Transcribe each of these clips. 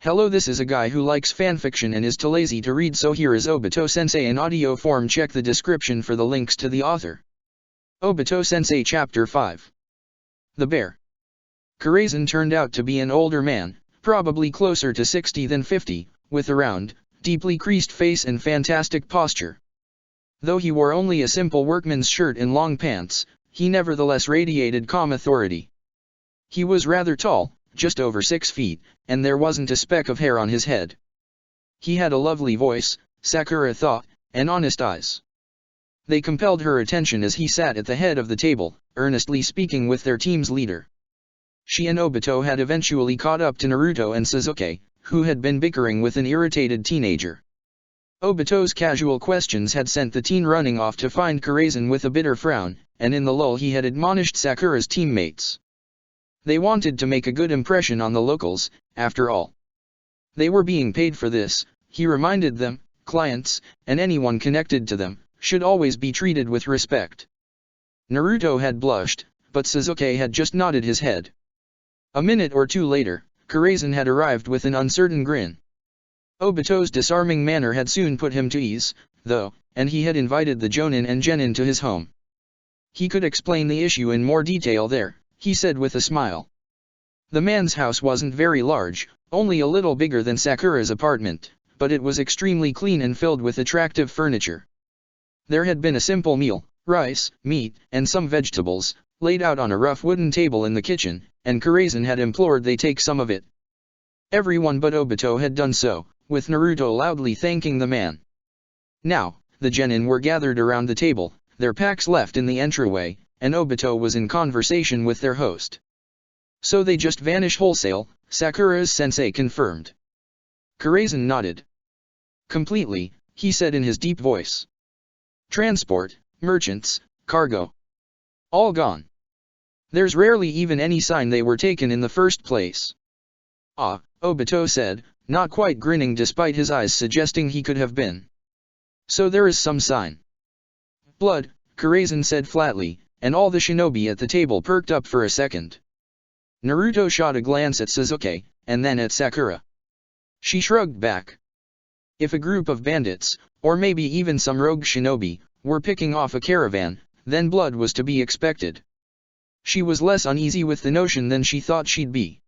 Hello, this is a guy who likes fanfiction and is too lazy to read, so here is Obito Sensei in audio form. Check the description for the links to the author. Obito Sensei Chapter 5. The Bear. Karazen turned out to be an older man, probably closer to 60 than 50, with a round, deeply creased face and fantastic posture. Though he wore only a simple workman's shirt and long pants, he nevertheless radiated calm authority. He was rather tall, just over 6 feet, and there wasn't a speck of hair on his head. He had a lovely voice, Sakura thought, and honest eyes. They compelled her attention as he sat at the head of the table, earnestly speaking with their team's leader. She and Obito had eventually caught up to Naruto and Sasuke, who had been bickering with an irritated teenager. Obito's casual questions had sent the teen running off to find Karazen with a bitter frown, and in the lull he had admonished Sakura's teammates. They wanted to make a good impression on the locals, after all. They were being paid for this, he reminded them. Clients, and anyone connected to them, should always be treated with respect. Naruto had blushed, but Sasuke had just nodded his head. A minute or two later, Karazen had arrived with an uncertain grin. Obito's disarming manner had soon put him to ease, though, and he had invited the Jonin and Genin to his home. He could explain the issue in more detail there, he said with a smile. The man's house wasn't very large, only a little bigger than Sakura's apartment, but it was extremely clean and filled with attractive furniture. There had been a simple meal, rice, meat, and some vegetables, laid out on a rough wooden table in the kitchen, and Karazen had implored they take some of it. Everyone but Obito had done so, with Naruto loudly thanking the man. Now, the Genin were gathered around the table, their packs left in the entryway, and Obito was in conversation with their host. So they just vanish wholesale, Sakura's sensei confirmed. Karazen nodded. Completely, he said in his deep voice. Transport, merchants, cargo. All gone. There's rarely even any sign they were taken in the first place. Ah, Obito said, not quite grinning despite his eyes suggesting he could have been. So there is some sign. Blood, Karazen said flatly, and all the shinobi at the table perked up for a second. Naruto shot a glance at Sasuke, and then at Sakura. She shrugged back. If a group of bandits, or maybe even some rogue shinobi, were picking off a caravan, then blood was to be expected. She was less uneasy with the notion than she thought she'd be.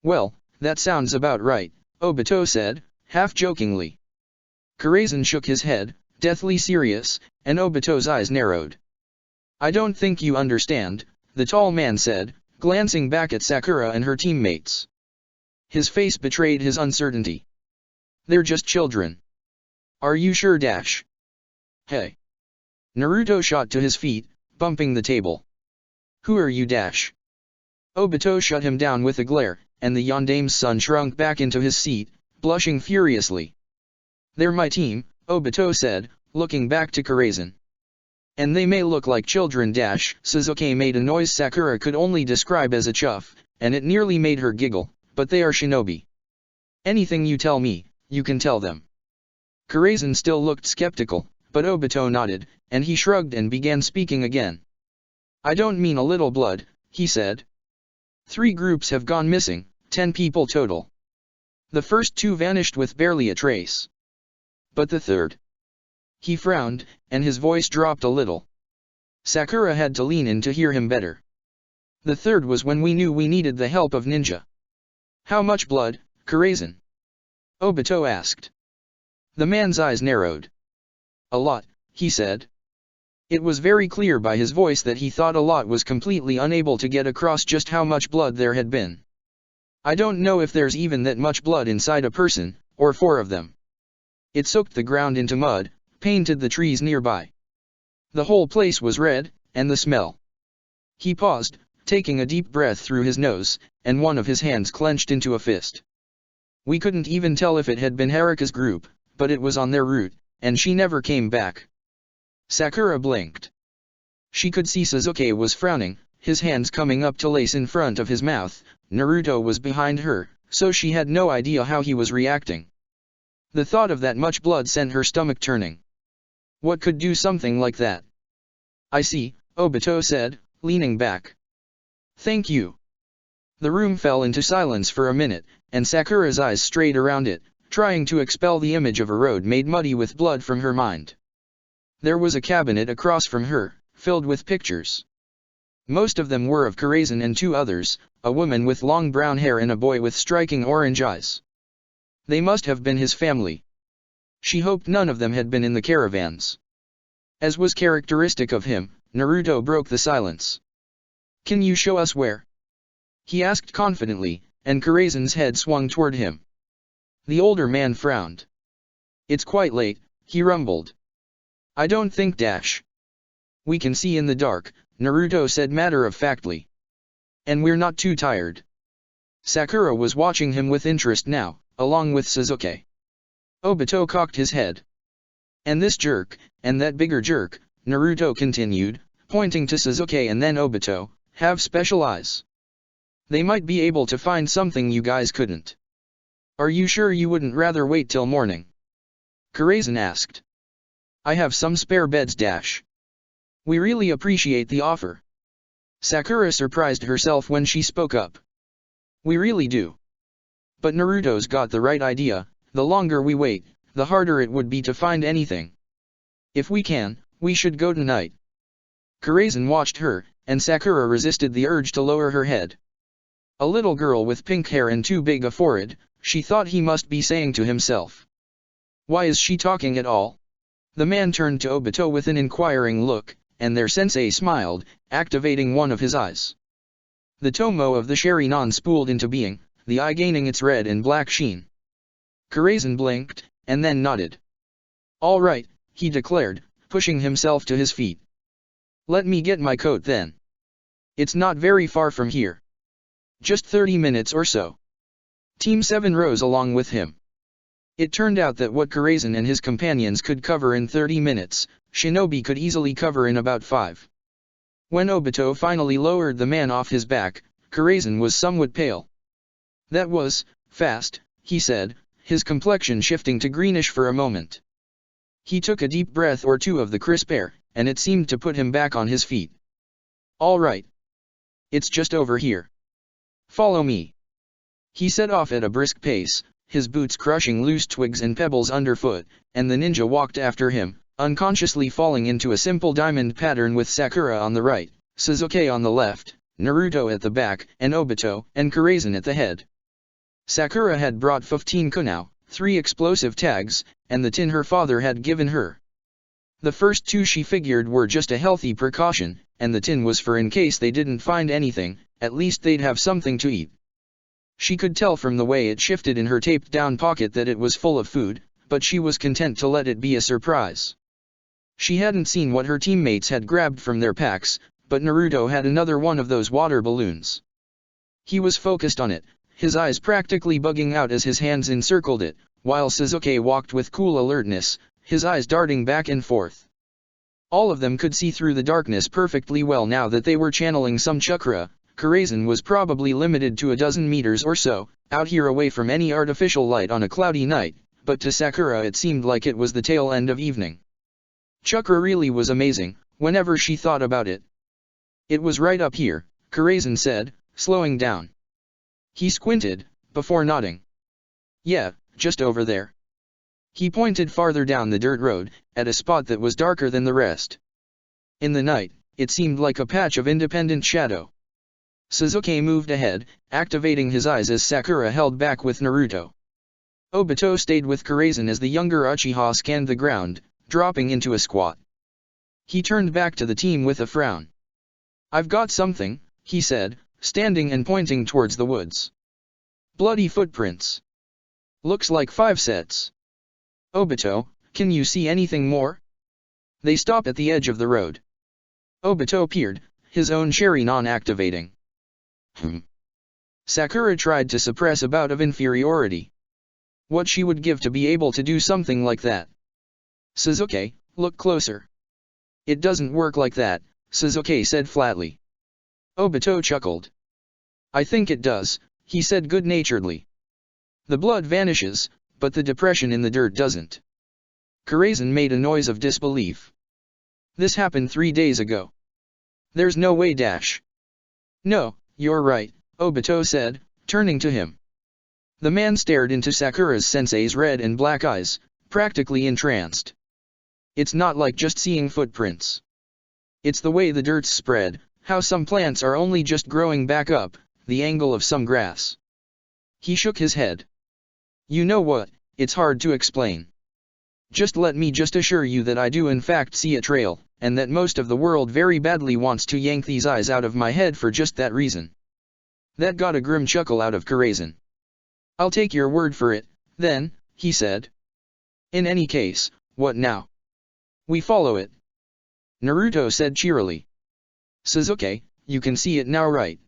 Well, that sounds about right, Obito said, half-jokingly. Karazen shook his head, deathly serious, and Obito's eyes narrowed. I don't think you understand, the tall man said, glancing back at Sakura and her teammates. His face betrayed his uncertainty. They're just children. Are you sure? Hey. Naruto shot to his feet, bumping the table. Who are you? Obito shut him down with a glare, and the Yondame's son shrunk back into his seat, blushing furiously. They're my team, Obito said, looking back to Karazen. And they may look like children. Sasuke made a noise Sakura could only describe as a chuff, and it nearly made her giggle, but they are shinobi. Anything you tell me, you can tell them. Karazen still looked skeptical, but Obito nodded, and he shrugged and began speaking again. I don't mean a little blood, he said. 3 groups have gone missing, 10 people total. The first 2 vanished with barely a trace. But the third? He frowned, and his voice dropped a little. Sakura had to lean in to hear him better. The third was when we knew we needed the help of ninja. How much blood, Karazen? Obito asked. The man's eyes narrowed. A lot, he said. It was very clear by his voice that he thought a lot was completely unable to get across just how much blood there had been. I don't know if there's even that much blood inside a person, or 4 of them. It soaked the ground into mud, painted the trees nearby. The whole place was red, and the smell. He paused, taking a deep breath through his nose, and one of his hands clenched into a fist. We couldn't even tell if it had been Haruka's group, but it was on their route, and she never came back. Sakura blinked. She could see Sasuke was frowning, his hands coming up to lace in front of his mouth. Naruto was behind her, so she had no idea how he was reacting. The thought of that much blood sent her stomach turning. What could do something like that? I see, Obito said, leaning back. Thank you. The room fell into silence for a minute, and Sakura's eyes strayed around it, trying to expel the image of a road made muddy with blood from her mind. There was a cabinet across from her, filled with pictures. Most of them were of Karazen and two others, a woman with long brown hair and a boy with striking orange eyes. They must have been his family. She hoped none of them had been in the caravans. As was characteristic of him, Naruto broke the silence. "Can you show us where?" he asked confidently, and Karazen's head swung toward him. The older man frowned. "It's quite late," he rumbled. "I don't think dash. We can see in the dark," Naruto said matter-of-factly. "And we're not too tired." Sakura was watching him with interest now, along with Sasuke. Obito cocked his head. "And this jerk, and that bigger jerk," Naruto continued, pointing to Sasuke and then Obito, "have special eyes. They might be able to find something you guys couldn't. Are you sure you wouldn't rather wait till morning?" Karazen asked. "I have some spare beds dash. We really appreciate the offer." Sakura surprised herself when she spoke up. "We really do. But Naruto's got the right idea, the longer we wait, the harder it would be to find anything. If we can, we should go tonight." Karazen watched her, and Sakura resisted the urge to lower her head. A little girl with pink hair and too big a forehead, she thought he must be saying to himself. "Why is she talking at all?" The man turned to Obito with an inquiring look, and their sensei smiled, activating one of his eyes. The tomo of the Sharingan spooled into being, the eye gaining its red and black sheen. Karazen blinked, and then nodded. "All right," he declared, pushing himself to his feet. "Let me get my coat then. It's not very far from here. Just 30 minutes or so." Team 7 rose along with him. It turned out that what Karazen and his companions could cover in 30 minutes, Shinobi could easily cover in about 5. When Obito finally lowered the man off his back, Karazen was somewhat pale. "That was fast," he said, his complexion shifting to greenish for a moment. He took a deep breath or two of the crisp air, and it seemed to put him back on his feet. "All right. It's just over here. Follow me." He set off at a brisk pace, his boots crushing loose twigs and pebbles underfoot, and the ninja walked after him, unconsciously falling into a simple diamond pattern with Sakura on the right, Sasuke on the left, Naruto at the back, and Obito and Karazen at the head. Sakura had brought 15 kunao, 3 explosive tags, and the tin her father had given her. The first 2 she figured were just a healthy precaution, and the tin was for in case they didn't find anything, at least they'd have something to eat. She could tell from the way it shifted in her taped-down pocket that it was full of food, but she was content to let it be a surprise. She hadn't seen what her teammates had grabbed from their packs, but Naruto had another one of those water balloons. He was focused on it, his eyes practically bugging out as his hands encircled it, while Sasuke walked with cool alertness, his eyes darting back and forth. All of them could see through the darkness perfectly well now that they were channeling some chakra. Karazen was probably limited to a dozen meters or so, out here away from any artificial light on a cloudy night, but to Sakura it seemed like it was the tail end of evening. Chakra really was amazing, whenever she thought about it. "It was right up here," Karazen said, slowing down. He squinted, before nodding. "Yeah, just over there." He pointed farther down the dirt road, at a spot that was darker than the rest. In the night, it seemed like a patch of independent shadow. Sasuke moved ahead, activating his eyes as Sakura held back with Naruto. Obito stayed with Karazen as the younger Uchiha scanned the ground, dropping into a squat. He turned back to the team with a frown. "I've got something," he said, standing and pointing towards the woods. "Bloody footprints. Looks like 5 sets. Obito, can you see anything more?" They stopped at the edge of the road. Obito peered, his own Sharingan activating. Sakura tried to suppress a bout of inferiority. What she would give to be able to do something like that. "Sasuke, look closer." "It doesn't work like that," Sasuke said flatly. Obito chuckled. "I think it does," he said good-naturedly. "The blood vanishes, but the depression in the dirt doesn't." Karazen made a noise of disbelief. "This happened 3 days ago." "There's no way dash." "No, you're right, Obito said, turning to him. The man stared into Sakura's sensei's red and black eyes, practically entranced. It's not like just seeing footprints. It's the way the dirt's spread, how some plants are only just growing back up, the angle of some grass. He shook his head. You know what, it's hard to explain. Just let me just assure you that I do in fact see a trail, and that most of the world very badly wants to yank these eyes out of my head for just that reason. That got a grim chuckle out of Karazen. I'll take your word for it, then, he said. In any case, what now? We follow it. Naruto said cheerily. Sasuke, you can see it now, right?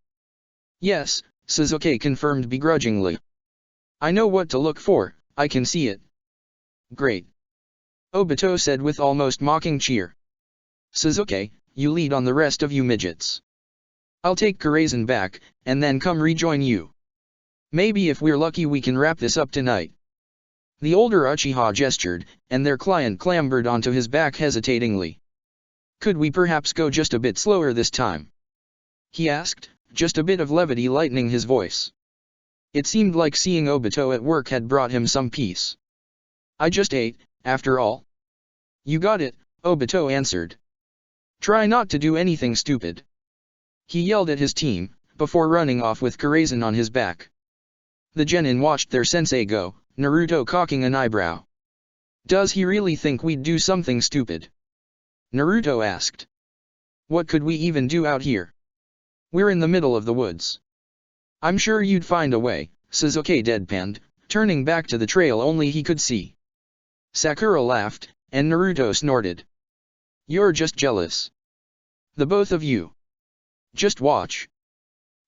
Yes, Sasuke confirmed begrudgingly. I know what to look for, I can see it. Great. Obito said with almost mocking cheer. Sasuke, you lead on the rest of you midgets. I'll take Karazen back, and then come rejoin you. Maybe if we're lucky we can wrap this up tonight. The older Uchiha gestured, and their client clambered onto his back hesitatingly. Could we perhaps go just a bit slower this time? He asked, just a bit of levity lightening his voice. It seemed like seeing Obito at work had brought him some peace. I just ate, after all. You got it, Obito answered. Try not to do anything stupid. He yelled at his team, before running off with Karazen on his back. The genin watched their sensei go, Naruto cocking an eyebrow. Does he really think we'd do something stupid? Naruto asked. What could we even do out here? We're in the middle of the woods. I'm sure you'd find a way, Sasuke deadpanned, turning back to the trail only he could see. Sakura laughed, and Naruto snorted. You're just jealous. The both of you. Just watch.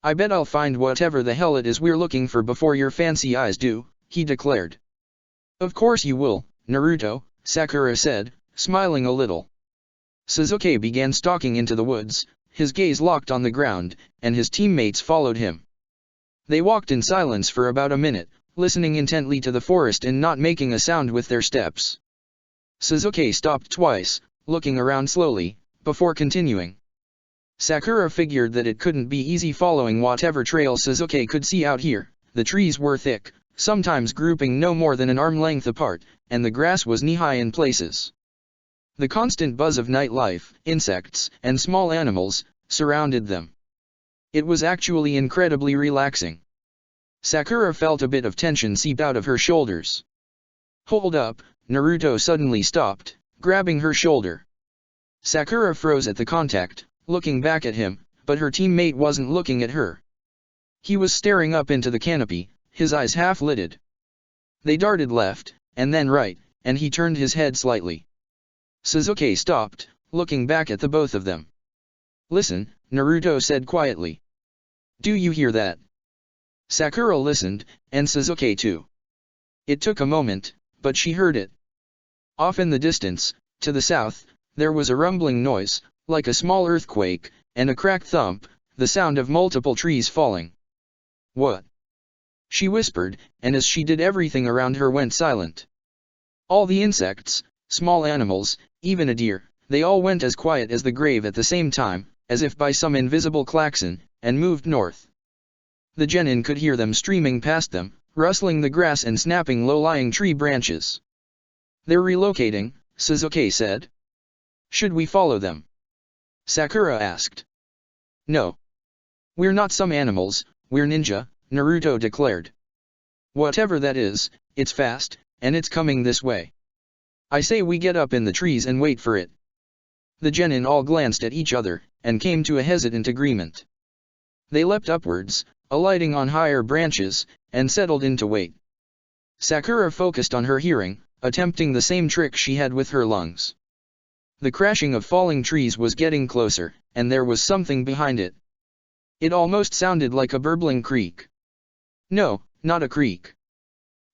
I bet I'll find whatever the hell it is we're looking for before your fancy eyes do, he declared. Of course you will, Naruto, Sakura said, smiling a little. Sasuke began stalking into the woods, his gaze locked on the ground, and his teammates followed him. They walked in silence for about a minute, listening intently to the forest and not making a sound with their steps. Sasuke stopped twice, looking around slowly, before continuing. Sakura figured that it couldn't be easy following whatever trail Sasuke could see out here. The trees were thick, sometimes grouping no more than an arm length apart, and the grass was knee-high in places. The constant buzz of nightlife, insects, and small animals, surrounded them. It was actually incredibly relaxing. Sakura felt a bit of tension seep out of her shoulders. Hold up, Naruto suddenly stopped, grabbing her shoulder. Sakura froze at the contact, looking back at him, but her teammate wasn't looking at her. He was staring up into the canopy, his eyes half-lidded. They darted left, and then right, and he turned his head slightly. Sasuke stopped, looking back at the both of them. Listen, Naruto said quietly. Do you hear that? Sakura listened, and Sasuke too. It took a moment, but she heard it. Off in the distance, to the south, there was a rumbling noise, like a small earthquake, and a cracked thump, the sound of multiple trees falling. What? She whispered, and as she did everything around her went silent. All the insects, small animals, even a deer, they all went as quiet as the grave at the same time, as if by some invisible klaxon, and moved north. The genin could hear them streaming past them, rustling the grass and snapping low-lying tree branches. They're relocating, Sasuke said. Should we follow them? Sakura asked. No. We're not some animals, we're ninja, Naruto declared. Whatever that is, it's fast, and it's coming this way. I say we get up in the trees and wait for it. The genin all glanced at each other, and came to a hesitant agreement. They leapt upwards, alighting on higher branches, and settled in to wait. Sakura focused on her hearing, attempting the same trick she had with her lungs. The crashing of falling trees was getting closer, and there was something behind it. It almost sounded like a burbling creek. No, not a creek.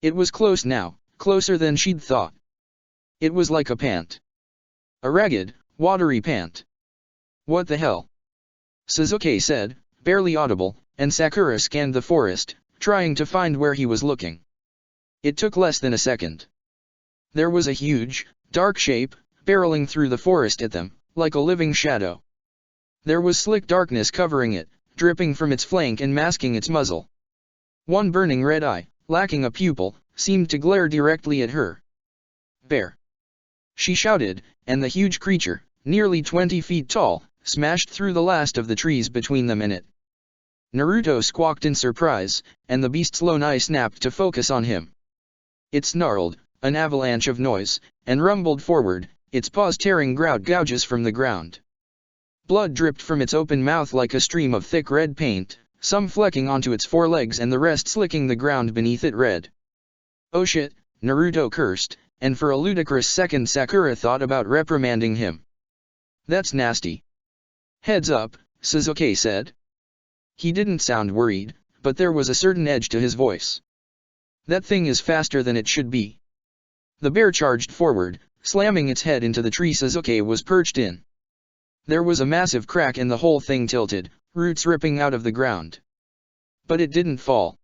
It was close now, closer than she'd thought. It was like a pant. A ragged, watery pant. What the hell? Sasuke said, barely audible, and Sakura scanned the forest, trying to find where he was looking. It took less than a second. There was a huge, dark shape, barreling through the forest at them, like a living shadow. There was slick darkness covering it, dripping from its flank and masking its muzzle. One burning red eye, lacking a pupil, seemed to glare directly at her. "Bear!" she shouted, and the huge creature, nearly 20 feet tall, smashed through the last of the trees between them and it. Naruto squawked in surprise, and the beast's lone eye snapped to focus on him. It snarled, an avalanche of noise, and rumbled forward, its paws tearing grout gouges from the ground. Blood dripped from its open mouth like a stream of thick red paint, some flecking onto its forelegs and the rest slicking the ground beneath it red. "Oh shit," Naruto cursed, and for a ludicrous second Sakura thought about reprimanding him. "That's nasty." "Heads up," Sasuke said. He didn't sound worried, but there was a certain edge to his voice. "That thing is faster than it should be." The bear charged forward, slamming its head into the tree Sasuke was perched in. There was a massive crack and the whole thing tilted, roots ripping out of the ground. But it didn't fall.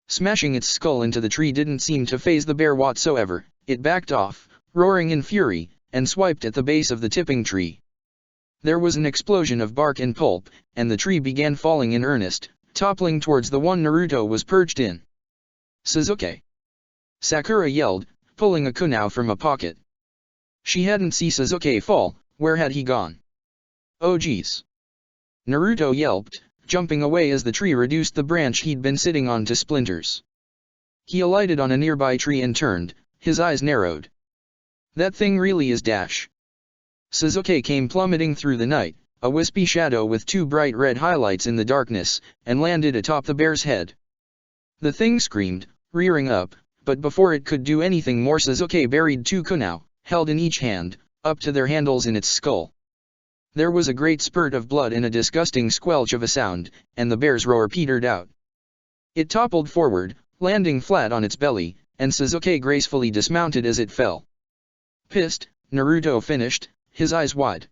Smashing its skull into the tree didn't seem to faze the bear whatsoever. It backed off, roaring in fury, and swiped at the base of the tipping tree. There was an explosion of bark and pulp, and the tree began falling in earnest, toppling towards the one Naruto was perched in. "Sasuke!" Sakura yelled, pulling a kunai from a pocket. She hadn't seen Sasuke fall. Where had he gone? "Oh geez!" Naruto yelped, jumping away as the tree reduced the branch he'd been sitting on to splinters. He alighted on a nearby tree and turned, his eyes narrowed. "That thing really is dash." Sasuke came plummeting through the night, a wispy shadow with two bright red highlights in the darkness, and landed atop the bear's head. The thing screamed, rearing up, but before it could do anything more Sasuke buried two kunai, held in each hand, up to their handles in its skull. There was a great spurt of blood and a disgusting squelch of a sound, and the bear's roar petered out. It toppled forward, landing flat on its belly, and Sasuke gracefully dismounted as it fell. Pissed, Naruto finished, his eyes wide.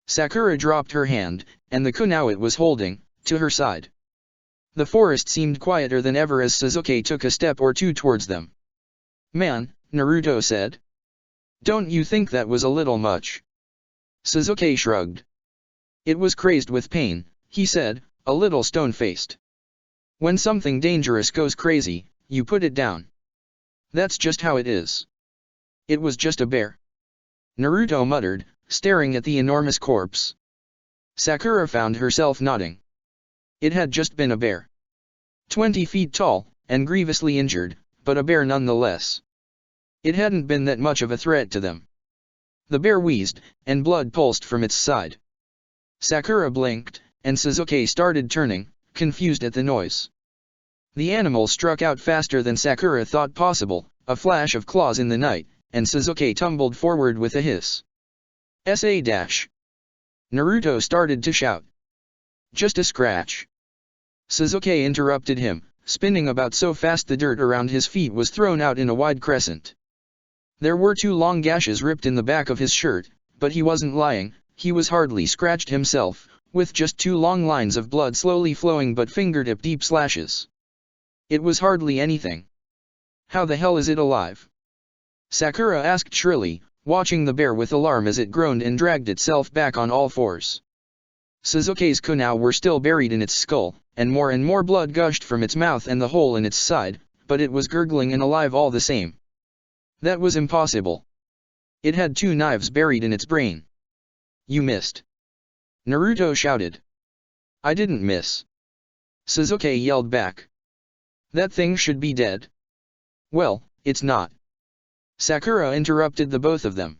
Sakura dropped her hand, and the kunai it was holding, to her side. The forest seemed quieter than ever as Sasuke took a step or two towards them. "Man," Naruto said. "Don't you think that was a little much?" Sasuke shrugged. "It was crazed with pain," he said, a little stone-faced. "When something dangerous goes crazy, you put it down. That's just how it is." "It was just a bear," Naruto muttered, staring at the enormous corpse. Sakura found herself nodding. It had just been a bear. 20 feet tall, and grievously injured, but a bear nonetheless. It hadn't been that much of a threat to them. The bear wheezed, and blood pulsed from its side. Sakura blinked, and Sasuke started turning, confused at the noise. The animal struck out faster than Sakura thought possible, a flash of claws in the night, and Sasuke tumbled forward with a hiss. "Sa dash!" Naruto started to shout. "Just a scratch." Sasuke interrupted him, spinning about so fast the dirt around his feet was thrown out in a wide crescent. There were two long gashes ripped in the back of his shirt, but he wasn't lying, he was hardly scratched himself, with just two long lines of blood slowly flowing but fingertip deep slashes. It was hardly anything. "How the hell is it alive?" Sakura asked shrilly, watching the bear with alarm as it groaned and dragged itself back on all fours. Sasuke's kunai were still buried in its skull, and more blood gushed from its mouth and the hole in its side, but it was gurgling and alive all the same. That was impossible. It had two knives buried in its brain. "You missed!" Naruto shouted. "I didn't miss!" Sasuke yelled back. "That thing should be dead." "Well, it's not." Sakura interrupted the both of them.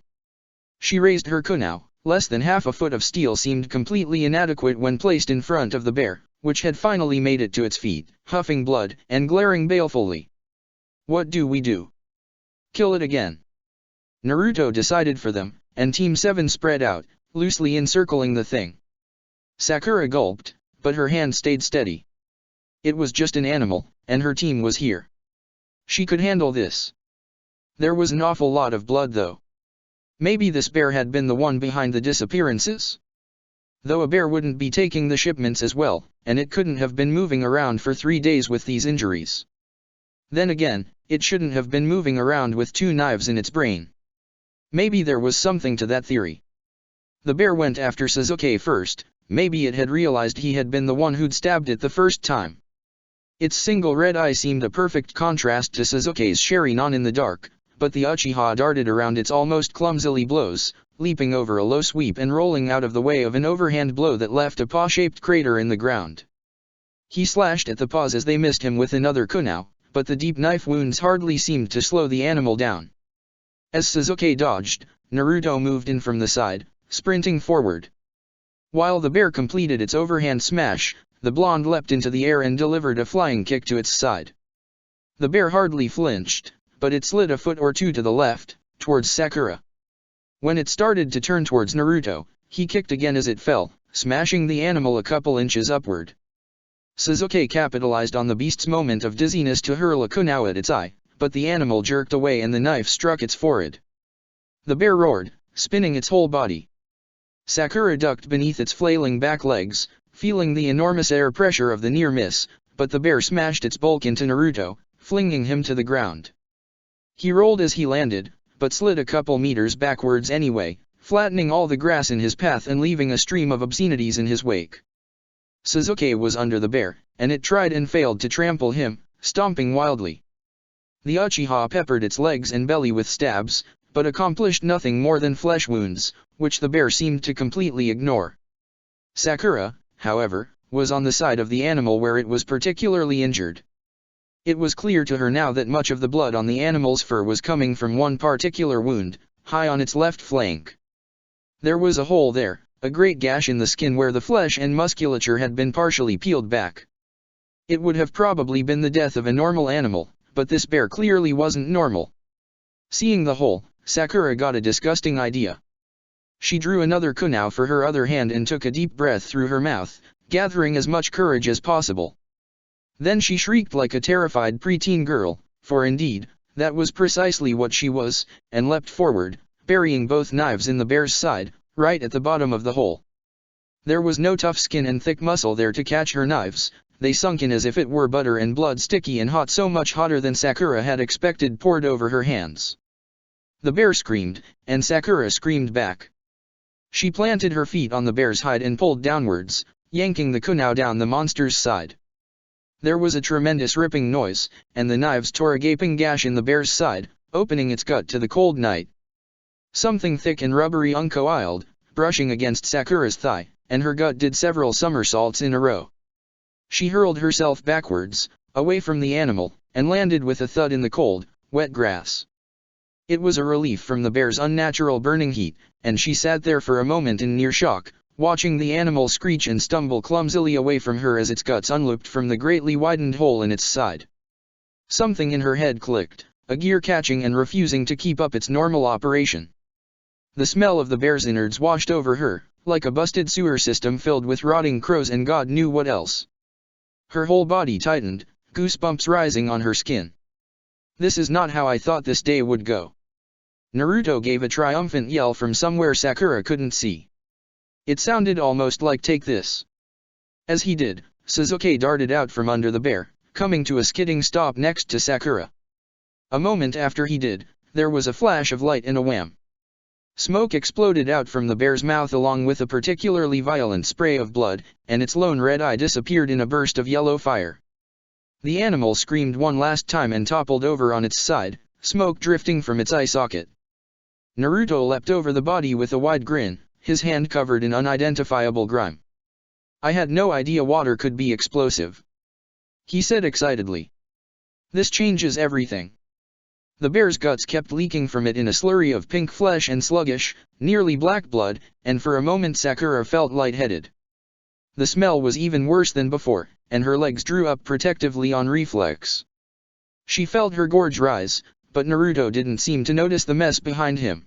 She raised her kunai. Less than half a foot of steel seemed completely inadequate when placed in front of the bear, which had finally made it to its feet, huffing blood and glaring balefully. "What do we do?" "Kill it again." Naruto decided for them, and Team 7 spread out, loosely encircling the thing. Sakura gulped, but her hand stayed steady. It was just an animal, and her team was here. She could handle this. There was an awful lot of blood though. Maybe this bear had been the one behind the disappearances? Though a bear wouldn't be taking the shipments as well, and it couldn't have been moving around for 3 days with these injuries. Then again, it shouldn't have been moving around with two knives in its brain. Maybe there was something to that theory. The bear went after Sasuke first, maybe it had realized he had been the one who'd stabbed it the first time. Its single red eye seemed a perfect contrast to Sasuke's Sharingan in the dark, but the Uchiha darted around its almost clumsily blows, leaping over a low sweep and rolling out of the way of an overhand blow that left a paw-shaped crater in the ground. He slashed at the paws as they missed him with another kunai, but the deep knife wounds hardly seemed to slow the animal down. As Sasuke dodged, Naruto moved in from the side, sprinting forward. While the bear completed its overhand smash, the blonde leapt into the air and delivered a flying kick to its side. The bear hardly flinched, but it slid a foot or two to the left, towards Sakura. When it started to turn towards Naruto, he kicked again as it fell, smashing the animal a couple inches upward. Sasuke capitalized on the beast's moment of dizziness to hurl a kunai at its eye, but the animal jerked away and the knife struck its forehead. The bear roared, spinning its whole body. Sakura ducked beneath its flailing back legs, feeling the enormous air pressure of the near miss, but the bear smashed its bulk into Naruto, flinging him to the ground. He rolled as he landed, but slid a couple meters backwards anyway, flattening all the grass in his path and leaving a stream of obscenities in his wake. Sasuke was under the bear, and it tried and failed to trample him, stomping wildly. The Uchiha peppered its legs and belly with stabs, but accomplished nothing more than flesh wounds, which the bear seemed to completely ignore. Sakura, however, was on the side of the animal where it was particularly injured. It was clear to her now that much of the blood on the animal's fur was coming from one particular wound, high on its left flank. There was a hole there, a great gash in the skin where the flesh and musculature had been partially peeled back. It would have probably been the death of a normal animal, but this bear clearly wasn't normal. Seeing the hole, Sakura got a disgusting idea. She drew another kunai for her other hand and took a deep breath through her mouth, gathering as much courage as possible. Then she shrieked like a terrified preteen girl, for indeed, that was precisely what she was, and leapt forward, burying both knives in the bear's side, right at the bottom of the hole. There was no tough skin and thick muscle there to catch her knives, they sunk in as if it were butter and blood, sticky and hot, so much hotter than Sakura had expected, poured over her hands. The bear screamed, and Sakura screamed back. She planted her feet on the bear's hide and pulled downwards, yanking the kunai down the monster's side. There was a tremendous ripping noise, and the knives tore a gaping gash in the bear's side, opening its gut to the cold night. Something thick and rubbery uncoiled, brushing against Sakura's thigh, and her gut did several somersaults in a row. She hurled herself backwards, away from the animal, and landed with a thud in the cold, wet grass. It was a relief from the bear's unnatural burning heat, and she sat there for a moment in near shock, watching the animal screech and stumble clumsily away from her as its guts unlooped from the greatly widened hole in its side. Something in her head clicked, a gear catching and refusing to keep up its normal operation. The smell of the bear's innards washed over her, like a busted sewer system filled with rotting crows and God knew what else. Her whole body tightened, goosebumps rising on her skin. This is not how I thought this day would go. Naruto gave a triumphant yell from somewhere Sakura couldn't see. It sounded almost like "take this." As he did, Sasuke darted out from under the bear, coming to a skidding stop next to Sakura. A moment after he did, there was a flash of light and a wham. Smoke exploded out from the bear's mouth along with a particularly violent spray of blood, and its lone red eye disappeared in a burst of yellow fire. The animal screamed one last time and toppled over on its side, smoke drifting from its eye socket. Naruto leapt over the body with a wide grin, his hand covered in unidentifiable grime. "I had no idea water could be explosive," he said excitedly. "This changes everything." The bear's guts kept leaking from it in a slurry of pink flesh and sluggish, nearly black blood, and for a moment Sakura felt lightheaded. The smell was even worse than before, and her legs drew up protectively on reflex. She felt her gorge rise, but Naruto didn't seem to notice the mess behind him.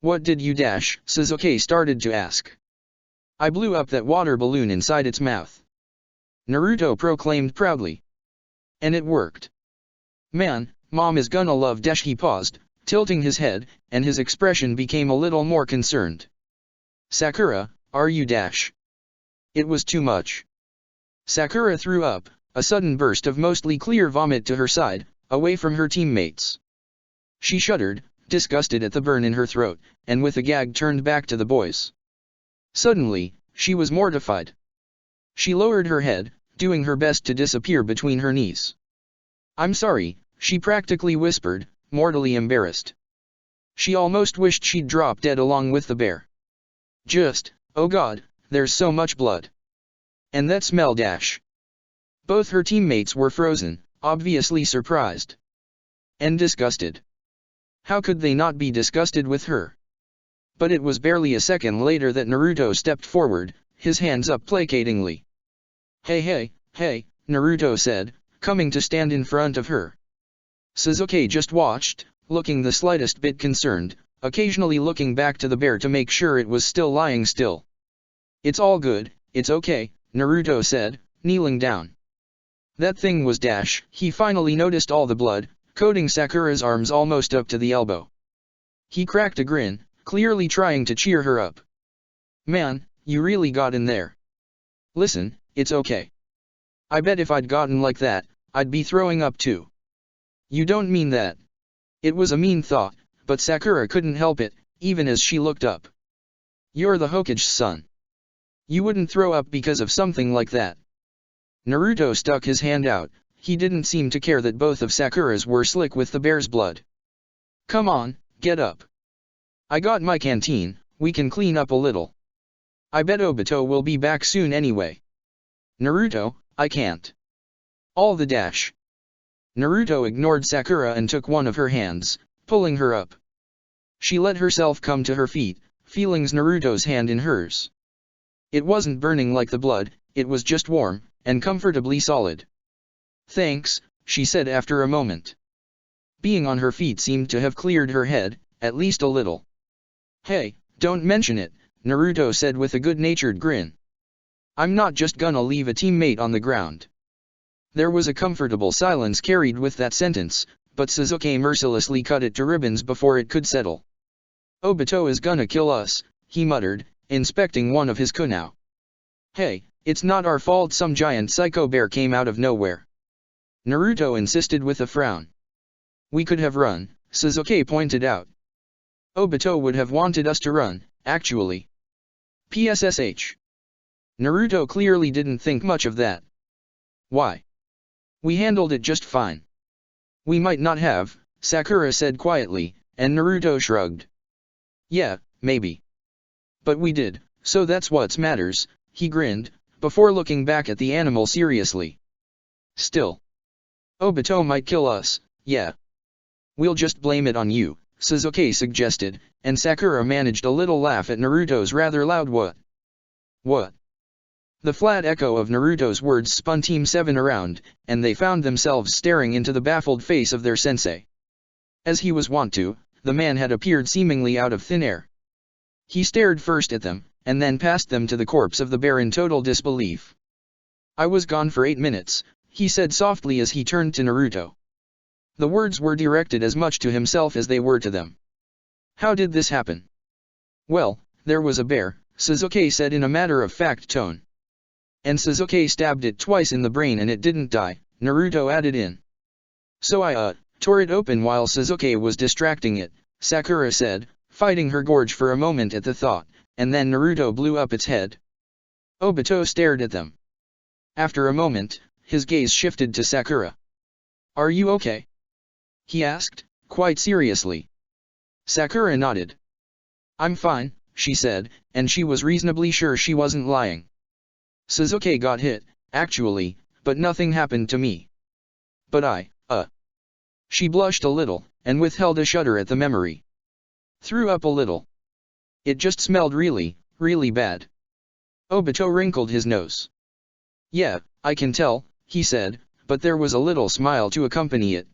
"What did you dash?" Sasuke started to ask. "I blew up that water balloon inside its mouth," Naruto proclaimed proudly. "And it worked. Man, Mom is gonna love dash." He paused, tilting his head, and his expression became a little more concerned. "Sakura, are you dash?" It was too much. Sakura threw up, a sudden burst of mostly clear vomit to her side, away from her teammates. She shuddered, disgusted at the burn in her throat, and with a gag turned back to the boys. Suddenly, she was mortified. She lowered her head, doing her best to disappear between her knees. "I'm sorry," she practically whispered, mortally embarrassed. She almost wished she'd drop dead along with the bear. Oh God, there's so much blood. And that smell dash. Both her teammates were frozen, obviously surprised. And disgusted. How could they not be disgusted with her? But it was barely a second later that Naruto stepped forward, his hands up placatingly. Hey, Naruto said, coming to stand in front of her. Sasuke just watched, looking the slightest bit concerned, occasionally looking back to the bear to make sure it was still lying still. "It's all good, it's okay," Naruto said, kneeling down. That thing was dash. He finally noticed all the blood, coating Sakura's arms almost up to the elbow. He cracked a grin, clearly trying to cheer her up. "Man, you really got in there. Listen, it's okay. I bet if I'd gotten like that, I'd be throwing up too." "You don't mean that." It was a mean thought, but Sakura couldn't help it, even as she looked up. "You're the Hokage's son. You wouldn't throw up because of something like that." Naruto stuck his hand out. He didn't seem to care that both of Sakura's were slick with the bear's blood. "Come on, get up. I got my canteen, we can clean up a little. I bet Obito will be back soon anyway." "Naruto, I can't." All the dash. Naruto ignored Sakura and took one of her hands, pulling her up. She let herself come to her feet, feeling Naruto's hand in hers. It wasn't burning like the blood, it was just warm, and comfortably solid. "Thanks," she said after a moment. Being on her feet seemed to have cleared her head, at least a little. "Hey, don't mention it," Naruto said with a good-natured grin. "I'm not just gonna leave a teammate on the ground." There was a comfortable silence carried with that sentence, but Sasuke mercilessly cut it to ribbons before it could settle. "Obito is gonna kill us," he muttered, inspecting one of his kunai. "Hey, it's not our fault some giant psycho bear came out of nowhere," Naruto insisted with a frown. "We could have run," Sasuke pointed out. "Obito would have wanted us to run, actually. PSSH. Naruto clearly didn't think much of that. "Why? We handled it just fine." "We might not have," Sakura said quietly, and Naruto shrugged. "Yeah, maybe. But we did, so that's what matters," he grinned, before looking back at the animal seriously. "Still. Obito might kill us, yeah. We'll just blame it on you," Sasuke suggested, and Sakura managed a little laugh at Naruto's rather loud "what?" "What?" The flat echo of Naruto's words spun Team 7 around, and they found themselves staring into the baffled face of their sensei. As he was wont to, the man had appeared seemingly out of thin air. He stared first at them, and then past them to the corpse of the bear in total disbelief. "I was gone for 8 minutes, he said softly as he turned to Naruto. The words were directed as much to himself as they were to them. "How did this happen?" "Well, there was a bear," Sasuke said in a matter-of-fact tone. "And Sasuke stabbed it twice in the brain and it didn't die," Naruto added in. "So I tore it open while Sasuke was distracting it," Sakura said, fighting her gorge for a moment at the thought, and then Naruto blew up its head. Obito stared at them. After a moment, his gaze shifted to Sakura. "Are you okay?" he asked, quite seriously. Sakura nodded. "I'm fine," she said, and she was reasonably sure she wasn't lying. "Sasuke got hit, actually, but nothing happened to me. But She blushed a little, and withheld a shudder at the memory. "Threw up a little. It just smelled really, really bad." Obito wrinkled his nose. "Yeah, I can tell," he said, but there was a little smile to accompany it.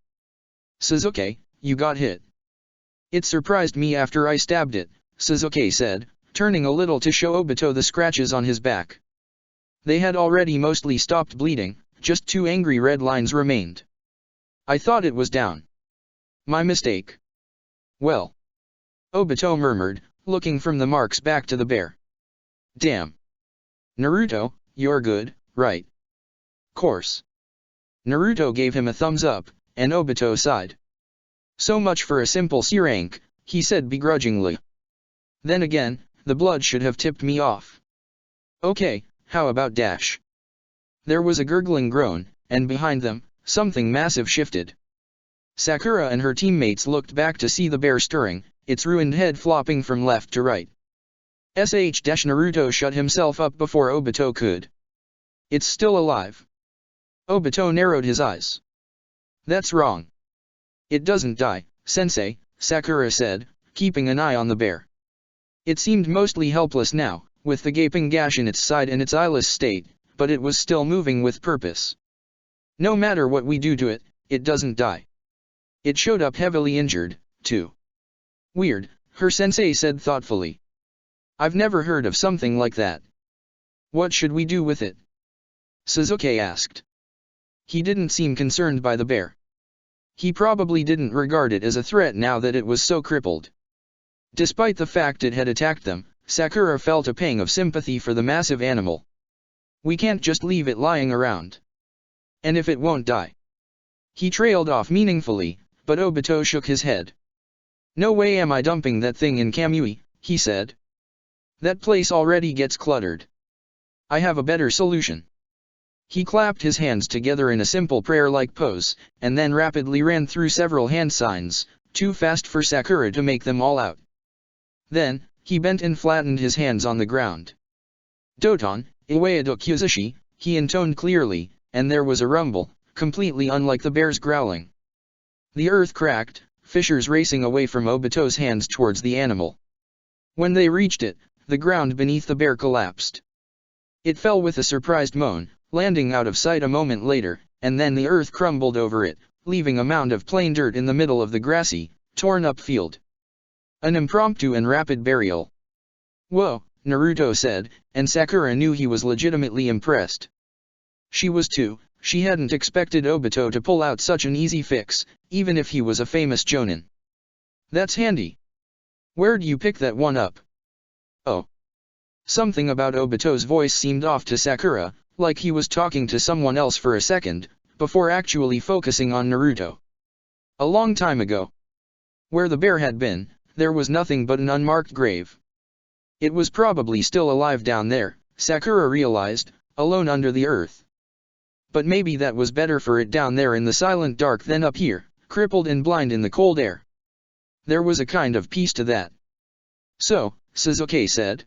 "Sasuke, you got hit." "It surprised me after I stabbed it," Sasuke said, turning a little to show Obito the scratches on his back. They had already mostly stopped bleeding, just 2 angry red lines remained. "I thought it was down. My mistake." "Well," Obito murmured, looking from the marks back to the bear. "Damn. Naruto, you're good, right?" "Course." Naruto gave him a thumbs up, and Obito sighed. "So much for a simple C rank," he said begrudgingly. "Then again, the blood should have tipped me off." Okay, how about dash? There was a gurgling groan, and behind them, something massive shifted. Sakura and her teammates looked back to see the bear stirring, its ruined head flopping from left to right. Naruto shut himself up before Obito could. It's still alive. Obito narrowed his eyes. That's wrong. It doesn't die, Sensei, Sakura said, keeping an eye on the bear. It seemed mostly helpless now, with the gaping gash in its side and its eyeless state, but it was still moving with purpose. No matter what we do to it, it doesn't die. It showed up heavily injured, too. Weird, her sensei said thoughtfully. I've never heard of something like that. What should we do with it? Sasuke asked. He didn't seem concerned by the bear. He probably didn't regard it as a threat now that it was so crippled. Despite the fact it had attacked them, Sakura felt a pang of sympathy for the massive animal. We can't just leave it lying around. And if it won't die? He trailed off meaningfully, but Obito shook his head. No way am I dumping that thing in Kamui, he said. That place already gets cluttered. I have a better solution. He clapped his hands together in a simple prayer-like pose, and then rapidly ran through several hand signs, too fast for Sakura to make them all out. Then, he bent and flattened his hands on the ground. Doton, Iwaido Kyuzushi, he intoned clearly, and there was a rumble, completely unlike the bear's growling. The earth cracked, fissures racing away from Obito's hands towards the animal. When they reached it, the ground beneath the bear collapsed. It fell with a surprised moan, landing out of sight a moment later, and then the earth crumbled over it, leaving a mound of plain dirt in the middle of the grassy, torn-up field. An impromptu and rapid burial. Whoa, Naruto said, and Sakura knew he was legitimately impressed. She was too. She hadn't expected Obito to pull out such an easy fix, even if he was a famous jonin. That's handy. Where'd you pick that one up? Oh. Something about Obito's voice seemed off to Sakura, like he was talking to someone else for a second, before actually focusing on Naruto. A long time ago. Where the bear had been, there was nothing but an unmarked grave. It was probably still alive down there, Sakura realized, alone under the earth. But maybe that was better for it down there in the silent dark than up here, crippled and blind in the cold air. There was a kind of peace to that. So, Sasuke said.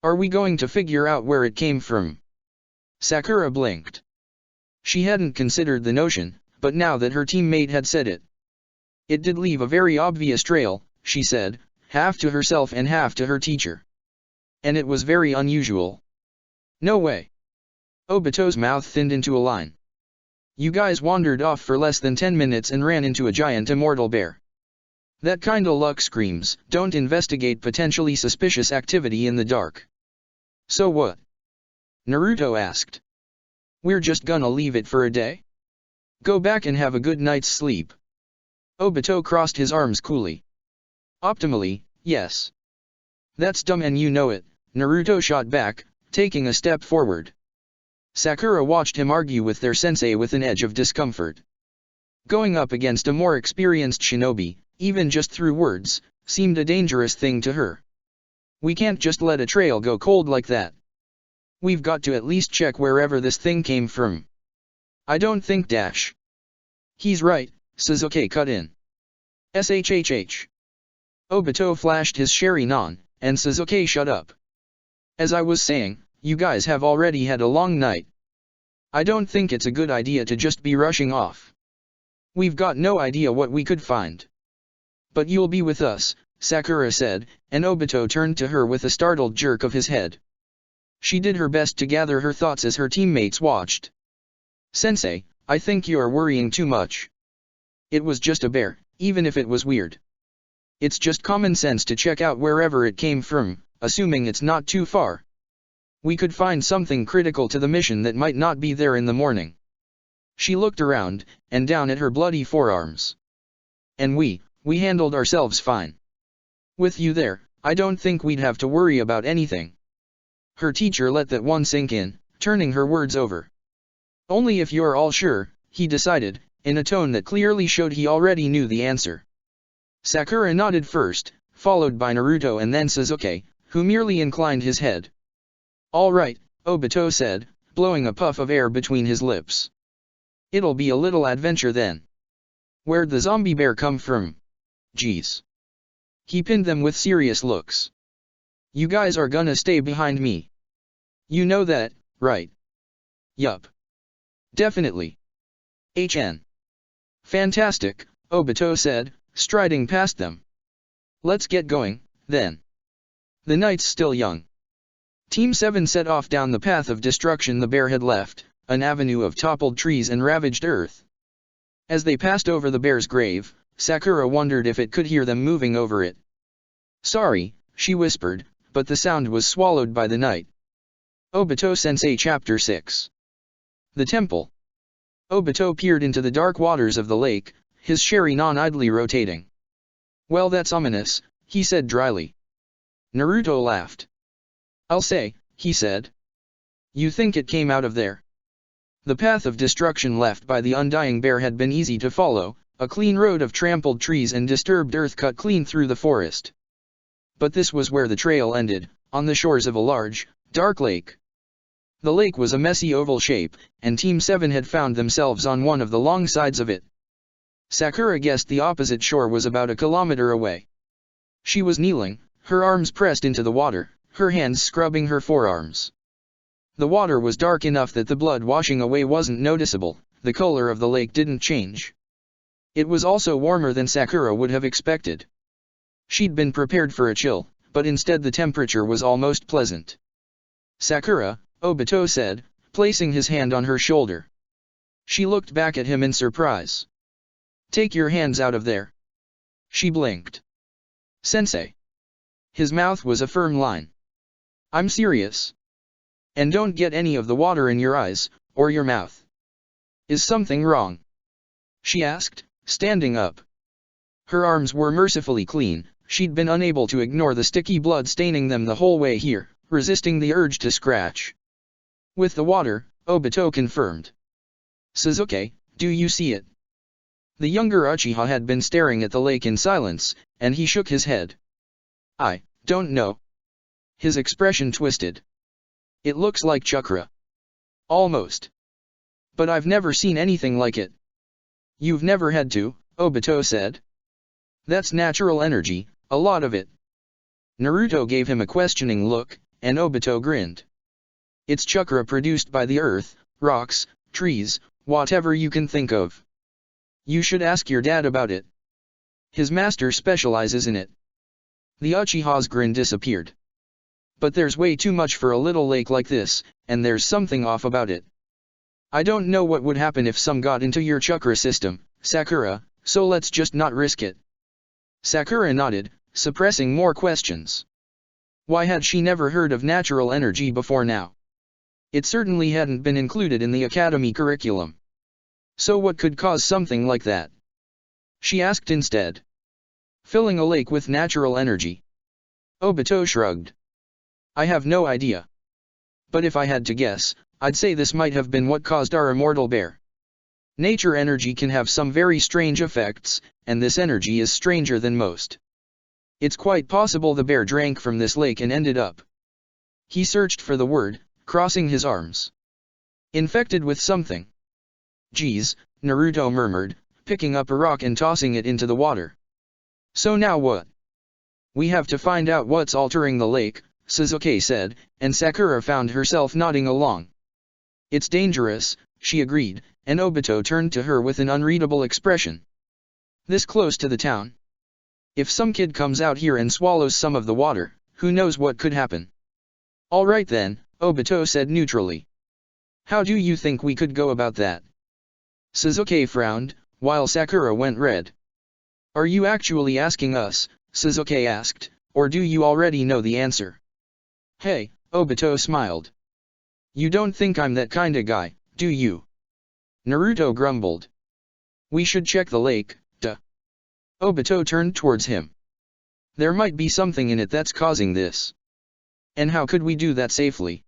Are we going to figure out where it came from? Sakura blinked. She hadn't considered the notion, but now that her teammate had said it. It did leave a very obvious trail, she said, half to herself and half to her teacher. And it was very unusual. No way. Obito's mouth thinned into a line. You guys wandered off for less than 10 minutes and ran into a giant immortal bear. That kinda luck screams, don't investigate potentially suspicious activity in the dark. So what? Naruto asked. We're just gonna leave it for a day? Go back and have a good night's sleep. Obito crossed his arms coolly. Optimally, yes. That's dumb and you know it, Naruto shot back, taking a step forward. Sakura watched him argue with their sensei with an edge of discomfort. Going up against a more experienced shinobi, even just through words, seemed a dangerous thing to her. We can't just let a trail go cold like that. We've got to at least check wherever this thing came from. I don't think dash. He's right, Sasuke cut in. SHHH. Obito flashed his Sharingan, and Sasuke shut up. As I was saying, you guys have already had a long night. I don't think it's a good idea to just be rushing off. We've got no idea what we could find. But you'll be with us, Sakura said, and Obito turned to her with a startled jerk of his head. She did her best to gather her thoughts as her teammates watched. Sensei, I think you're worrying too much. It was just a bear, even if it was weird. It's just common sense to check out wherever it came from, assuming it's not too far. We could find something critical to the mission that might not be there in the morning. She looked around, and down at her bloody forearms. And we handled ourselves fine. With you there, I don't think we'd have to worry about anything. Her teacher let that one sink in, turning her words over. Only if you're all sure, he decided, in a tone that clearly showed he already knew the answer. Sakura nodded first, followed by Naruto and then Sasuke, who merely inclined his head. All right, Obito said, blowing a puff of air between his lips. It'll be a little adventure then. Where'd the zombie bear come from? Geez. He pinned them with serious looks. You guys are gonna stay behind me. You know that, right? Yup. Definitely. HN. Fantastic, Obito said, striding past them. Let's get going, then. The night's still young. Team 7 set off down the path of destruction the bear had left, an avenue of toppled trees and ravaged earth. As they passed over the bear's grave, Sakura wondered if it could hear them moving over it. Sorry, she whispered, but the sound was swallowed by the night. Obito Sensei Chapter 6. The Temple. Obito peered into the dark waters of the lake, his Sharingan idly rotating. Well, that's ominous, he said dryly. Naruto laughed. I'll say, he said. You think it came out of there? The path of destruction left by the undying bear had been easy to follow, a clean road of trampled trees and disturbed earth cut clean through the forest. But this was where the trail ended, on the shores of a large, dark lake. The lake was a messy oval shape, and Team 7 had found themselves on one of the long sides of it. Sakura guessed the opposite shore was about a kilometer away. She was kneeling, her arms pressed into the water, her hands scrubbing her forearms. The water was dark enough that the blood washing away wasn't noticeable, the color of the lake didn't change. It was also warmer than Sakura would have expected. She'd been prepared for a chill, but instead the temperature was almost pleasant. Sakura, Obito said, placing his hand on her shoulder. She looked back at him in surprise. Take your hands out of there. She blinked. Sensei. His mouth was a firm line. I'm serious. And don't get any of the water in your eyes, or your mouth. Is something wrong? She asked, standing up. Her arms were mercifully clean, she'd been unable to ignore the sticky blood staining them the whole way here, resisting the urge to scratch. With the water, Obito confirmed. Sasuke, do you see it? The younger Uchiha had been staring at the lake in silence, and he shook his head. I don't know. His expression twisted. It looks like chakra. Almost. But I've never seen anything like it. You've never had to, Obito said. That's natural energy, a lot of it. Naruto gave him a questioning look, and Obito grinned. It's chakra produced by the earth, rocks, trees, whatever you can think of. You should ask your dad about it. His master specializes in it. The Uchiha's grin disappeared. But there's way too much for a little lake like this, and there's something off about it. I don't know what would happen if some got into your chakra system, Sakura, so let's just not risk it. Sakura nodded, suppressing more questions. Why had she never heard of natural energy before now? It certainly hadn't been included in the academy curriculum. So what could cause something like that? She asked instead. Filling a lake with natural energy. Obito shrugged. I have no idea. But if I had to guess, I'd say this might have been what caused our immortal bear. Nature energy can have some very strange effects, and this energy is stranger than most. It's quite possible the bear drank from this lake and ended up. He searched for the word, crossing his arms. Infected with something. Geez, Naruto murmured, picking up a rock and tossing it into the water. So now what? We have to find out what's altering the lake, Sasuke said, and Sakura found herself nodding along. It's dangerous, she agreed, and Obito turned to her with an unreadable expression. This close to the town? If some kid comes out here and swallows some of the water, who knows what could happen? All right then, Obito said neutrally. How do you think we could go about that? Sasuke frowned, while Sakura went red. Are you actually asking us, Sasuke asked, or do you already know the answer? Hey, Obito smiled. You don't think I'm that kinda guy, do you? Naruto grumbled. We should check the lake, duh. Obito turned towards him. There might be something in it that's causing this. And how could we do that safely?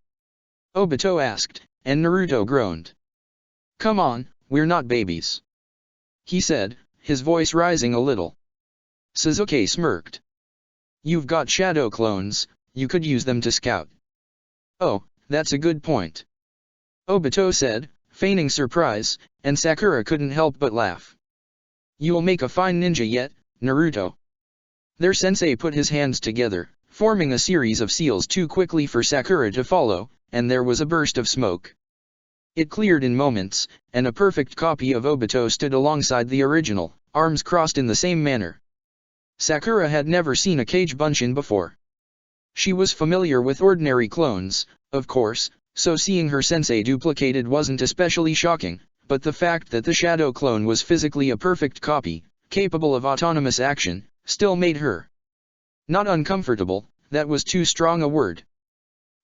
Obito asked, and Naruto groaned. Come on, we're not babies. He said, his voice rising a little. Sasuke smirked. You've got shadow clones, you could use them to scout. Oh, that's a good point. Obito said, feigning surprise, and Sakura couldn't help but laugh. You'll make a fine ninja yet, Naruto. Their sensei put his hands together, forming a series of seals too quickly for Sakura to follow, and there was a burst of smoke. It cleared in moments, and a perfect copy of Obito stood alongside the original, arms crossed in the same manner. Sakura had never seen a Kage Bunshin before. She was familiar with ordinary clones, of course, so seeing her sensei duplicated wasn't especially shocking, but the fact that the shadow clone was physically a perfect copy, capable of autonomous action, still made her not uncomfortable. That was too strong a word.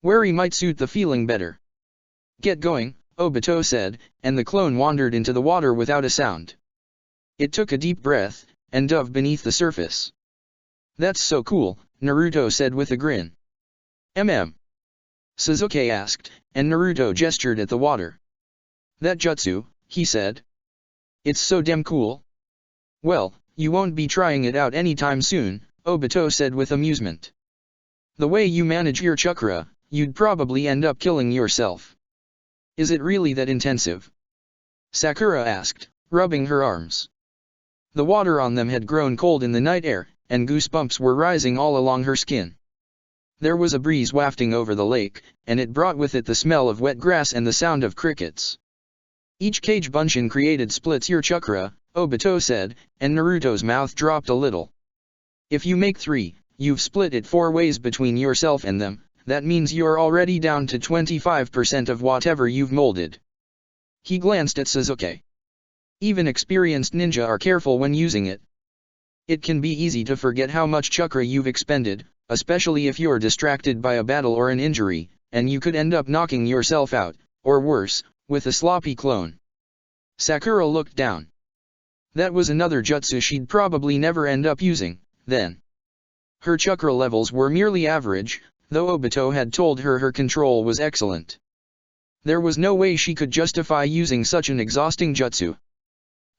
Wary might suit the feeling better. Get going, Obito said, and the clone wandered into the water without a sound. It took a deep breath, and dove beneath the surface. That's so cool, Naruto said with a grin. Sasuke asked, and Naruto gestured at the water. That jutsu, he said. It's so damn cool. Well, you won't be trying it out anytime soon, Obito said with amusement. The way you manage your chakra, you'd probably end up killing yourself. Is it really that intensive? Sakura asked, rubbing her arms. The water on them had grown cold in the night air, and goosebumps were rising all along her skin. There was a breeze wafting over the lake, and it brought with it the smell of wet grass and the sound of crickets. Each Kage Bunshin created splits your chakra, Obito said, and Naruto's mouth dropped a little. If you make 3, you've split it 4 ways between yourself and them, that means you're already down to 25% of whatever you've molded. He glanced at Sasuke. Even experienced ninja are careful when using it. It can be easy to forget how much chakra you've expended, especially if you're distracted by a battle or an injury, and you could end up knocking yourself out, or worse, with a sloppy clone. Sakura looked down. That was another jutsu she'd probably never end up using, then. Her chakra levels were merely average, though Obito had told her her control was excellent. There was no way she could justify using such an exhausting jutsu.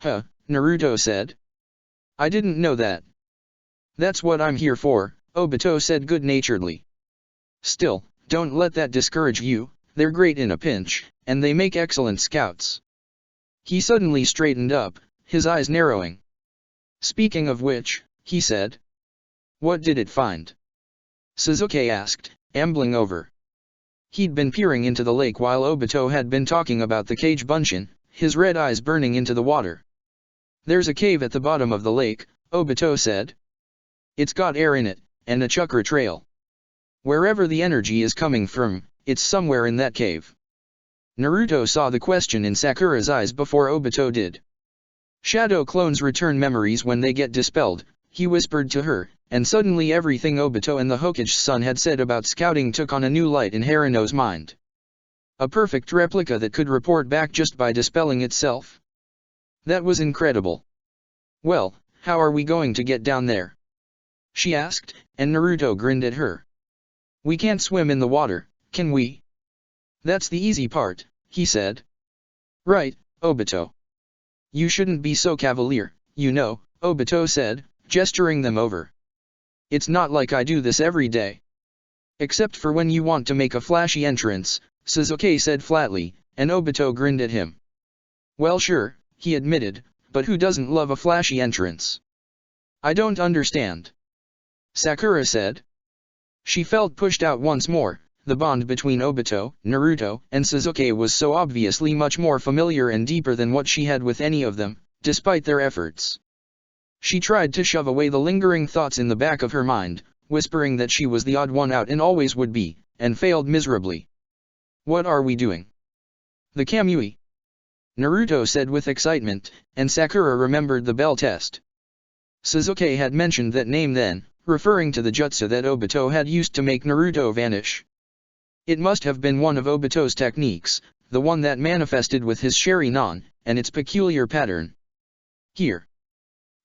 Huh, Naruto said. I didn't know that. That's what I'm here for, Obito said good-naturedly. Still, don't let that discourage you, they're great in a pinch, and they make excellent scouts. He suddenly straightened up, his eyes narrowing. Speaking of which, he said. What did it find? Sasuke asked, ambling over. He'd been peering into the lake while Obito had been talking about the Kage Bunshin, his red eyes burning into the water. There's a cave at the bottom of the lake, Obito said. It's got air in it, and a chakra trail. Wherever the energy is coming from, it's somewhere in that cave. Naruto saw the question in Sakura's eyes before Obito did. Shadow clones return memories when they get dispelled, he whispered to her, and suddenly everything Obito and the Hokage's son had said about scouting took on a new light in Haruno's mind. A perfect replica that could report back just by dispelling itself. That was incredible. Well, how are we going to get down there? She asked, and Naruto grinned at her. We can't swim in the water, can we? That's the easy part, he said. Right, Obito. You shouldn't be so cavalier, you know, Obito said, gesturing them over. It's not like I do this every day. Except for when you want to make a flashy entrance, Sasuke said flatly, and Obito grinned at him. Well sure, he admitted, but who doesn't love a flashy entrance? I don't understand. Sakura said. She felt pushed out once more. The bond between Obito, Naruto, and Sasuke was so obviously much more familiar and deeper than what she had with any of them, despite their efforts. She tried to shove away the lingering thoughts in the back of her mind, whispering that she was the odd one out and always would be, and failed miserably. What are we doing? The Kamui. Naruto said with excitement, and Sakura remembered the bell test. Sasuke had mentioned that name then, referring to the jutsu that Obito had used to make Naruto vanish. It must have been one of Obito's techniques, the one that manifested with his Sharingan, and its peculiar pattern. Here.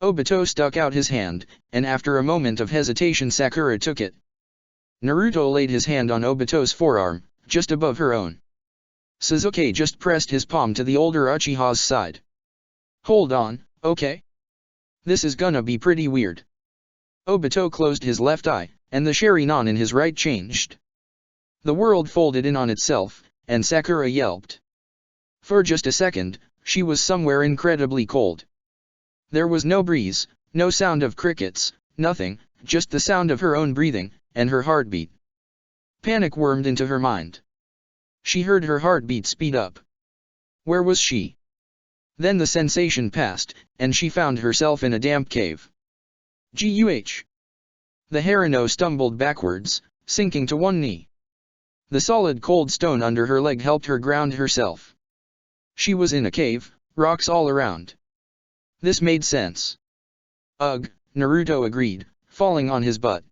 Obito stuck out his hand, and after a moment of hesitation Sakura took it. Naruto laid his hand on Obito's forearm, just above her own. Sasuke just pressed his palm to the older Uchiha's side. Hold on, okay? This is gonna be pretty weird. Obito closed his left eye, and the Sharingan in his right changed. The world folded in on itself, and Sakura yelped. For just a second, she was somewhere incredibly cold. There was no breeze, no sound of crickets, nothing, just the sound of her own breathing, and her heartbeat. Panic wormed into her mind. She heard her heartbeat speed up. Where was she? Then the sensation passed, and she found herself in a damp cave. Guh! The Harino stumbled backwards, sinking to one knee. The solid cold stone under her leg helped her ground herself. She was in a cave, rocks all around. This made sense. Ugh, Naruto agreed, falling on his butt.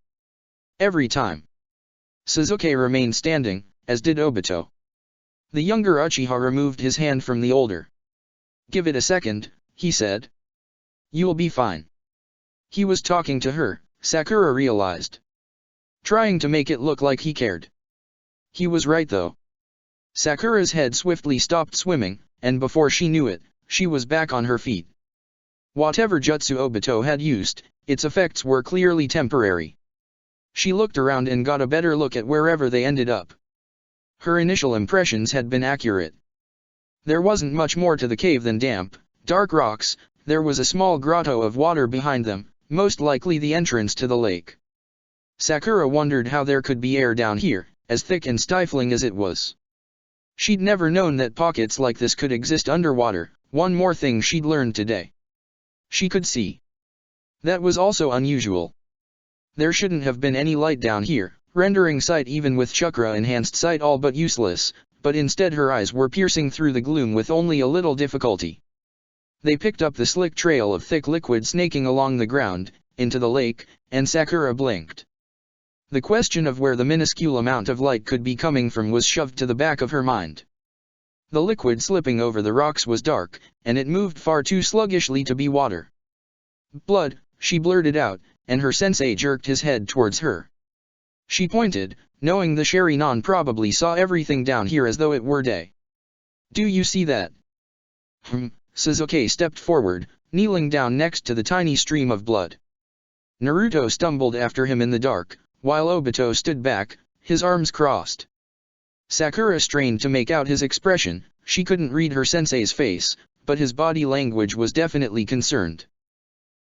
Every time. Sasuke remained standing, as did Obito. The younger Uchiha removed his hand from the older. Give it a second, he said. You'll be fine. He was talking to her, Sakura realized. Trying to make it look like he cared. He was right though. Sakura's head swiftly stopped swimming, and before she knew it, she was back on her feet. Whatever jutsu Obito had used, its effects were clearly temporary. She looked around and got a better look at wherever they ended up. Her initial impressions had been accurate. There wasn't much more to the cave than damp, dark rocks. There was a small grotto of water behind them, most likely the entrance to the lake. Sakura wondered how there could be air down here, as thick and stifling as it was. She'd never known that pockets like this could exist underwater. One more thing she'd learned today. She could see. That was also unusual. There shouldn't have been any light down here, rendering sight even with chakra-enhanced sight all but useless, but instead her eyes were piercing through the gloom with only a little difficulty. They picked up the slick trail of thick liquid snaking along the ground, into the lake, and Sakura blinked. The question of where the minuscule amount of light could be coming from was shoved to the back of her mind. The liquid slipping over the rocks was dark, and it moved far too sluggishly to be water. Blood, she blurted out, and her sensei jerked his head towards her. She pointed, knowing the Sharingan probably saw everything down here as though it were day. Do you see that? Sasuke stepped forward, kneeling down next to the tiny stream of blood. Naruto stumbled after him in the dark, while Obito stood back, his arms crossed. Sakura strained to make out his expression. She couldn't read her sensei's face, but his body language was definitely concerned.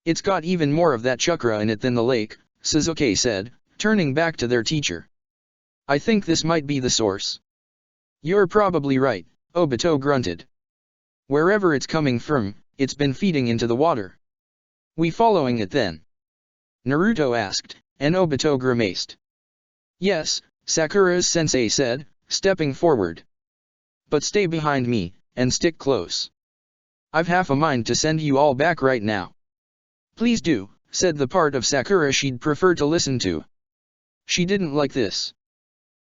It's got even more of that chakra in it than the lake, Sasuke said, turning back to their teacher. I think this might be the source. You're probably right, Obito grunted. Wherever it's coming from, it's been feeding into the water. We following it then? Naruto asked, and Obito grimaced. Yes, Sakura's sensei said, stepping forward. But stay behind me, and stick close. I've half a mind to send you all back right now. Please do, said the part of Sakura she'd prefer to listen to. She didn't like this.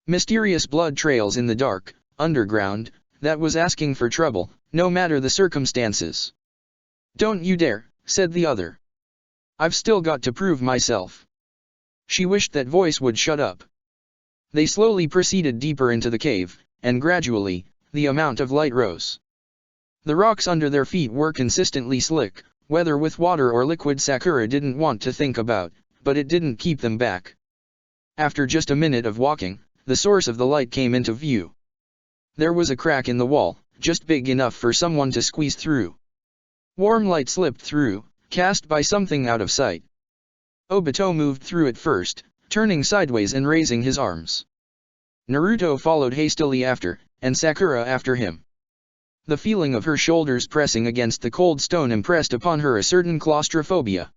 Mysterious blood trails in the dark, underground, that was asking for trouble, no matter the circumstances. Don't you dare, said the other. I've still got to prove myself. She wished that voice would shut up. They slowly proceeded deeper into the cave, and gradually, the amount of light rose. The rocks under their feet were consistently slick, whether with water or liquid Sakura didn't want to think about, but it didn't keep them back. After just a minute of walking, the source of the light came into view. There was a crack in the wall, just big enough for someone to squeeze through. Warm light slipped through, cast by something out of sight. Obito moved through it first, turning sideways and raising his arms. Naruto followed hastily after, and Sakura after him. The feeling of her shoulders pressing against the cold stone impressed upon her a certain claustrophobia.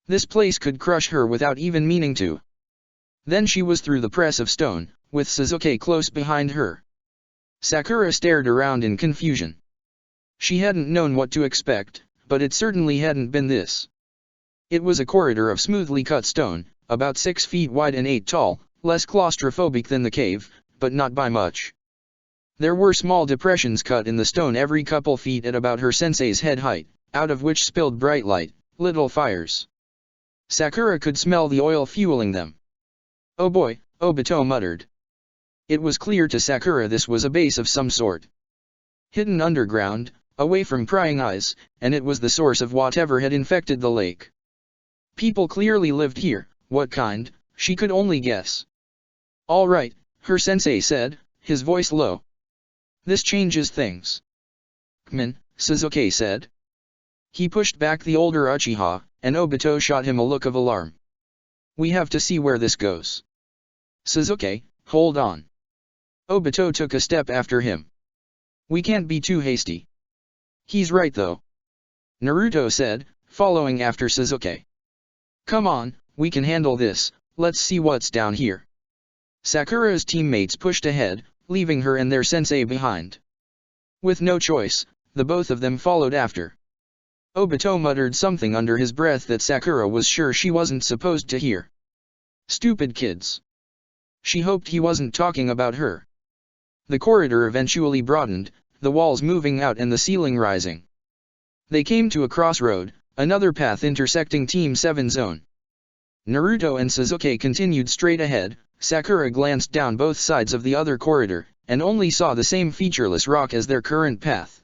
This place could crush her without even meaning to. Then she was through the press of stone, with Sasuke close behind her. Sakura stared around in confusion. She hadn't known what to expect, but it certainly hadn't been this. It was a corridor of smoothly cut stone, about 6 feet wide and 8 tall, less claustrophobic than the cave, but not by much. There were small depressions cut in the stone every couple feet at about her sensei's head height, out of which spilled bright light, little fires. Sakura could smell the oil fueling them. Oh boy, Obito muttered. It was clear to Sakura this was a base of some sort. Hidden underground, away from prying eyes, and it was the source of whatever had infected the lake. People clearly lived here, what kind, she could only guess. All right, her sensei said, his voice low. This changes things. Kmen, Sasuke said. He pushed back the older Uchiha, and Obito shot him a look of alarm. We have to see where this goes. Sasuke, hold on. Obito took a step after him. We can't be too hasty. He's right though. Naruto said, following after Sasuke. Come on, we can handle this, let's see what's down here. Sakura's teammates pushed ahead, leaving her and their sensei behind. With no choice, the both of them followed after. Obito muttered something under his breath that Sakura was sure she wasn't supposed to hear. Stupid kids. She hoped he wasn't talking about her. The corridor eventually broadened, the walls moving out and the ceiling rising. They came to a crossroad, another path intersecting Team 7's zone. Naruto and Sasuke continued straight ahead. Sakura glanced down both sides of the other corridor, and only saw the same featureless rock as their current path.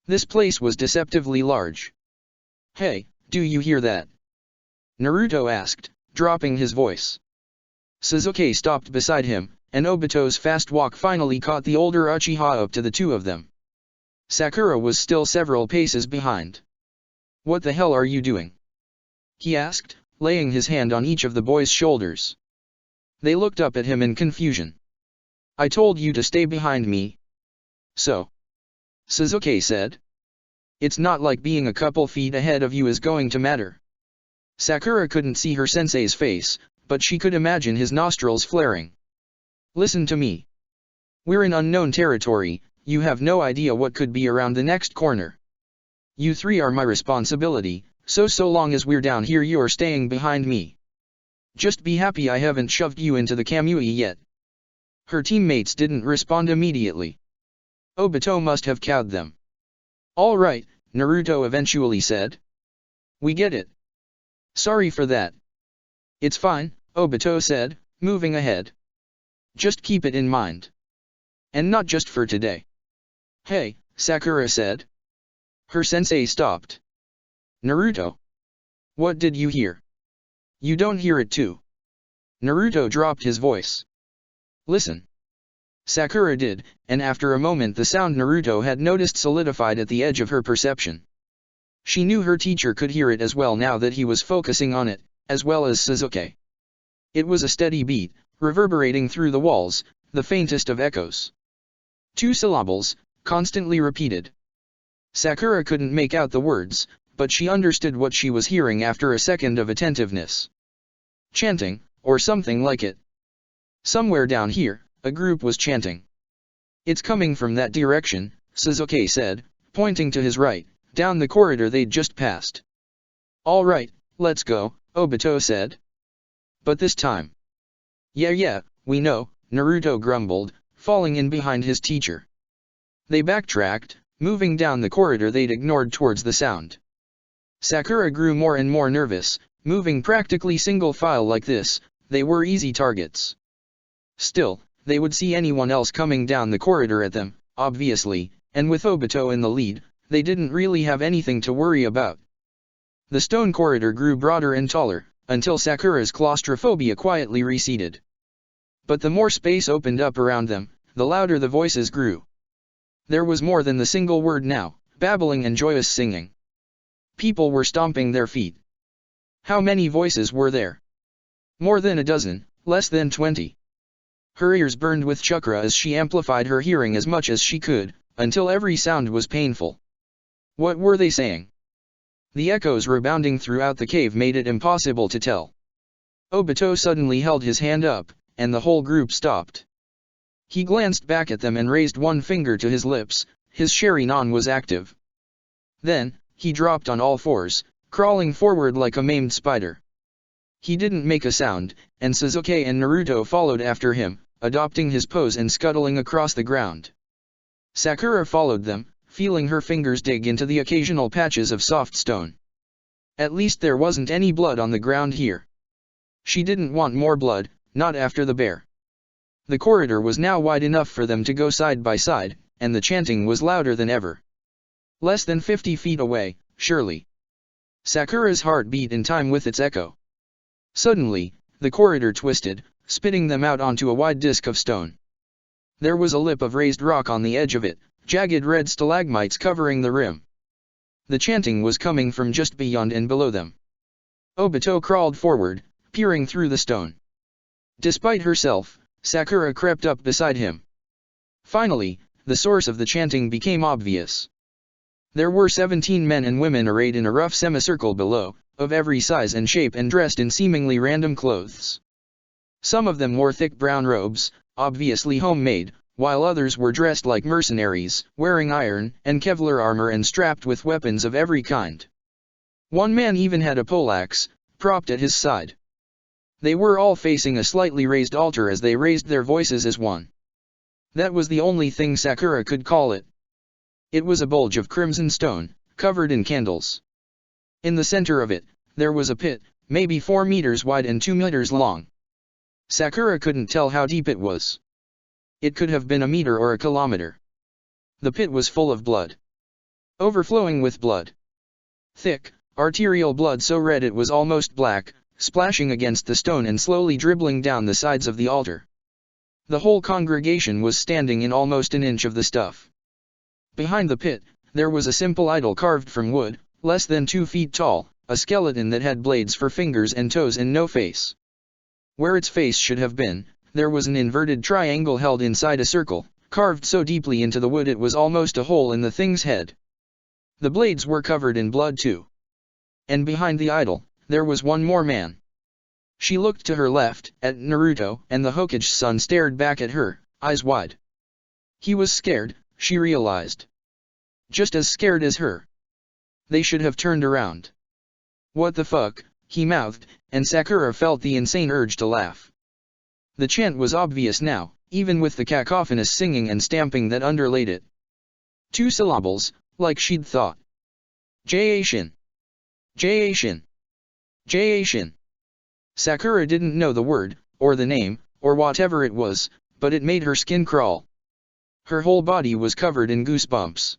This place was deceptively large. Hey, do you hear that? Naruto asked, dropping his voice. Sasuke stopped beside him, and Obito's fast walk finally caught the older Uchiha up to the two of them. Sakura was still several paces behind. What the hell are you doing? He asked, laying his hand on each of the boys' shoulders. They looked up at him in confusion. I told you to stay behind me. So? Sasuke said. It's not like being a couple feet ahead of you is going to matter. Sakura couldn't see her sensei's face, but she could imagine his nostrils flaring. Listen to me. We're in unknown territory, you have no idea what could be around the next corner. You three are my responsibility, so long as we're down here you're staying behind me. Just be happy I haven't shoved you into the Kamui yet. Her teammates didn't respond immediately. Obito must have cowed them. All right, Naruto eventually said. We get it. Sorry for that. It's fine, Obito said, moving ahead. Just keep it in mind. And not just for today. Hey, Sakura said. Her sensei stopped. Naruto. What did you hear? You don't hear it too. Naruto dropped his voice. Listen. Sakura did, and after a moment the sound Naruto had noticed solidified at the edge of her perception. She knew her teacher could hear it as well now that he was focusing on it, as well as Sasuke. It was a steady beat, reverberating through the walls, the faintest of echoes. 2 syllables, constantly repeated. Sakura couldn't make out the words, but she understood what she was hearing after a second of attentiveness. Chanting, or something like it. Somewhere down here, a group was chanting. It's coming from that direction, Sasuke said, pointing to his right, down the corridor they'd just passed. All right, let's go, Obito said. But this time. Yeah, we know, Naruto grumbled, falling in behind his teacher. They backtracked, moving down the corridor they'd ignored towards the sound. Sakura grew more and more nervous, moving practically single file like this, they were easy targets. Still, they would see anyone else coming down the corridor at them, obviously, and with Obito in the lead, they didn't really have anything to worry about. The stone corridor grew broader and taller, until Sakura's claustrophobia quietly receded. But the more space opened up around them, the louder the voices grew. There was more than the single word now, babbling and joyous singing. People were stomping their feet. How many voices were there? More than a dozen, less than 20. Her ears burned with chakra as she amplified her hearing as much as she could, until every sound was painful. What were they saying? The echoes rebounding throughout the cave made it impossible to tell. Obito suddenly held his hand up, and the whole group stopped. He glanced back at them and raised one finger to his lips, his Sharingan was active. Then, he dropped on all fours, crawling forward like a maimed spider. He didn't make a sound, and Sasuke and Naruto followed after him, adopting his pose and scuttling across the ground. Sakura followed them, feeling her fingers dig into the occasional patches of soft stone. At least there wasn't any blood on the ground here. She didn't want more blood, not after the bear. The corridor was now wide enough for them to go side by side, and the chanting was louder than ever. Less than 50 feet away, surely. Sakura's heart beat in time with its echo. Suddenly, the corridor twisted, spitting them out onto a wide disk of stone. There was a lip of raised rock on the edge of it, jagged red stalagmites covering the rim. The chanting was coming from just beyond and below them. Obito crawled forward, peering through the stone. Despite herself, Sakura crept up beside him. Finally, the source of the chanting became obvious. There were 17 men and women arrayed in a rough semicircle below, of every size and shape and dressed in seemingly random clothes. Some of them wore thick brown robes, obviously homemade, while others were dressed like mercenaries, wearing iron and Kevlar armor and strapped with weapons of every kind. One man even had a poleaxe, propped at his side. They were all facing a slightly raised altar as they raised their voices as one. That was the only thing Sakura could call it. It was a bulge of crimson stone, covered in candles. In the center of it, there was a pit, maybe 4 meters wide and 2 meters long. Sakura couldn't tell how deep it was. It could have been a meter or a kilometer. The pit was full of blood. Overflowing with blood. Thick, arterial blood so red it was almost black, splashing against the stone and slowly dribbling down the sides of the altar. The whole congregation was standing in almost an inch of the stuff. Behind the pit, there was a simple idol carved from wood, less than 2 feet tall, a skeleton that had blades for fingers and toes and no face. Where its face should have been, there was an inverted triangle held inside a circle, carved so deeply into the wood it was almost a hole in the thing's head. The blades were covered in blood too. And behind the idol, there was one more man. She looked to her left, at Naruto, and the Hokage's-son stared back at her, eyes wide. He was scared, she realized. Just as scared as her. They should have turned around. What the fuck, he mouthed, and Sakura felt the insane urge to laugh. The chant was obvious now, even with the cacophonous singing and stamping that underlaid it. 2 syllables, like she'd thought. Jaishin. Jaishin. Jaishin. Sakura didn't know the word, or the name, or whatever it was, but it made her skin crawl. Her whole body was covered in goosebumps.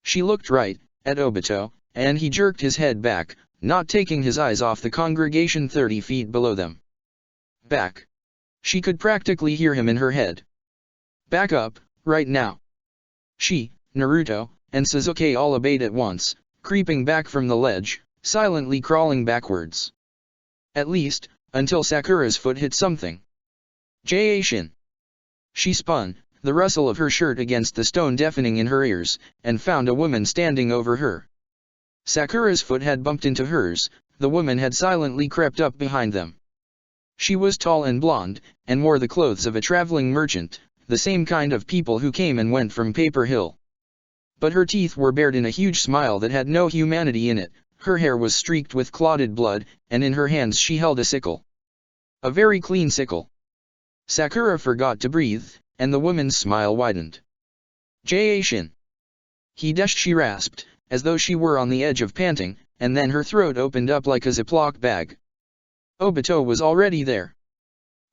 She looked right at Obito, and he jerked his head back, not taking his eyes off the congregation 30 feet below them. Back. She could practically hear him in her head. Back up, right now. She, Naruto, and Sasuke all obeyed at once, creeping back from the ledge, silently crawling backwards. At least, until Sakura's foot hit something. Jaishin. She spun, the rustle of her shirt against the stone deafening in her ears, and found a woman standing over her. Sakura's foot had bumped into hers, the woman had silently crept up behind them. She was tall and blonde, and wore the clothes of a traveling merchant, the same kind of people who came and went from Paper Hill. But her teeth were bared in a huge smile that had no humanity in it, her hair was streaked with clotted blood, and in her hands she held a sickle. A very clean sickle. Sakura forgot to breathe, and the woman's smile widened. Jaishin. She rasped, as though she were on the edge of panting, and then her throat opened up like a Ziploc bag. Obito was already there.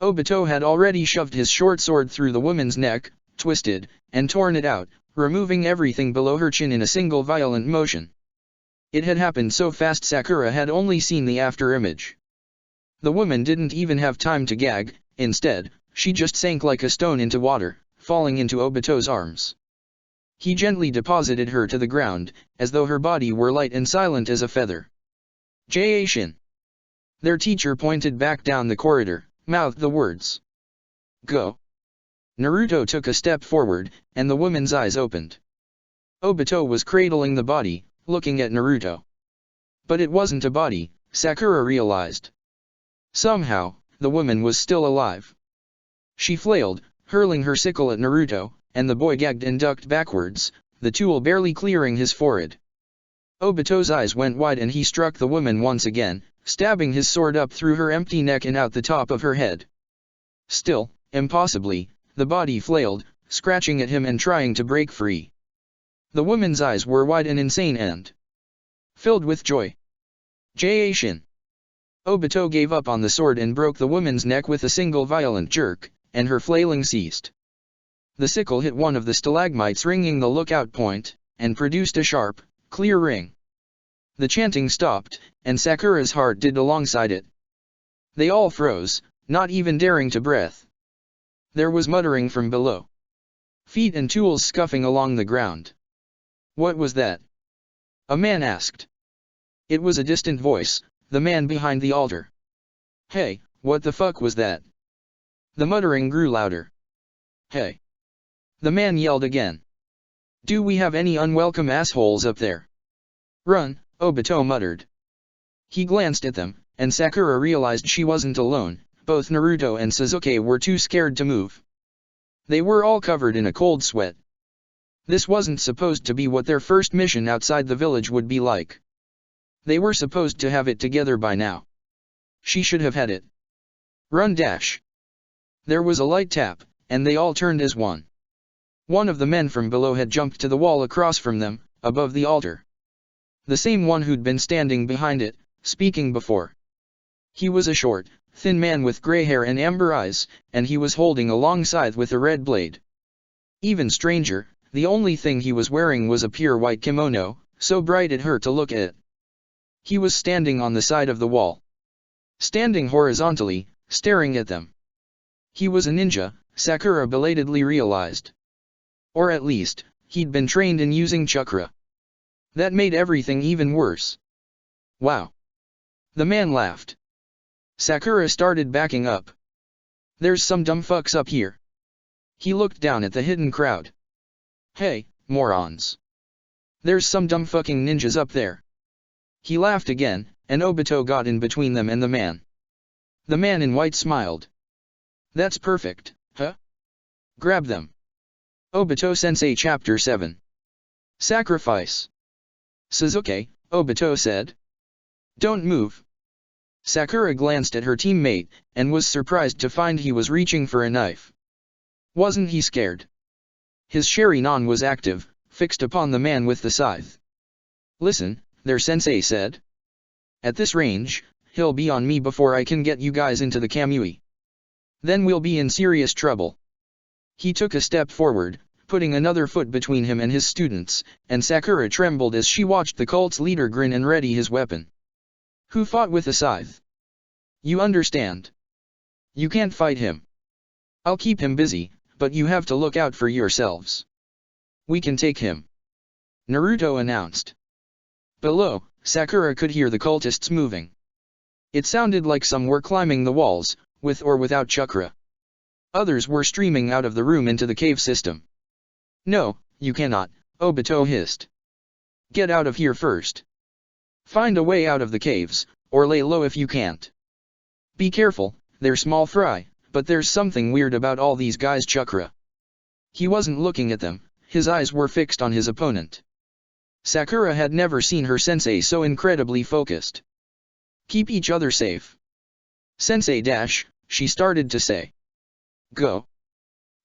Obito had already shoved his short sword through the woman's neck, twisted, and torn it out, removing everything below her chin in a single violent motion. It had happened so fast Sakura had only seen the after-image. The woman didn't even have time to gag, instead, she just sank like a stone into water, falling into Obito's arms. He gently deposited her to the ground, as though her body were light and silent as a feather. Jaishin. Their teacher pointed back down the corridor, mouthed the words. Go. Naruto took a step forward, and the woman's eyes opened. Obito was cradling the body, looking at Naruto. But it wasn't a body, Sakura realized. Somehow, the woman was still alive. She flailed, hurling her sickle at Naruto, and the boy gagged and ducked backwards, the tool barely clearing his forehead. Obito's eyes went wide and he struck the woman once again, stabbing his sword up through her empty neck and out the top of her head. Still, impossibly, the body flailed, scratching at him and trying to break free. The woman's eyes were wide and insane and filled with joy. Jaishin. Obito gave up on the sword and broke the woman's neck with a single violent jerk, and her flailing ceased. The sickle hit one of the stalagmites ringing the lookout point, and produced a sharp, clear ring. The chanting stopped, and Sakura's heart did alongside it. They all froze, not even daring to breathe. There was muttering from below. Feet and tools scuffing along the ground. What was that? A man asked. It was a distant voice, the man behind the altar. Hey, what the fuck was that? The muttering grew louder. Hey! The man yelled again. Do we have any unwelcome assholes up there? Run, Obito muttered. He glanced at them, and Sakura realized she wasn't alone. Both Naruto and Sasuke were too scared to move. They were all covered in a cold sweat. This wasn't supposed to be what their first mission outside the village would be like. They were supposed to have it together by now. She should have had it. Run dash. There was a light tap, and they all turned as one. One of the men from below had jumped to the wall across from them, above the altar. The same one who'd been standing behind it, speaking before. He was a short, thin man with gray hair and amber eyes, and he was holding a long scythe with a red blade. Even stranger, the only thing he was wearing was a pure white kimono, so bright it hurt to look at. He was standing on the side of the wall. Standing horizontally, staring at them. He was a ninja, Sakura belatedly realized. Or at least, he'd been trained in using chakra. That made everything even worse. Wow. The man laughed. Sakura started backing up. There's some dumb fucks up here. He looked down at the hidden crowd. Hey, morons. There's some dumb fucking ninjas up there. He laughed again, and Obito got in between them and the man. The man in white smiled. That's perfect, huh? Grab them. Obito Sensei Chapter 7. Sacrifice. Sasuke, Obito said. Don't move. Sakura glanced at her teammate, and was surprised to find he was reaching for a knife. Wasn't he scared? His Sharingan was active, fixed upon the man with the scythe. Listen, their sensei said. At this range, he'll be on me before I can get you guys into the Kamui. Then we'll be in serious trouble. He took a step forward, putting another foot between him and his students, and Sakura trembled as she watched the cult's leader grin and ready his weapon. Who fought with a scythe? You understand. You can't fight him. I'll keep him busy, but you have to look out for yourselves. We can take him. Naruto announced. Below, Sakura could hear the cultists moving. It sounded like some were climbing the walls, with or without chakra. Others were streaming out of the room into the cave system. No, you cannot, Obito hissed. Get out of here first. Find a way out of the caves, or lay low if you can't. Be careful, they're small fry, but there's something weird about all these guys' chakra. He wasn't looking at them, his eyes were fixed on his opponent. Sakura had never seen her sensei so incredibly focused. Keep each other safe. Sensei dash, she started to say. Go.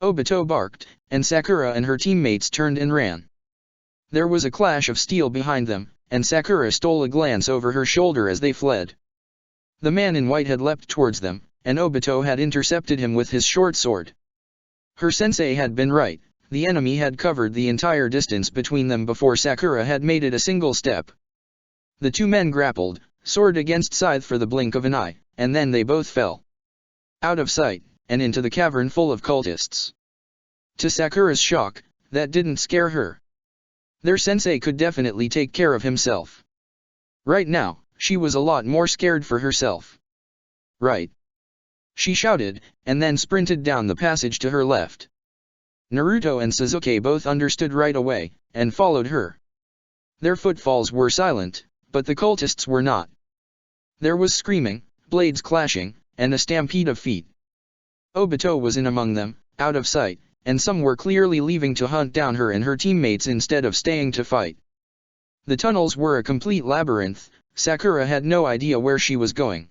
Obito barked, and Sakura and her teammates turned and ran. There was a clash of steel behind them, and Sakura stole a glance over her shoulder as they fled. The man in white had leapt towards them, and Obito had intercepted him with his short sword. Her sensei had been right, the enemy had covered the entire distance between them before Sakura had made it a single step. The two men grappled, sword against scythe for the blink of an eye, and then they both fell. Out of sight, and into the cavern full of cultists. To Sakura's shock, that didn't scare her. Their sensei could definitely take care of himself. Right now, she was a lot more scared for herself. Right. She shouted, and then sprinted down the passage to her left. Naruto and Sasuke both understood right away, and followed her. Their footfalls were silent, but the cultists were not. There was screaming, blades clashing, and a stampede of feet. Obito was in among them, out of sight, and some were clearly leaving to hunt down her and her teammates instead of staying to fight. The tunnels were a complete labyrinth, Sakura had no idea where she was going.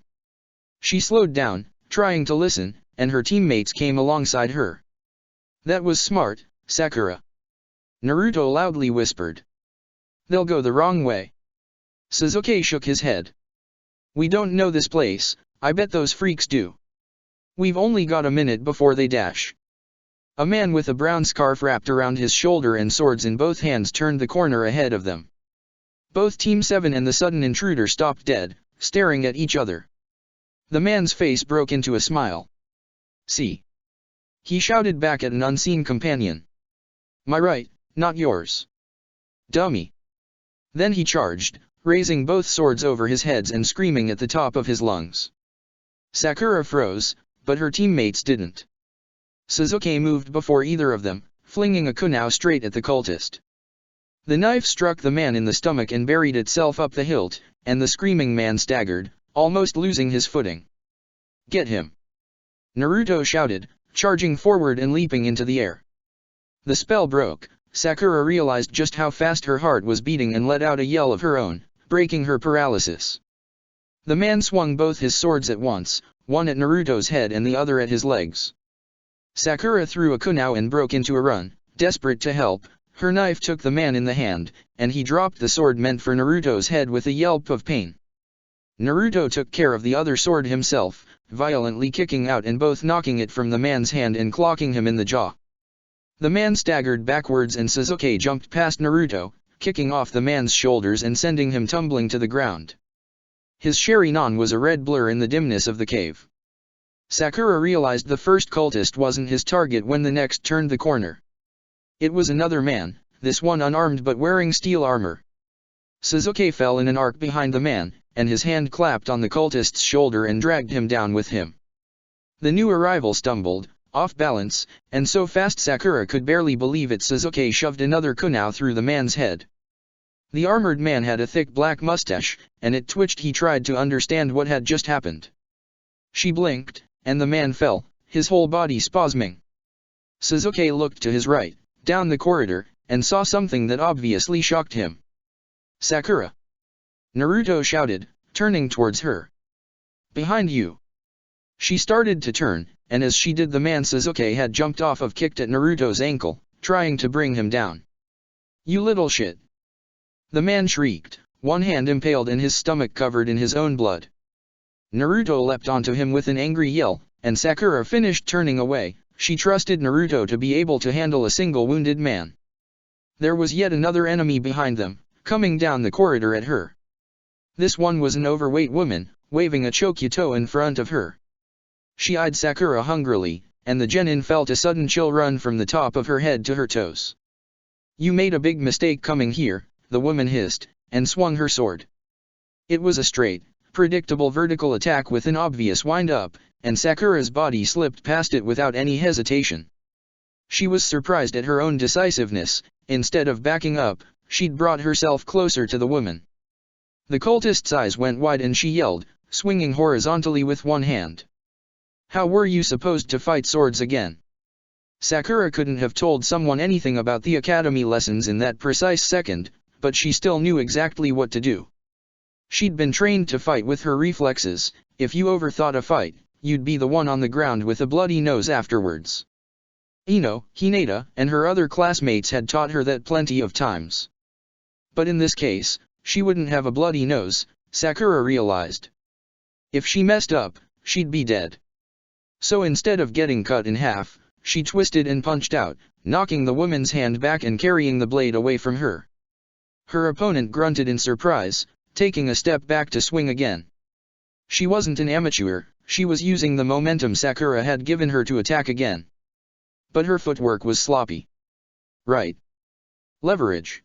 She slowed down, trying to listen, and her teammates came alongside her. That was smart, Sakura. Naruto loudly whispered. They'll go the wrong way. Sasuke shook his head. We don't know this place, I bet those freaks do. We've only got a minute before they dash. A man with a brown scarf wrapped around his shoulder and swords in both hands turned the corner ahead of them. Both Team 7 and the sudden intruder stopped dead, staring at each other. The man's face broke into a smile. See? He shouted back at an unseen companion. My right, not yours. Dummy. Then he charged, raising both swords over his heads and screaming at the top of his lungs. Sakura froze, but her teammates didn't. Sasuke moved before either of them, flinging a kunai straight at the cultist. The knife struck the man in the stomach and buried itself up the hilt, and the screaming man staggered, almost losing his footing. Get him! Naruto shouted, charging forward and leaping into the air. The spell broke. Sakura realized just how fast her heart was beating and let out a yell of her own, breaking her paralysis. The man swung both his swords at once, one at Naruto's head and the other at his legs. Sakura threw a kunai and broke into a run, desperate to help. Her knife took the man in the hand, and he dropped the sword meant for Naruto's head with a yelp of pain. Naruto took care of the other sword himself, violently kicking out and both knocking it from the man's hand and clocking him in the jaw. The man staggered backwards and Sasuke jumped past Naruto, kicking off the man's shoulders and sending him tumbling to the ground. His Sharingan was a red blur in the dimness of the cave. Sakura realized the first cultist wasn't his target when the next turned the corner. It was another man, this one unarmed but wearing steel armor. Sasuke fell in an arc behind the man, and his hand clapped on the cultist's shoulder and dragged him down with him. The new arrival stumbled, off balance, and so fast Sakura could barely believe it. Sasuke shoved another kunai through the man's head. The armored man had a thick black mustache, and it twitched. He tried to understand what had just happened. She blinked, and the man fell, his whole body spasming. Sasuke looked to his right, down the corridor, and saw something that obviously shocked him. Sakura! Naruto shouted, turning towards her. Behind you! She started to turn, and as she did the man Sasuke had jumped off of kicked at Naruto's ankle, trying to bring him down. You little shit! The man shrieked, one hand impaled and his stomach covered in his own blood. Naruto leapt onto him with an angry yell, and Sakura finished turning away. She trusted Naruto to be able to handle a single wounded man. There was yet another enemy behind them, coming down the corridor at her. This one was an overweight woman, waving a Chokyuto in front of her. She eyed Sakura hungrily, and the genin felt a sudden chill run from the top of her head to her toes. You made a big mistake coming here, the woman hissed, and swung her sword. It was a straight, predictable vertical attack with an obvious wind-up, and Sakura's body slipped past it without any hesitation. She was surprised at her own decisiveness. Instead of backing up, she'd brought herself closer to the woman. The cultist's eyes went wide and she yelled, swinging horizontally with one hand. How were you supposed to fight swords again? Sakura couldn't have told someone anything about the academy lessons in that precise second, but she still knew exactly what to do. She'd been trained to fight with her reflexes. If you overthought a fight, you'd be the one on the ground with a bloody nose afterwards. Ino, Hinata, and her other classmates had taught her that plenty of times. But in this case, she wouldn't have a bloody nose, Sakura realized. If she messed up, she'd be dead. So instead of getting cut in half, she twisted and punched out, knocking the woman's hand back and carrying the blade away from her. Her opponent grunted in surprise, taking a step back to swing again. She wasn't an amateur, she was using the momentum Sakura had given her to attack again. But her footwork was sloppy. Right. Leverage.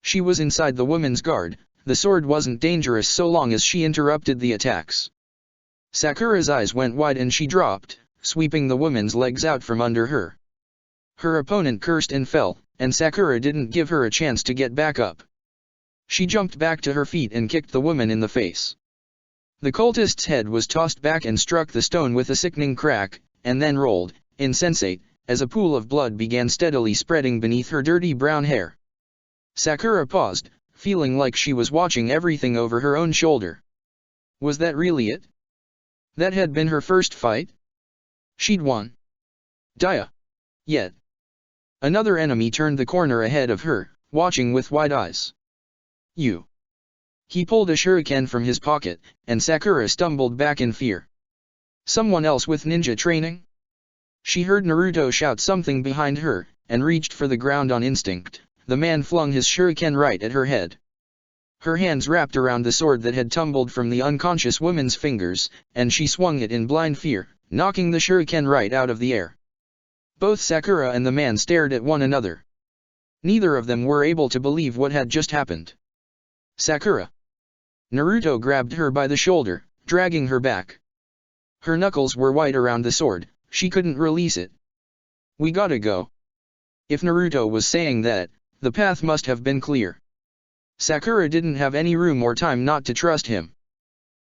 She was inside the woman's guard. The sword wasn't dangerous so long as she interrupted the attacks. Sakura's eyes went wide and she dropped, sweeping the woman's legs out from under her. Her opponent cursed and fell, and Sakura didn't give her a chance to get back up. She jumped back to her feet and kicked the woman in the face. The cultist's head was tossed back and struck the stone with a sickening crack, and then rolled, insensate, as a pool of blood began steadily spreading beneath her dirty brown hair. Sakura paused, feeling like she was watching everything over her own shoulder. Was that really it? That had been her first fight? She'd won. Dia. Yet. Another enemy turned the corner ahead of her, watching with wide eyes. You. He pulled a shuriken from his pocket, and Sakura stumbled back in fear. Someone else with ninja training? She heard Naruto shout something behind her, and reached for the ground on instinct. The man flung his shuriken right at her head. Her hands wrapped around the sword that had tumbled from the unconscious woman's fingers, and she swung it in blind fear, knocking the shuriken right out of the air. Both Sakura and the man stared at one another. Neither of them were able to believe what had just happened. Sakura. Naruto grabbed her by the shoulder, dragging her back. Her knuckles were white around the sword, she couldn't release it. We gotta go. If Naruto was saying that, the path must have been clear. Sakura didn't have any room or time not to trust him.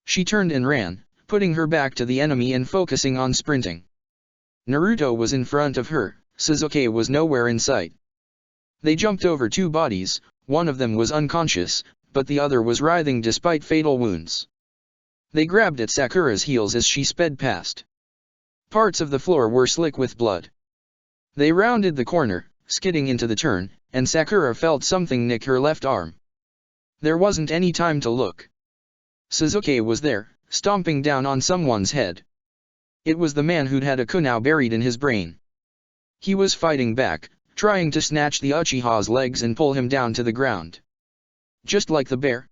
She turned and ran, putting her back to the enemy and focusing on sprinting. Naruto was in front of her, Sasuke was nowhere in sight. They jumped over two bodies, one of them was unconscious, but the other was writhing despite fatal wounds. They grabbed at Sakura's heels as she sped past. Parts of the floor were slick with blood. They rounded the corner, skidding into the turn, and Sakura felt something nick her left arm. There wasn't any time to look. Sasuke was there, stomping down on someone's head. It was the man who'd had a kunai buried in his brain. He was fighting back, trying to snatch the Uchiha's legs and pull him down to the ground. Just like the bear.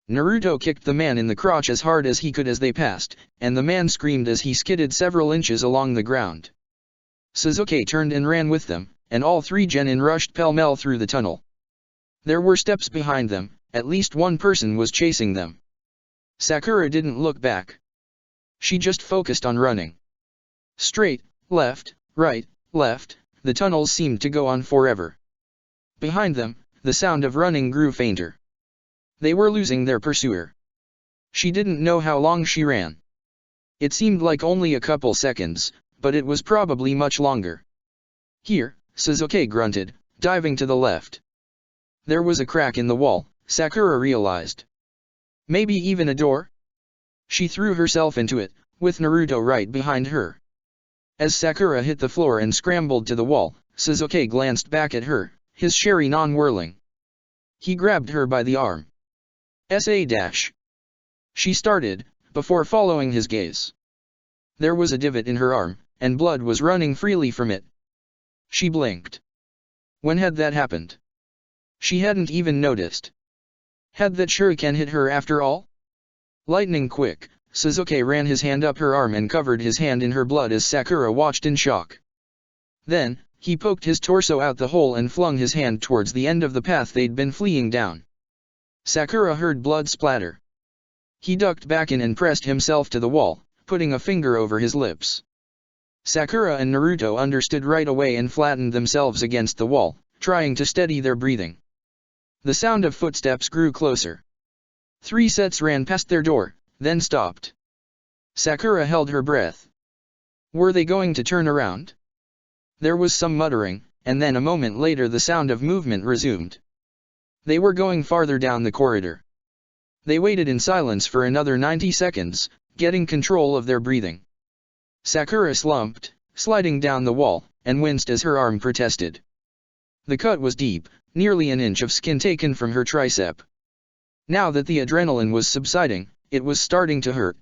Naruto kicked the man in the crotch as hard as he could as they passed, and the man screamed as he skidded several inches along the ground. Sasuke turned and ran with them, and all three genin rushed pell-mell through the tunnel. There were steps behind them, at least one person was chasing them. Sakura didn't look back. She just focused on running. Straight, left, right, left, the tunnels seemed to go on forever. Behind them, the sound of running grew fainter. They were losing their pursuer. She didn't know how long she ran. It seemed like only a couple seconds, but it was probably much longer. Here, Sasuke grunted, diving to the left. There was a crack in the wall, Sakura realized. Maybe even a door? She threw herself into it, with Naruto right behind her. As Sakura hit the floor and scrambled to the wall, Sasuke glanced back at her, his Sharingan whirling. He grabbed her by the arm. S.A-. She started, before following his gaze. There was a divot in her arm, and blood was running freely from it. She blinked. When had that happened? She hadn't even noticed. Had that shuriken hit her after all? Lightning quick, Sasuke ran his hand up her arm and covered his hand in her blood as Sakura watched in shock. Then, he poked his torso out the hole and flung his hand towards the end of the path they'd been fleeing down. Sakura heard blood splatter. He ducked back in and pressed himself to the wall, putting a finger over his lips. Sakura and Naruto understood right away and flattened themselves against the wall, trying to steady their breathing. The sound of footsteps grew closer. 3 sets ran past their door, then stopped. Sakura held her breath. Were they going to turn around? There was some muttering, and then a moment later the sound of movement resumed. They were going farther down the corridor. They waited in silence for another 90 seconds, getting control of their breathing. Sakura slumped, sliding down the wall, and winced as her arm protested. The cut was deep, nearly an inch of skin taken from her tricep. Now that the adrenaline was subsiding, it was starting to hurt.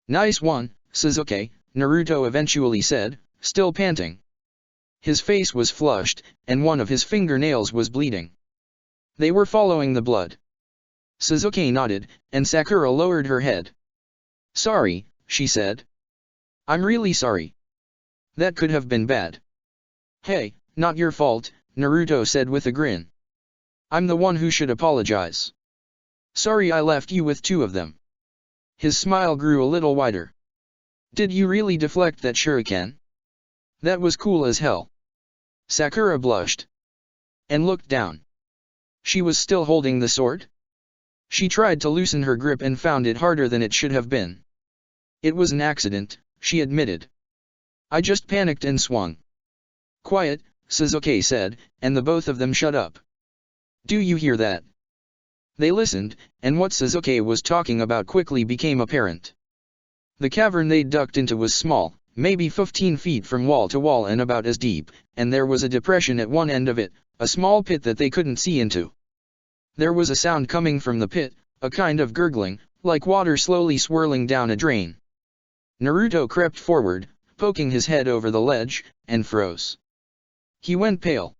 "Nice one, Sasuke," Naruto eventually said, still panting. His face was flushed, and one of his fingernails was bleeding. They were following the blood. Sasuke nodded, and Sakura lowered her head. "Sorry," she said. "I'm really sorry. That could have been bad." "Hey, not your fault," Naruto said with a grin. "I'm the one who should apologize. Sorry I left you with 2 of them." His smile grew a little wider. "Did you really deflect that shuriken? That was cool as hell." Sakura blushed. And looked down. She was still holding the sword? She tried to loosen her grip and found it harder than it should have been. "It was an accident," she admitted. "I just panicked and swung." "Quiet," Sasuke said, and the both of them shut up. "Do you hear that?" They listened, and what Sasuke was talking about quickly became apparent. The cavern they'd ducked into was small, maybe 15 feet from wall to wall and about as deep, and there was a depression at one end of it, a small pit that they couldn't see into. There was a sound coming from the pit, a kind of gurgling, like water slowly swirling down a drain. Naruto crept forward, poking his head over the ledge, and froze. He went pale.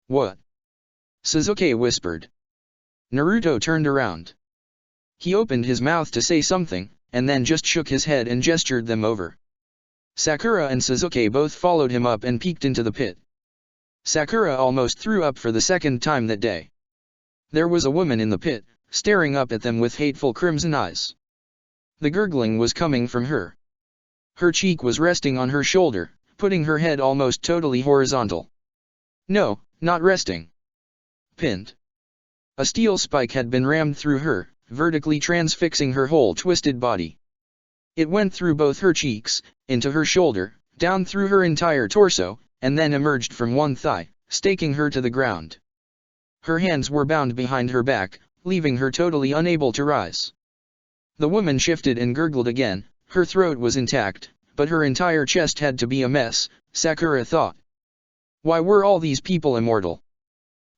"What?" Sasuke whispered. Naruto turned around. He opened his mouth to say something, and then just shook his head and gestured them over. Sakura and Sasuke both followed him up and peeked into the pit. Sakura almost threw up for the second time that day. There was a woman in the pit, staring up at them with hateful crimson eyes. The gurgling was coming from her. Her cheek was resting on her shoulder, putting her head almost totally horizontal. No, not resting. Pinned. A steel spike had been rammed through her, vertically transfixing her whole twisted body. It went through both her cheeks, into her shoulder, down through her entire torso, and then emerged from one thigh, staking her to the ground. Her hands were bound behind her back, leaving her totally unable to rise. The woman shifted and gurgled again. Her throat was intact, but her entire chest had to be a mess, Sakura thought. Why were all these people immortal?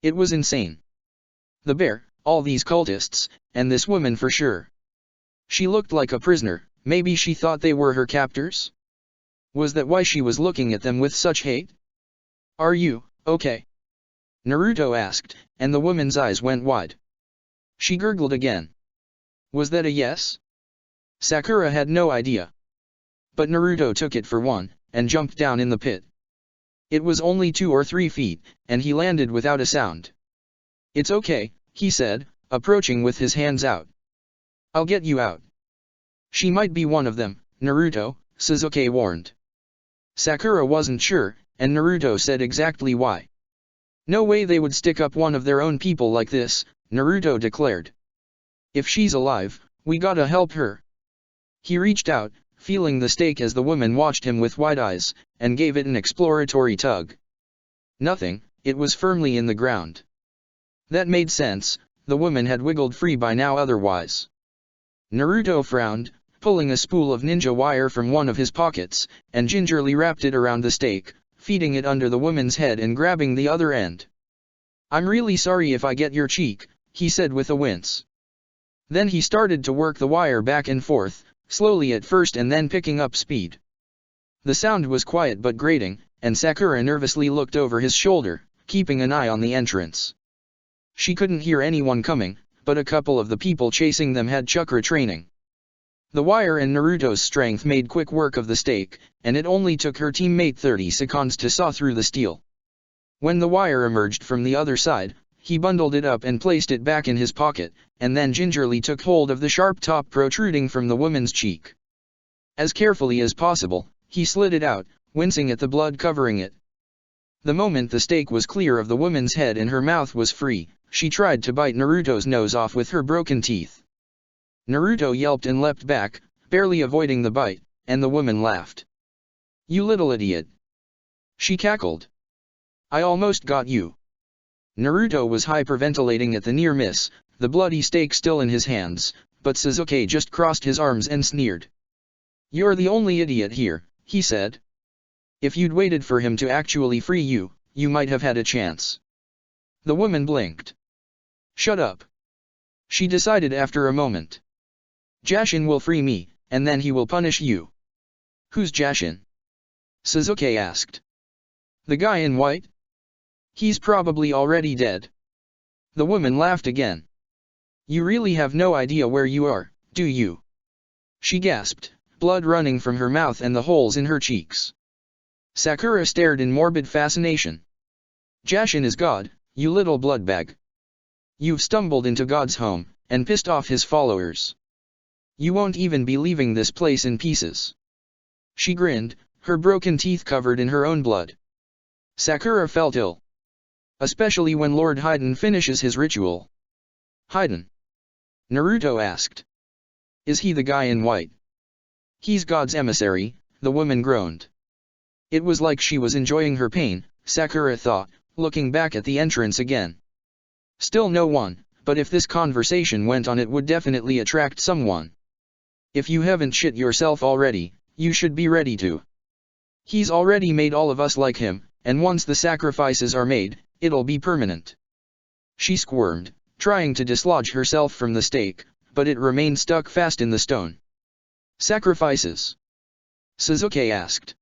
It was insane. The bear, all these cultists, and this woman for sure. She looked like a prisoner. Maybe she thought they were her captors? Was that why she was looking at them with such hate? Are you okay? Naruto asked, and the woman's eyes went wide. She gurgled again. Was that a yes? Sakura had no idea. But Naruto took it for one, and jumped down in the pit. It was only 2 or 3 feet, and he landed without a sound. It's okay, he said, approaching with his hands out. I'll get you out. She might be one of them, Naruto, Sasuke warned. Sakura wasn't sure, and Naruto said exactly why. No way they would stick up one of their own people like this, Naruto declared. If she's alive, we gotta help her. He reached out, feeling the stake as the woman watched him with wide eyes, and gave it an exploratory tug. Nothing, it was firmly in the ground. That made sense, the woman had wiggled free by now otherwise. Naruto frowned, pulling a spool of ninja wire from one of his pockets, and gingerly wrapped it around the stake, feeding it under the woman's head and grabbing the other end. I'm really sorry if I get your cheek, he said with a wince. Then he started to work the wire back and forth, slowly at first and then picking up speed. The sound was quiet but grating, and Sakura nervously looked over his shoulder, keeping an eye on the entrance. She couldn't hear anyone coming, but a couple of the people chasing them had chakra training. The wire and Naruto's strength made quick work of the stake, and it only took her teammate 30 seconds to saw through the steel. When the wire emerged from the other side, he bundled it up and placed it back in his pocket, and then gingerly took hold of the sharp top protruding from the woman's cheek. As carefully as possible, he slid it out, wincing at the blood covering it. The moment the stake was clear of the woman's head and her mouth was free, she tried to bite Naruto's nose off with her broken teeth. Naruto yelped and leapt back, barely avoiding the bite, and the woman laughed. You little idiot. She cackled. I almost got you. Naruto was hyperventilating at the near miss, the bloody stake still in his hands, but Sasuke just crossed his arms and sneered. You're the only idiot here, he said. If you'd waited for him to actually free you, you might have had a chance. The woman blinked. Shut up. She decided after a moment. Jashin will free me, and then he will punish you. Who's Jashin? Sasuke asked. The guy in white? He's probably already dead. The woman laughed again. You really have no idea where you are, do you? She gasped, blood running from her mouth and the holes in her cheeks. Sakura stared in morbid fascination. Jashin is God, you little bloodbag. You've stumbled into God's home, and pissed off his followers. You won't even be leaving this place in pieces. She grinned, her broken teeth covered in her own blood. Sakura felt ill. Especially when Lord Hidan finishes his ritual. Hidan? Naruto asked. Is he the guy in white? He's God's emissary, the woman groaned. It was like she was enjoying her pain, Sakura thought, looking back at the entrance again. Still no one, but if this conversation went on it would definitely attract someone. If you haven't shit yourself already, you should be ready to. He's already made all of us like him, and once the sacrifices are made, it'll be permanent. She squirmed, trying to dislodge herself from the stake, but it remained stuck fast in the stone. Sacrifices? Sasuke asked.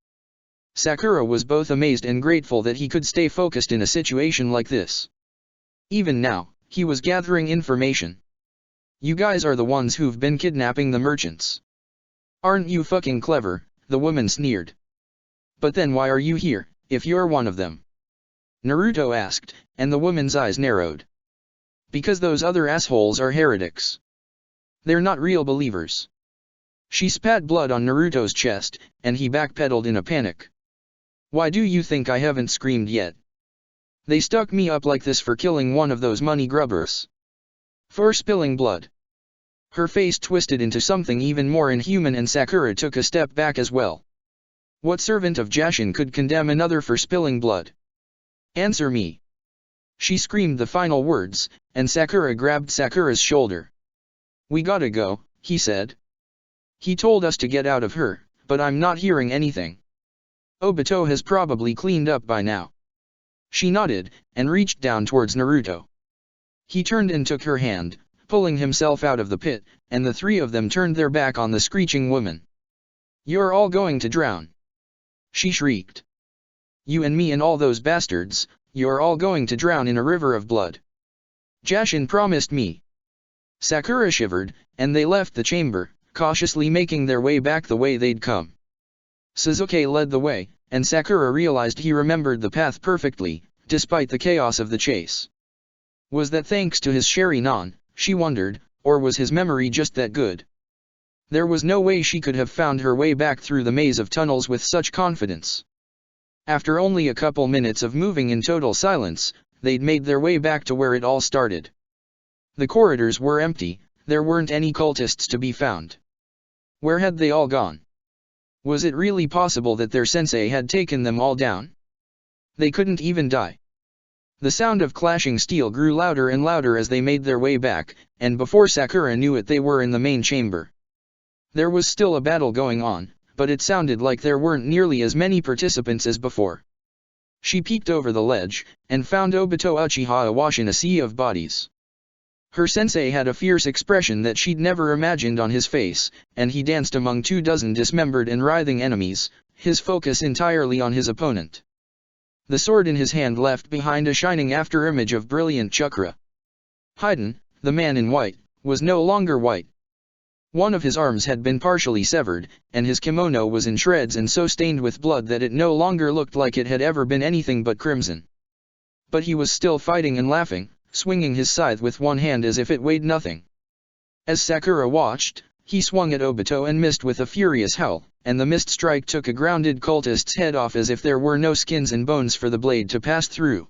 Sakura was both amazed and grateful that he could stay focused in a situation like this. Even now, he was gathering information. You guys are the ones who've been kidnapping the merchants. Aren't you fucking clever, the woman sneered. But then why are you here, if you're one of them? Naruto asked, and the woman's eyes narrowed. Because those other assholes are heretics. They're not real believers. She spat blood on Naruto's chest, and he backpedaled in a panic. Why do you think I haven't screamed yet? They stuck me up like this for killing one of those money grubbers. For spilling blood. Her face twisted into something even more inhuman and Sakura took a step back as well. What servant of Jashin could condemn another for spilling blood? Answer me. She screamed the final words, and Sakura grabbed Sakura's shoulder. We gotta go, he said. He told us to get out of her, but I'm not hearing anything. Obito has probably cleaned up by now. She nodded, and reached down towards Naruto. He turned and took her hand, pulling himself out of the pit, and the three of them turned their back on the screeching woman. You're all going to drown. She shrieked. You and me and all those bastards, you're all going to drown in a river of blood. Jashin promised me. Sakura shivered, and they left the chamber, cautiously making their way back the way they'd come. Sasuke led the way, and Sakura realized he remembered the path perfectly, despite the chaos of the chase. Was that thanks to his Sharingan, she wondered, or was his memory just that good? There was no way she could have found her way back through the maze of tunnels with such confidence. After only a couple minutes of moving in total silence, they'd made their way back to where it all started. The corridors were empty, there weren't any cultists to be found. Where had they all gone? Was it really possible that their sensei had taken them all down? They couldn't even die. The sound of clashing steel grew louder and louder as they made their way back, and before Sakura knew it they were in the main chamber. There was still a battle going on, but it sounded like there weren't nearly as many participants as before. She peeked over the ledge, and found Obito Uchiha awash in a sea of bodies. Her sensei had a fierce expression that she'd never imagined on his face, and he danced among 24 dismembered and writhing enemies, his focus entirely on his opponent. The sword in his hand left behind a shining afterimage of brilliant chakra. Haiden, the man in white, was no longer white. One of his arms had been partially severed, and his kimono was in shreds and so stained with blood that it no longer looked like it had ever been anything but crimson. But he was still fighting and laughing, swinging his scythe with one hand as if it weighed nothing. As Sakura watched, he swung at Obito and missed with a furious howl, and the missed strike took a grounded cultist's head off as if there were no skins and bones for the blade to pass through.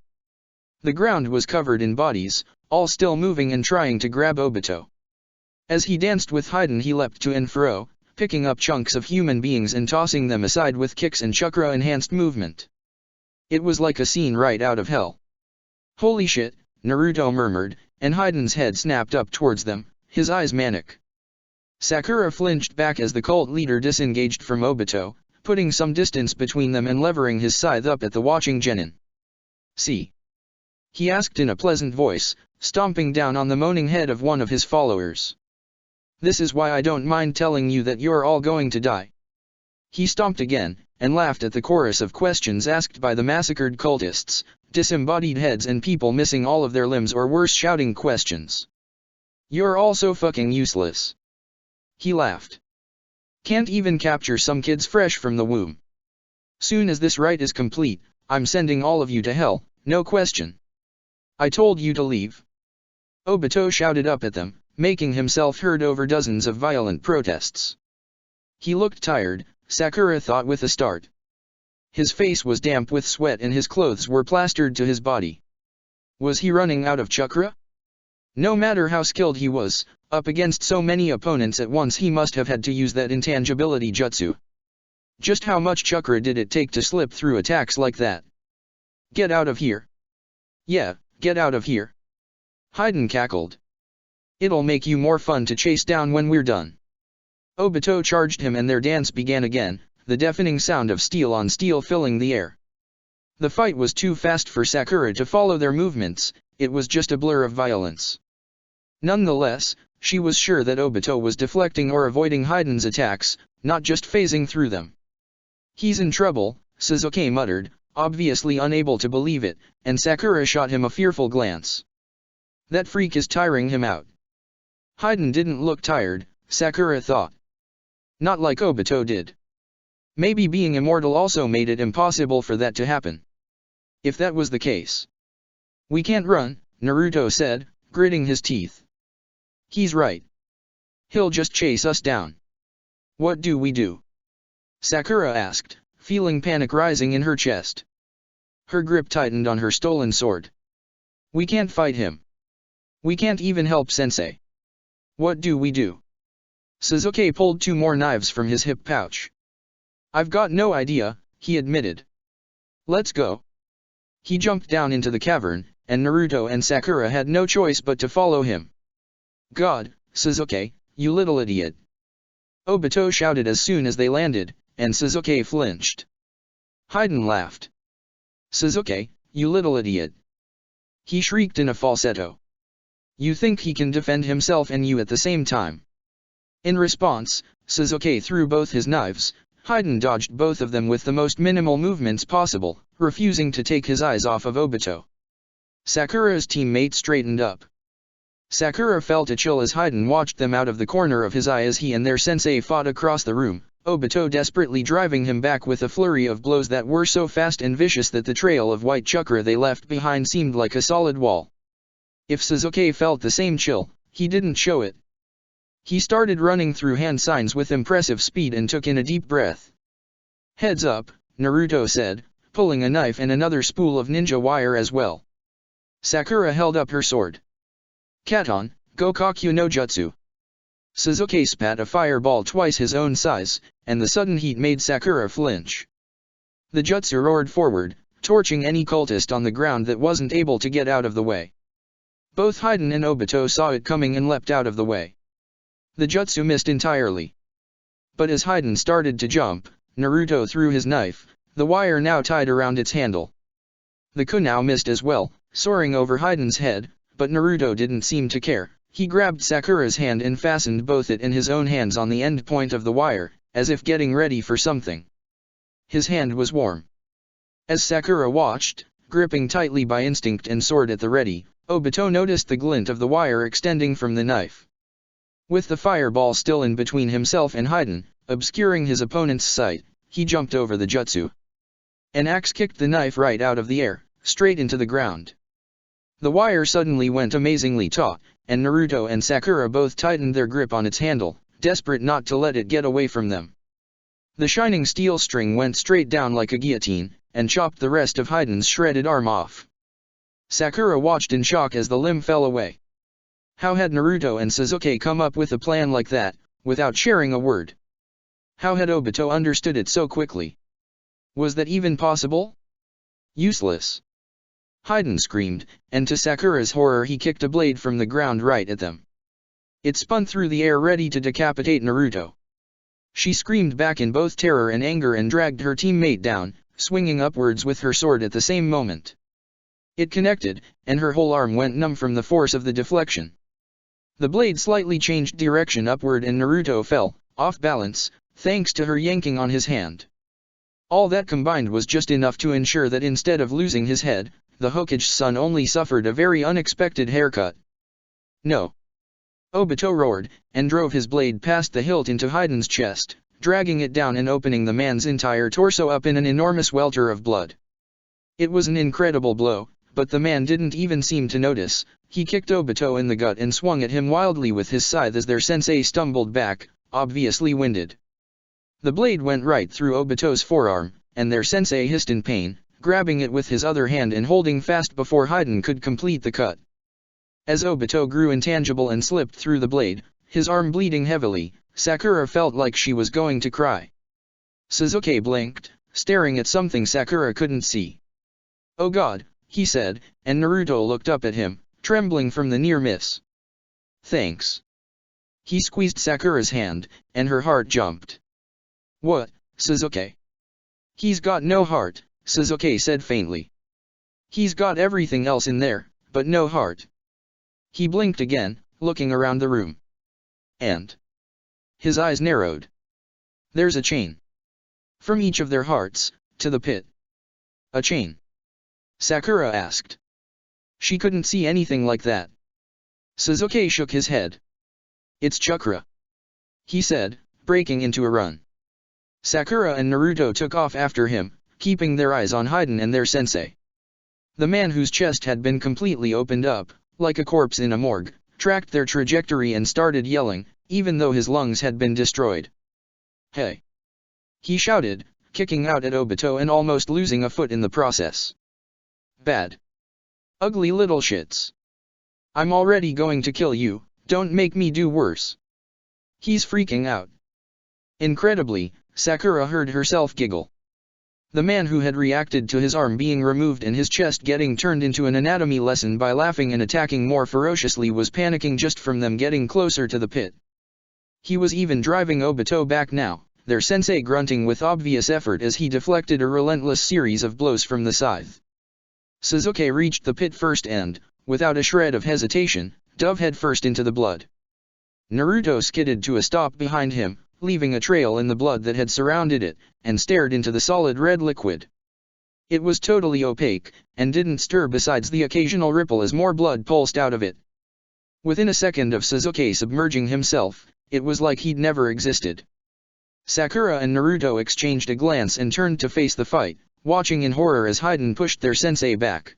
The ground was covered in bodies, all still moving and trying to grab Obito. As he danced with Haiden he leapt to and fro, picking up chunks of human beings and tossing them aside with kicks and chakra-enhanced movement. It was like a scene right out of hell. Holy shit, Naruto murmured, and Haiden's head snapped up towards them, his eyes manic. Sakura flinched back as the cult leader disengaged from Obito, putting some distance between them and levering his scythe up at the watching genin. See? He asked in a pleasant voice, stomping down on the moaning head of one of his followers. This is why I don't mind telling you that you're all going to die. He stomped again, and laughed at the chorus of questions asked by the massacred cultists, disembodied heads and people missing all of their limbs or worse shouting questions. You're all so fucking useless. He laughed. Can't even capture some kids fresh from the womb. Soon as this rite is complete, I'm sending all of you to hell, no question. I told you to leave. Obito shouted up at them, making himself heard over dozens of violent protests. He looked tired, Sakura thought with a start. His face was damp with sweat and his clothes were plastered to his body. Was he running out of chakra? No matter how skilled he was, up against so many opponents at once he must have had to use that intangibility jutsu. Just how much chakra did it take to slip through attacks like that? Get out of here. Yeah, get out of here. Haiden cackled. It'll make you more fun to chase down when we're done. Obito charged him and their dance began again, the deafening sound of steel on steel filling the air. The fight was too fast for Sakura to follow their movements, it was just a blur of violence. Nonetheless, she was sure that Obito was deflecting or avoiding Haiden's attacks, not just phasing through them. He's in trouble, Sasuke muttered, obviously unable to believe it, and Sakura shot him a fearful glance. That freak is tiring him out. Hayden didn't look tired, Sakura thought. Not like Obito did. Maybe being immortal also made it impossible for that to happen. If that was the case. We can't run, Naruto said, gritting his teeth. He's right. He'll just chase us down. What do we do? Sakura asked, feeling panic rising in her chest. Her grip tightened on her stolen sword. We can't fight him. We can't even help Sensei. What do we do? Sasuke pulled 2 more knives from his hip pouch. I've got no idea, he admitted. Let's go. He jumped down into the cavern, and Naruto and Sakura had no choice but to follow him. God, Sasuke, you little idiot. Obito shouted as soon as they landed, and Sasuke flinched. Hayden laughed. Sasuke, you little idiot. He shrieked in a falsetto. You think he can defend himself and you at the same time. In response, Sasuke threw both his knives. Hayden dodged both of them with the most minimal movements possible, refusing to take his eyes off of Obito. Sakura's teammate straightened up. Sakura felt a chill as Hayden watched them out of the corner of his eye as he and their sensei fought across the room, Obito desperately driving him back with a flurry of blows that were so fast and vicious that the trail of white chakra they left behind seemed like a solid wall. If Sasuke felt the same chill, he didn't show it. He started running through hand signs with impressive speed and took in a deep breath. Heads up, Naruto said, pulling a knife and another spool of ninja wire as well. Sakura held up her sword. Katon, Gokakyu no Jutsu. Sasuke spat a fireball twice his own size, and the sudden heat made Sakura flinch. The jutsu roared forward, torching any cultist on the ground that wasn't able to get out of the way. Both Hayden and Obito saw it coming and leapt out of the way. The jutsu missed entirely. But as Hayden started to jump, Naruto threw his knife, the wire now tied around its handle. The kunai missed as well, soaring over Hayden's head, but Naruto didn't seem to care. He grabbed Sakura's hand and fastened both it and his own hands on the end point of the wire, as if getting ready for something. His hand was warm. As Sakura watched, gripping tightly by instinct and sword at the ready, Obito noticed the glint of the wire extending from the knife. With the fireball still in between himself and Hayden, obscuring his opponent's sight, he jumped over the jutsu. An axe kicked the knife right out of the air, straight into the ground. The wire suddenly went amazingly taut, and Naruto and Sakura both tightened their grip on its handle, desperate not to let it get away from them. The shining steel string went straight down like a guillotine, and chopped the rest of Hayden's shredded arm off. Sakura watched in shock as the limb fell away. How had Naruto and Sasuke come up with a plan like that, without sharing a word? How had Obito understood it so quickly? Was that even possible? Useless. Hayden screamed, and to Sakura's horror he kicked a blade from the ground right at them. It spun through the air ready to decapitate Naruto. She screamed back in both terror and anger and dragged her teammate down, swinging upwards with her sword at the same moment. It connected, and her whole arm went numb from the force of the deflection. The blade slightly changed direction upward and Naruto fell, off balance, thanks to her yanking on his hand. All that combined was just enough to ensure that instead of losing his head, the Hokage's only suffered a very unexpected haircut. No! Obito roared, and drove his blade past the hilt into Hayden's chest, dragging it down and opening the man's entire torso up in an enormous welter of blood. It was an incredible blow, but the man didn't even seem to notice. He kicked Obito in the gut and swung at him wildly with his scythe as their sensei stumbled back, obviously winded. The blade went right through Obito's forearm, and their sensei hissed in pain, grabbing it with his other hand and holding fast before Hayden could complete the cut. As Obito grew intangible and slipped through the blade, his arm bleeding heavily, Sakura felt like she was going to cry. Sasuke blinked, staring at something Sakura couldn't see. "Oh God," he said, and Naruto looked up at him, trembling from the near miss. "Thanks." He squeezed Sakura's hand, and her heart jumped. "What, Sasuke?" "He's got no heart," Sasuke said faintly. "He's got everything else in there, but no heart." He blinked again, looking around the room. And his eyes narrowed. "There's a chain. From each of their hearts, to the pit." "A chain?" Sakura asked. She couldn't see anything like that. Sasuke shook his head. It's chakra, he said, breaking into a run. Sakura and Naruto took off after him, keeping their eyes on Hiden and their sensei. The man whose chest had been completely opened up, like a corpse in a morgue, tracked their trajectory and started yelling, even though his lungs had been destroyed. Hey! He shouted, kicking out at Obito and almost losing a foot in the process. Bad. Ugly little shits. I'm already going to kill you, don't make me do worse. He's freaking out. Incredibly, Sakura heard herself giggle. The man who had reacted to his arm being removed and his chest getting turned into an anatomy lesson by laughing and attacking more ferociously was panicking just from them getting closer to the pit. He was even driving Obito back now, their sensei grunting with obvious effort as he deflected a relentless series of blows from the scythe. Sasuke reached the pit first and, without a shred of hesitation, dove headfirst into the blood. Naruto skidded to a stop behind him, leaving a trail in the blood that had surrounded it, and stared into the solid red liquid. It was totally opaque, and didn't stir besides the occasional ripple as more blood pulsed out of it. Within a second of Sasuke submerging himself, it was like he'd never existed. Sakura and Naruto exchanged a glance and turned to face the fight, watching in horror as Hiden pushed their sensei back.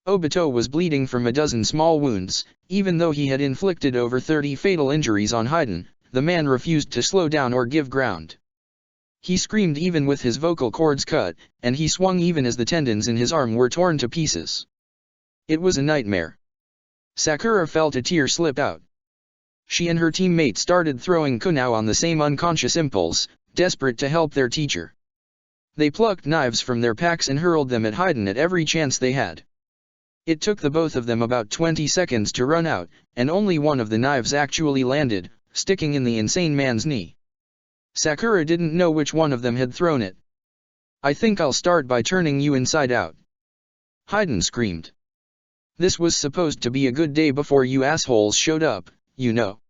Obito was bleeding from a dozen small wounds, even though he had inflicted over 30 fatal injuries on Hiden. The man refused to slow down or give ground. He screamed even with his vocal cords cut, and he swung even as the tendons in his arm were torn to pieces. It was a nightmare. Sakura felt a tear slip out. She and her teammate started throwing kunao on the same unconscious impulse, desperate to help their teacher. They plucked knives from their packs and hurled them at Hiden at every chance they had. It took the both of them about 20 seconds to run out, and only one of the knives actually landed, sticking in the insane man's knee. Sakura didn't know which one of them had thrown it. I think I'll start by turning you inside out. Hiden screamed. This was supposed to be a good day before you assholes showed up, you know.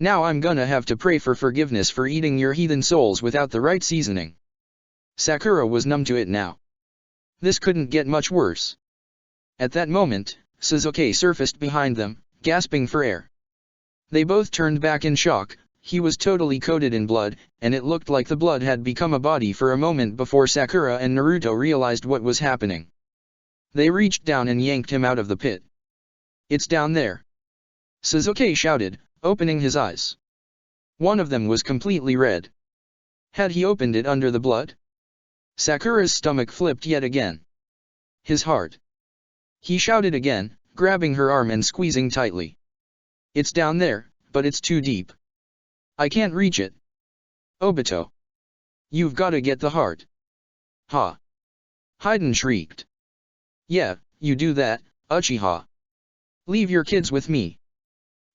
Now I'm gonna have to pray for forgiveness for eating your heathen souls without the right seasoning. Sakura was numb to it now. This couldn't get much worse. At that moment, Sasuke surfaced behind them, gasping for air. They both turned back in shock. He was totally coated in blood, and it looked like the blood had become a body for a moment before Sakura and Naruto realized what was happening. They reached down and yanked him out of the pit. It's down there. Sasuke shouted, opening his eyes. One of them was completely red. Had he opened it under the blood? Sakura's stomach flipped yet again. His heart. He shouted again, grabbing her arm and squeezing tightly. It's down there, but it's too deep. I can't reach it. Obito. You've gotta get the heart. Ha. Hiden shrieked. Yeah, you do that, Uchiha. Leave your kids with me.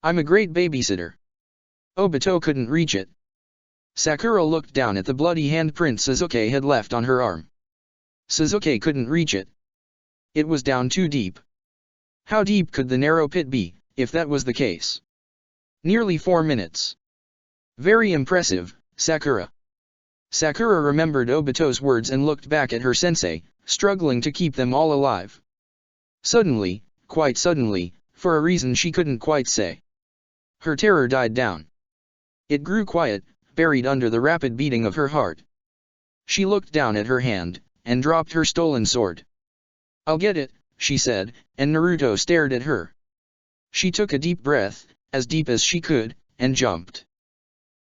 I'm a great babysitter. Obito couldn't reach it. Sakura looked down at the bloody handprint Sasuke had left on her arm. Sasuke couldn't reach it. It was down too deep. How deep could the narrow pit be, if that was the case? Nearly 4 minutes. Very impressive, Sakura. Sakura remembered Obito's words and looked back at her sensei, struggling to keep them all alive. Suddenly, quite suddenly, for a reason she couldn't quite say, her terror died down. It grew quiet, buried under the rapid beating of her heart. She looked down at her hand, and dropped her stolen sword. I'll get it, she said, and Naruto stared at her. She took a deep breath, as deep as she could, and jumped.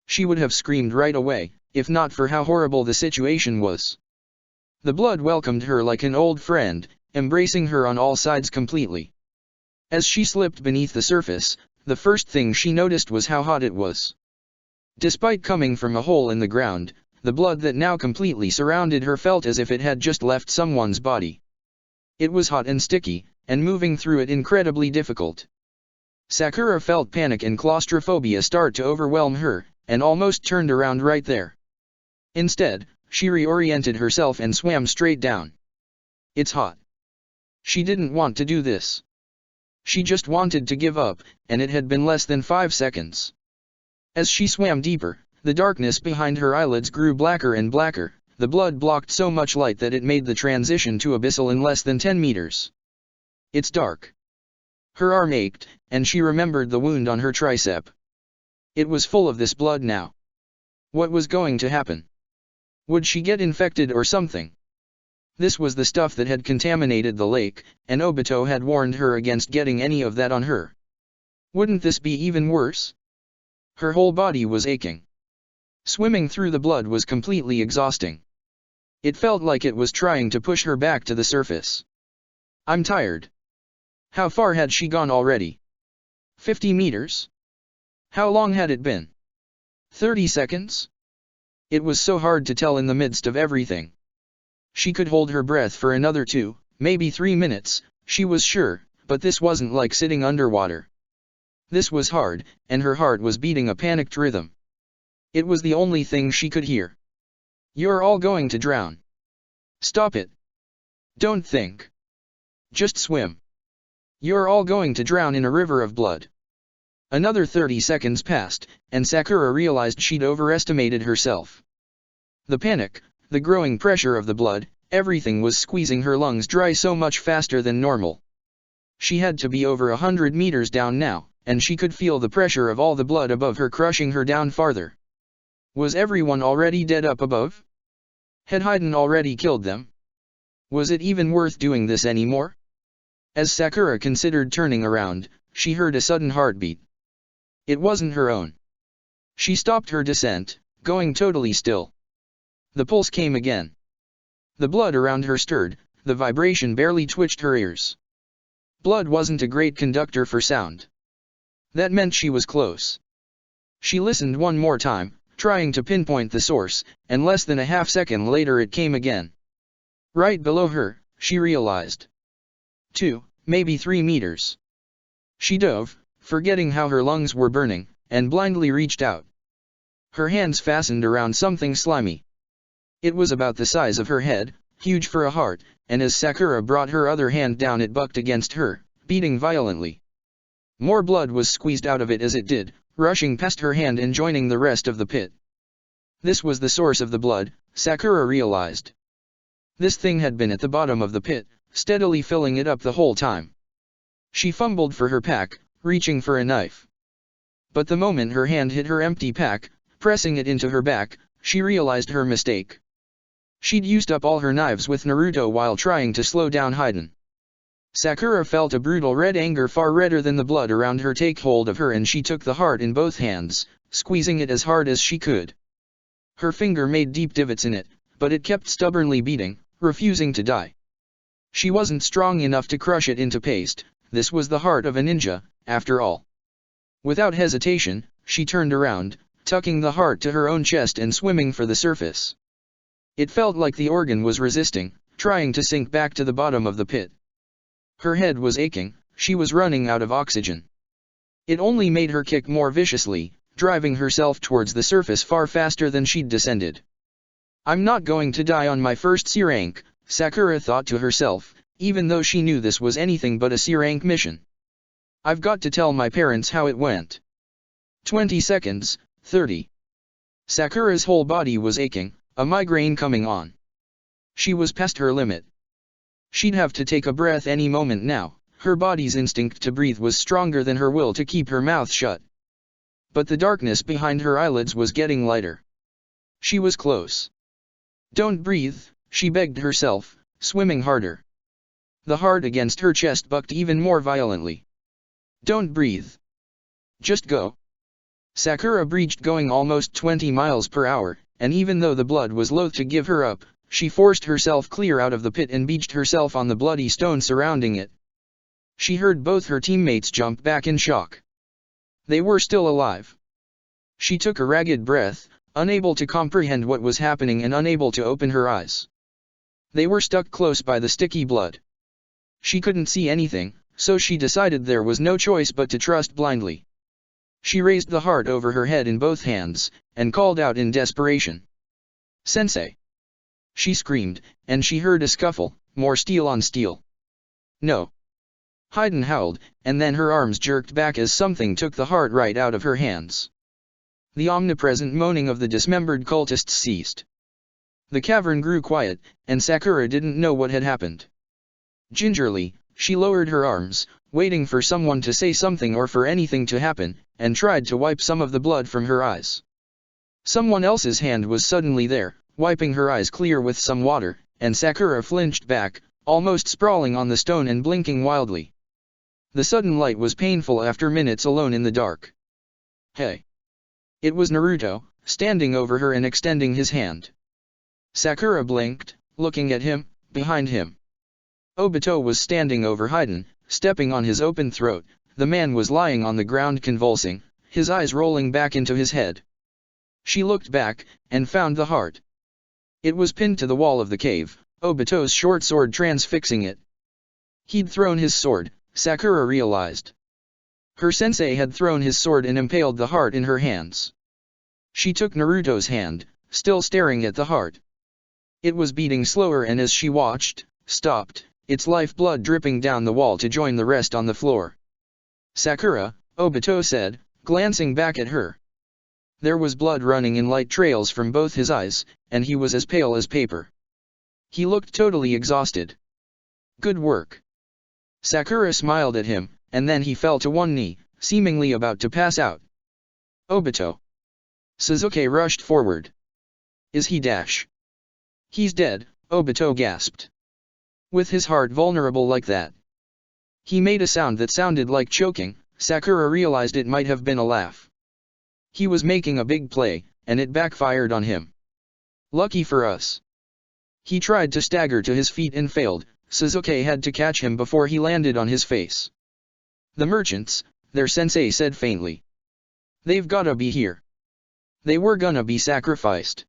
She would have screamed right away, if not for how horrible the situation was. The blood welcomed her like an old friend, embracing her on all sides completely. As she slipped beneath the surface, the first thing she noticed was how hot it was. Despite coming from a hole in the ground, the blood that now completely surrounded her felt as if it had just left someone's body. It was hot and sticky, and moving through it incredibly difficult. Sakura felt panic and claustrophobia start to overwhelm her, and almost turned around right there. Instead, she reoriented herself and swam straight down. It's hot. She didn't want to do this. She just wanted to give up, and it had been less than 5 seconds. As she swam deeper, the darkness behind her eyelids grew blacker and blacker. The blood blocked so much light that it made the transition to abyssal in less than 10 meters. It's dark. Her arm ached, and she remembered the wound on her tricep. It was full of this blood now. What was going to happen? Would she get infected or something? This was the stuff that had contaminated the lake, and Obito had warned her against getting any of that on her. Wouldn't this be even worse? Her whole body was aching. Swimming through the blood was completely exhausting. It felt like it was trying to push her back to the surface. I'm tired. How far had she gone already? 50 meters? How long had it been? 30 seconds? It was so hard to tell in the midst of everything. She could hold her breath for another 2, maybe 3 minutes, she was sure, but this wasn't like sitting underwater. This was hard, and her heart was beating a panicked rhythm. It was the only thing she could hear. You're all going to drown. Stop it. Don't think. Just swim. You're all going to drown in a river of blood. Another 30 seconds passed, and Sakura realized she'd overestimated herself. The panic, the growing pressure of the blood, everything was squeezing her lungs dry so much faster than normal. She had to be over 100 meters down now, and she could feel the pressure of all the blood above her crushing her down farther. Was everyone already dead up above? Had Haiden already killed them? Was it even worth doing this anymore? As Sakura considered turning around, she heard a sudden heartbeat. It wasn't her own. She stopped her descent, going totally still. The pulse came again. The blood around her stirred, the vibration barely twitched her ears. Blood wasn't a great conductor for sound. That meant she was close. She listened one more time, trying to pinpoint the source, and less than a half-second later it came again. Right below her, she realized. 2, maybe 3 meters. She dove, forgetting how her lungs were burning, and blindly reached out. Her hands fastened around something slimy. It was about the size of her head, huge for a heart, and as Sakura brought her other hand down it bucked against her, beating violently. More blood was squeezed out of it as it did, rushing past her hand and joining the rest of the pit. This was the source of the blood, Sakura realized. This thing had been at the bottom of the pit, steadily filling it up the whole time. She fumbled for her pack, reaching for a knife. But the moment her hand hit her empty pack, pressing it into her back, she realized her mistake. She'd used up all her knives with Naruto while trying to slow down Haiden. Sakura felt a brutal red anger far redder than the blood around her take hold of her, and she took the heart in both hands, squeezing it as hard as she could. Her finger made deep divots in it, but it kept stubbornly beating, refusing to die. She wasn't strong enough to crush it into paste. This was the heart of a ninja, after all. Without hesitation, she turned around, tucking the heart to her own chest and swimming for the surface. It felt like the organ was resisting, trying to sink back to the bottom of the pit. Her head was aching, she was running out of oxygen. It only made her kick more viciously, driving herself towards the surface far faster than she'd descended. I'm not going to die on my first C rank, Sakura thought to herself, even though she knew this was anything but a C rank mission. I've got to tell my parents how it went. 20 seconds, 30. Sakura's whole body was aching, a migraine coming on. She was past her limit. She'd have to take a breath any moment now. Her body's instinct to breathe was stronger than her will to keep her mouth shut. But the darkness behind her eyelids was getting lighter. She was close. Don't breathe, she begged herself, swimming harder. The heart against her chest bucked even more violently. Don't breathe. Just go. Sakura breached, going almost 20 miles per hour, and even though the blood was loath to give her up, she forced herself clear out of the pit and beached herself on the bloody stone surrounding it. She heard both her teammates jump back in shock. They were still alive. She took a ragged breath, unable to comprehend what was happening and unable to open her eyes. They were stuck close by the sticky blood. She couldn't see anything, so she decided there was no choice but to trust blindly. She raised the heart over her head in both hands, and called out in desperation. Sensei! She screamed, and she heard a scuffle, more steel on steel. No! Haiden howled, and then her arms jerked back as something took the heart right out of her hands. The omnipresent moaning of the dismembered cultists ceased. The cavern grew quiet, and Sakura didn't know what had happened. Gingerly, she lowered her arms, waiting for someone to say something or for anything to happen, and tried to wipe some of the blood from her eyes. Someone else's hand was suddenly there, wiping her eyes clear with some water, and Sakura flinched back, almost sprawling on the stone and blinking wildly. The sudden light was painful after minutes alone in the dark. Hey! It was Naruto, standing over her and extending his hand. Sakura blinked, looking at him, behind him. Obito was standing over Haiden, stepping on his open throat. The man was lying on the ground convulsing, his eyes rolling back into his head. She looked back, and found the heart. It was pinned to the wall of the cave, Obito's short sword transfixing it. He'd thrown his sword, Sakura realized. Her sensei had thrown his sword and impaled the heart in her hands. She took Naruto's hand, still staring at the heart. It was beating slower and as she watched, stopped, its lifeblood dripping down the wall to join the rest on the floor. Sakura, Obito said, glancing back at her. There was blood running in light trails from both his eyes, and he was as pale as paper. He looked totally exhausted. Good work. Sakura smiled at him, and then he fell to one knee, seemingly about to pass out. Obito. Sasuke rushed forward. Is he dash? He's dead, Obito gasped. With his heart vulnerable like that. He made a sound that sounded like choking. Sakura realized it might have been a laugh. He was making a big play, and it backfired on him. Lucky for us. He tried to stagger to his feet and failed. Sasuke had to catch him before he landed on his face. The merchants, their sensei said faintly. They've gotta be here. They were gonna be sacrificed.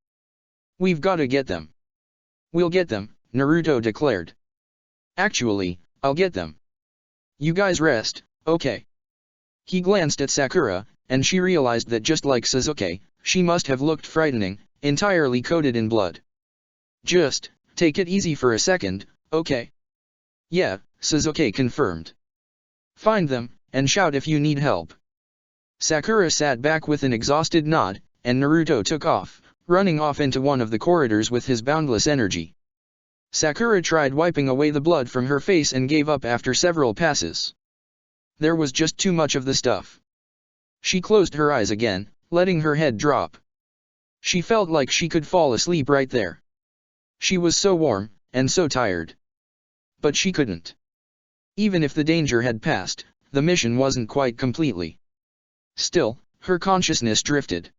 We've gotta get them. We'll get them, Naruto declared. Actually, I'll get them. You guys rest, okay? He glanced at Sakura, and she realized that just like Sasuke, she must have looked frightening, entirely coated in blood. Just, take it easy for a second, okay? Yeah, Sasuke confirmed. Find them, and shout if you need help. Sakura sat back with an exhausted nod, and Naruto took off, running off into one of the corridors with his boundless energy. Sakura tried wiping away the blood from her face and gave up after several passes. There was just too much of the stuff. She closed her eyes again, letting her head drop. She felt like she could fall asleep right there. She was so warm, and so tired. But she couldn't. Even if the danger had passed, the mission wasn't quite completely. Still, her consciousness drifted.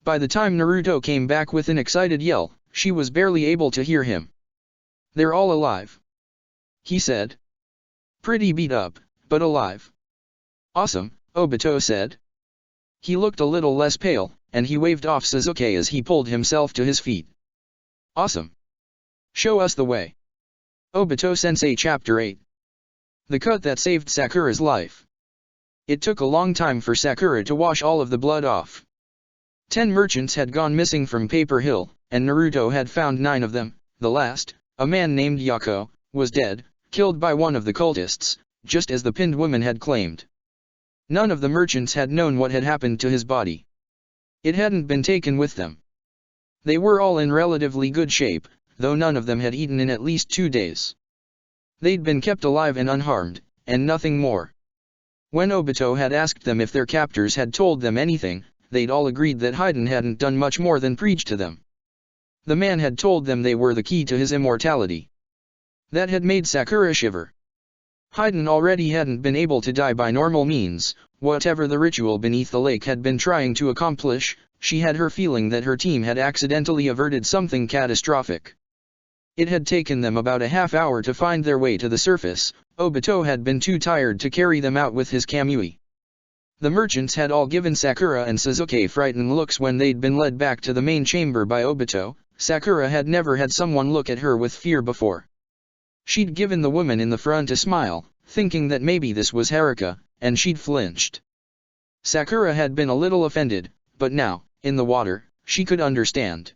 By the time Naruto came back with an excited yell, she was barely able to hear him. They're all alive, he said. Pretty beat up, but alive. Awesome, Obito said. He looked a little less pale, and he waved off Sasuke as he pulled himself to his feet. Awesome. Show us the way. Obito Sensei Chapter 8. The cut that saved Sakura's life. It took a long time for Sakura to wash all of the blood off. 10 merchants had gone missing from Paper Hill, and Naruto had found 9 of them. The last, a man named Yako, was dead, killed by one of the cultists, just as the pinned woman had claimed. None of the merchants had known what had happened to his body. It hadn't been taken with them. They were all in relatively good shape, though none of them had eaten in at least 2 days. They'd been kept alive and unharmed, and nothing more. When Obito had asked them if their captors had told them anything, they'd all agreed that Haiden hadn't done much more than preach to them. The man had told them they were the key to his immortality. That had made Sakura shiver. Haiden already hadn't been able to die by normal means. Whatever the ritual beneath the lake had been trying to accomplish, she had her feeling that her team had accidentally averted something catastrophic. It had taken them about a half hour to find their way to the surface. Obito had been too tired to carry them out with his kamui. The merchants had all given Sakura and Sasuke frightened looks when they'd been led back to the main chamber by Obito. Sakura had never had someone look at her with fear before. She'd given the woman in the front a smile, thinking that maybe this was Haruka, and she'd flinched. Sakura had been a little offended, but now, in the water, she could understand.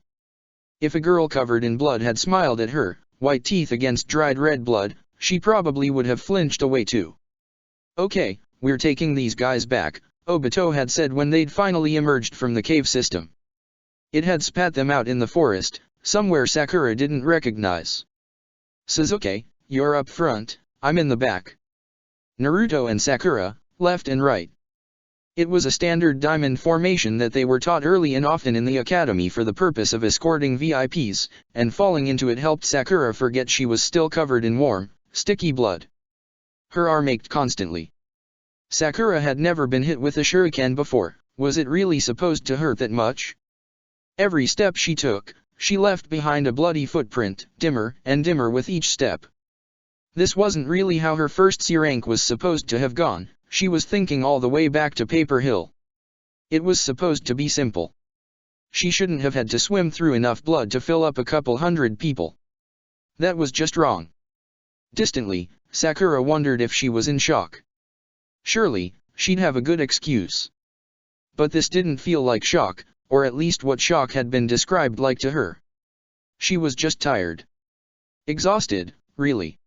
If a girl covered in blood had smiled at her, white teeth against dried red blood, she probably would have flinched away too. Okay, we're taking these guys back, Obito had said when they'd finally emerged from the cave system. It had spat them out in the forest, somewhere Sakura didn't recognize. Sasuke, you're up front, I'm in the back. Naruto and Sakura, left and right. It was a standard diamond formation that they were taught early and often in the academy for the purpose of escorting VIPs, and falling into it helped Sakura forget she was still covered in warm, sticky blood. Her arm ached constantly. Sakura had never been hit with a shuriken before. Was it really supposed to hurt that much? Every step she took, she left behind a bloody footprint, dimmer and dimmer with each step. This wasn't really how her first C rank was supposed to have gone. She was thinking all the way back to Paper Hill. It was supposed to be simple. She shouldn't have had to swim through enough blood to fill up a couple hundred people. That was just wrong. Distantly, Sakura wondered if she was in shock. Surely, she'd have a good excuse. But this didn't feel like shock, or at least what shock had been described like to her. She was just tired. Exhausted, really.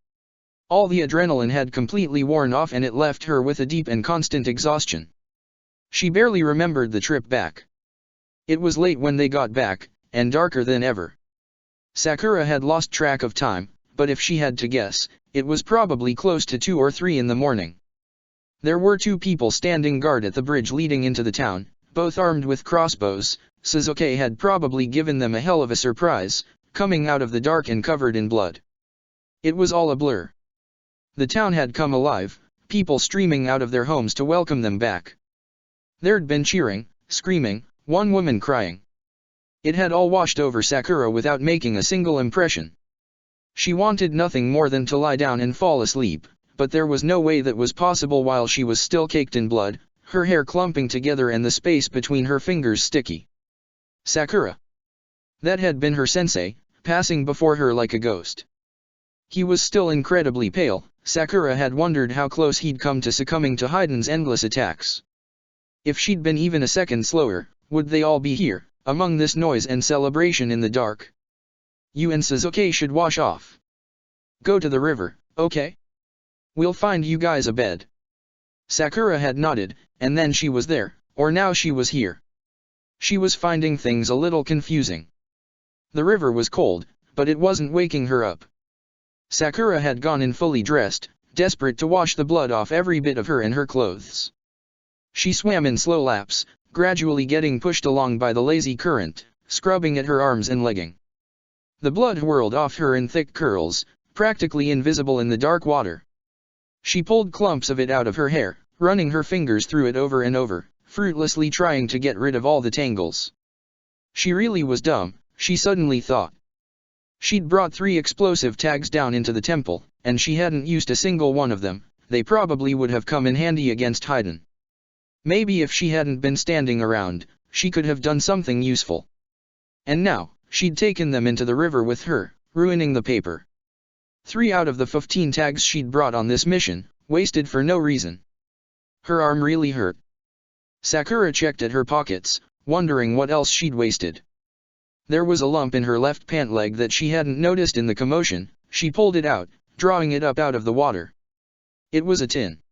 All the adrenaline had completely worn off and it left her with a deep and constant exhaustion. She barely remembered the trip back. It was late when they got back, and darker than ever. Sakura had lost track of time, but if she had to guess, it was probably close to 2 or 3 in the morning. There were 2 people standing guard at the bridge leading into the town, both armed with crossbows. Sasuke had probably given them a hell of a surprise, coming out of the dark and covered in blood. It was all a blur. The town had come alive, people streaming out of their homes to welcome them back. There'd been cheering, screaming, one woman crying. It had all washed over Sakura without making a single impression. She wanted nothing more than to lie down and fall asleep, but there was no way that was possible while she was still caked in blood, her hair clumping together and the space between her fingers sticky. Sakura. That had been her sensei, passing before her like a ghost. He was still incredibly pale. Sakura had wondered how close he'd come to succumbing to Hiden's endless attacks. If she'd been even a second slower, would they all be here, among this noise and celebration in the dark? You and Sasuke should wash off. Go to the river, okay? We'll find you guys a bed. Sakura had nodded, and then she was there, or now she was here. She was finding things a little confusing. The river was cold, but it wasn't waking her up. Sakura had gone in fully dressed, desperate to wash the blood off every bit of her and her clothes. She swam in slow laps, gradually getting pushed along by the lazy current, scrubbing at her arms and legging. The blood whirled off her in thick curls, practically invisible in the dark water. She pulled clumps of it out of her hair, running her fingers through it over and over, fruitlessly trying to get rid of all the tangles. She really was dumb, she suddenly thought. She'd brought 3 explosive tags down into the temple, and she hadn't used a single one of them. They probably would have come in handy against Hiden. Maybe if she hadn't been standing around, she could have done something useful. And now, she'd taken them into the river with her, ruining the paper. 3 out of the 15 tags she'd brought on this mission, wasted for no reason. Her arm really hurt. Sakura checked at her pockets, wondering what else she'd wasted. There was a lump in her left pant leg that she hadn't noticed in the commotion. She pulled it out, drawing it up out of the water. It was a tin.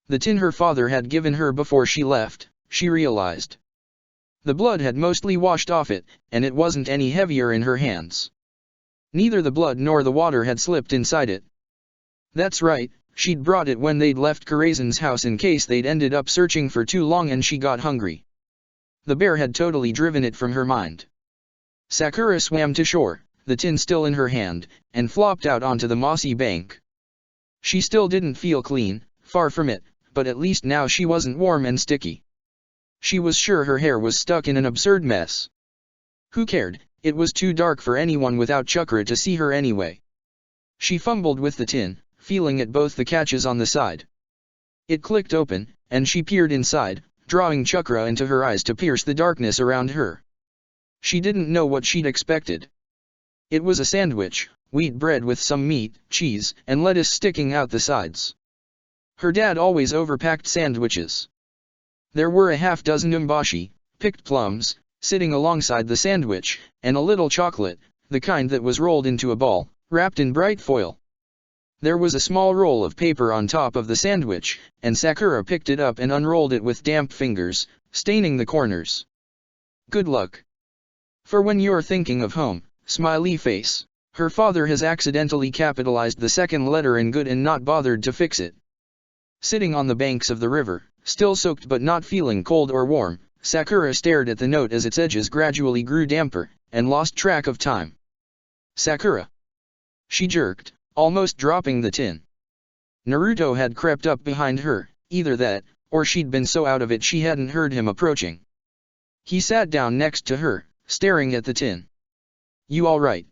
The tin her father had given her before she left, she realized. The blood had mostly washed off it, and it wasn't any heavier in her hands. Neither the blood nor the water had slipped inside it. That's right, she'd brought it when they'd left Karazen's house in case they'd ended up searching for too long and she got hungry. The bear had totally driven it from her mind. Sakura swam to shore, the tin still in her hand, and flopped out onto the mossy bank. She still didn't feel clean, far from it, but at least now she wasn't warm and sticky. She was sure her hair was stuck in an absurd mess. Who cared? It was too dark for anyone without Chakra to see her anyway. She fumbled with the tin, feeling at both the catches on the side. It clicked open, and she peered inside, drawing Chakra into her eyes to pierce the darkness around her. She didn't know what she'd expected. It was a sandwich, wheat bread with some meat, cheese, and lettuce sticking out the sides. Her dad always overpacked sandwiches. There were a half-dozen umbashi, picked plums, sitting alongside the sandwich, and a little chocolate, the kind that was rolled into a ball, wrapped in bright foil. There was a small roll of paper on top of the sandwich, and Sakura picked it up and unrolled it with damp fingers, staining the corners. Good luck. For when you're thinking of home, smiley face. Her father has accidentally capitalized the second letter in good and not bothered to fix it. Sitting on the banks of the river, still soaked but not feeling cold or warm, Sakura stared at the note as its edges gradually grew damper, and lost track of time. Sakura! She jerked, almost dropping the tin. Naruto had crept up behind her, either that, or she'd been so out of it she hadn't heard him approaching. He sat down next to her, staring at the tin. You alright?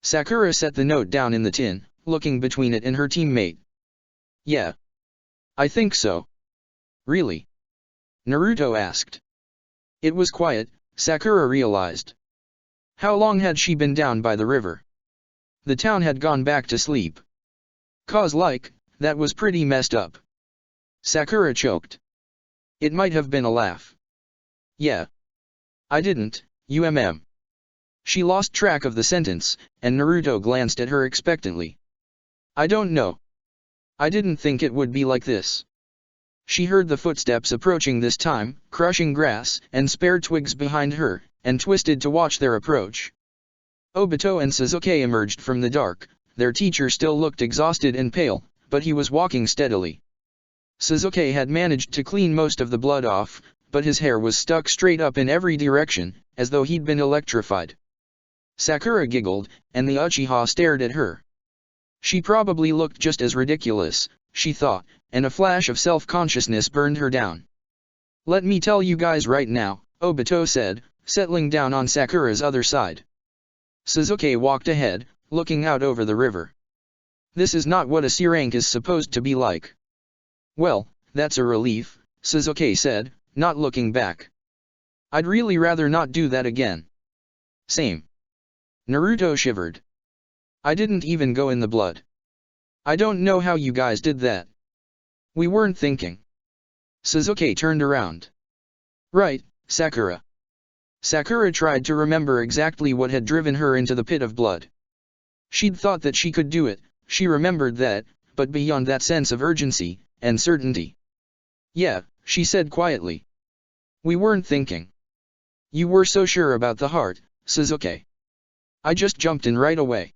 Sakura set the note down in the tin, looking between it and her teammate. Yeah. I think so. Really? Naruto asked. It was quiet, Sakura realized. How long had she been down by the river? The town had gone back to sleep. That was pretty messed up. Sakura choked. It might have been a laugh. Yeah. I didn't, She lost track of the sentence, and Naruto glanced at her expectantly. I don't know. I didn't think it would be like this. She heard the footsteps approaching this time, crushing grass and spare twigs behind her, and twisted to watch their approach. Obito and Sasuke emerged from the dark. Their teacher still looked exhausted and pale, but he was walking steadily. Sasuke had managed to clean most of the blood off, but his hair was stuck straight up in every direction, as though he'd been electrified. Sakura giggled, and the Uchiha stared at her. She probably looked just as ridiculous, she thought, and a flash of self-consciousness burned her down. Let me tell you guys right now, Obito said, settling down on Sakura's other side. Sasuke walked ahead, looking out over the river. This is not what a C rank is supposed to be like. Well, that's a relief, Sasuke said, not looking back. I'd really rather not do that again. Same. Naruto shivered. I didn't even go in the blood. I don't know how you guys did that. We weren't thinking. Sasuke turned around. Right, Sakura. Sakura tried to remember exactly what had driven her into the pit of blood. She'd thought that she could do it, she remembered that, but beyond that sense of urgency and certainty. Yeah, she said quietly. We weren't thinking. You were so sure about the heart, Sasuke. I just jumped in right away.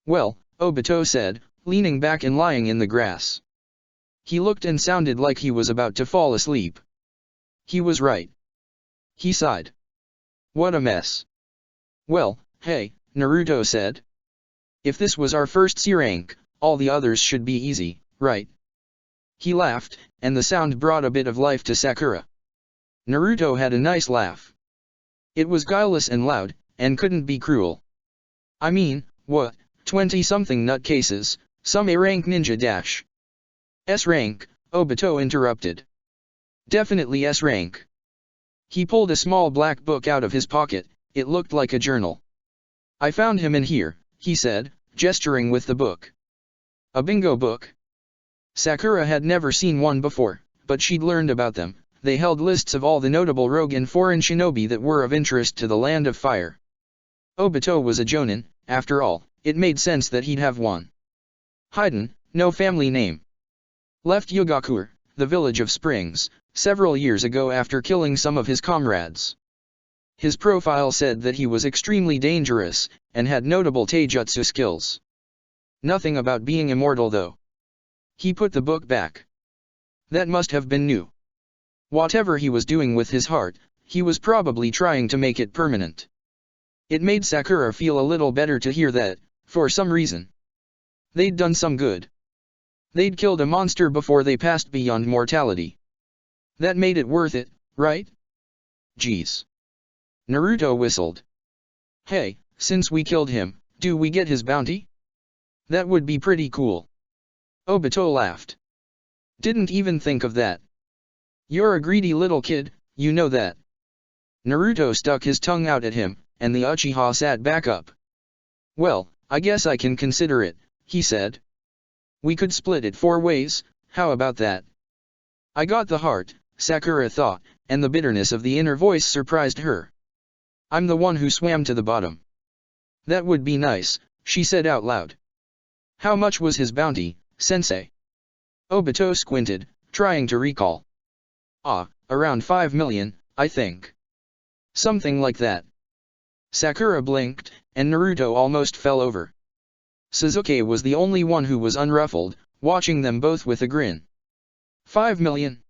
Well, Obito said, leaning back and lying in the grass. He looked and sounded like he was about to fall asleep. He was right. He sighed. What a mess. Well, hey, Naruto said. If this was our first C rank, all the others should be easy, right? He laughed, and the sound brought a bit of life to Sakura. Naruto had a nice laugh. It was guileless and loud, and couldn't be cruel. I mean, what, 20-something nutcases, some A-rank ninja dash. S-rank, Obito interrupted. Definitely S-rank. He pulled a small black book out of his pocket, it looked like a journal. I found him in here, he said, gesturing with the book. A bingo book? Sakura had never seen one before, but she'd learned about them. They held lists of all the notable rogue and foreign shinobi that were of interest to the Land of Fire. Obito was a jonin, after all, it made sense that he'd have one. Haiden, no family name. Left Yugakure, the village of Springs, several years ago after killing some of his comrades. His profile said that he was extremely dangerous, and had notable taijutsu skills. Nothing about being immortal though. He put the book back. That must have been new. Whatever he was doing with his heart, he was probably trying to make it permanent. It made Sakura feel a little better to hear that, for some reason. They'd done some good. They'd killed a monster before they passed beyond mortality. That made it worth it, right? Geez. Naruto whistled. Hey, since we killed him, do we get his bounty? That would be pretty cool. Obito laughed. Didn't even think of that. You're a greedy little kid, you know that. Naruto stuck his tongue out at him, and the Uchiha sat back up. Well, I guess I can consider it, he said. We could split it 4 ways, how about that? I got the heart, Sakura thought, and the bitterness of the inner voice surprised her. I'm the one who swam to the bottom. That would be nice, she said out loud. How much was his bounty, sensei? Obito squinted, trying to recall. Around 5 million, I think. Something like that. Sakura blinked, and Naruto almost fell over. Sasuke was the only one who was unruffled, watching them both with a grin. 5 million.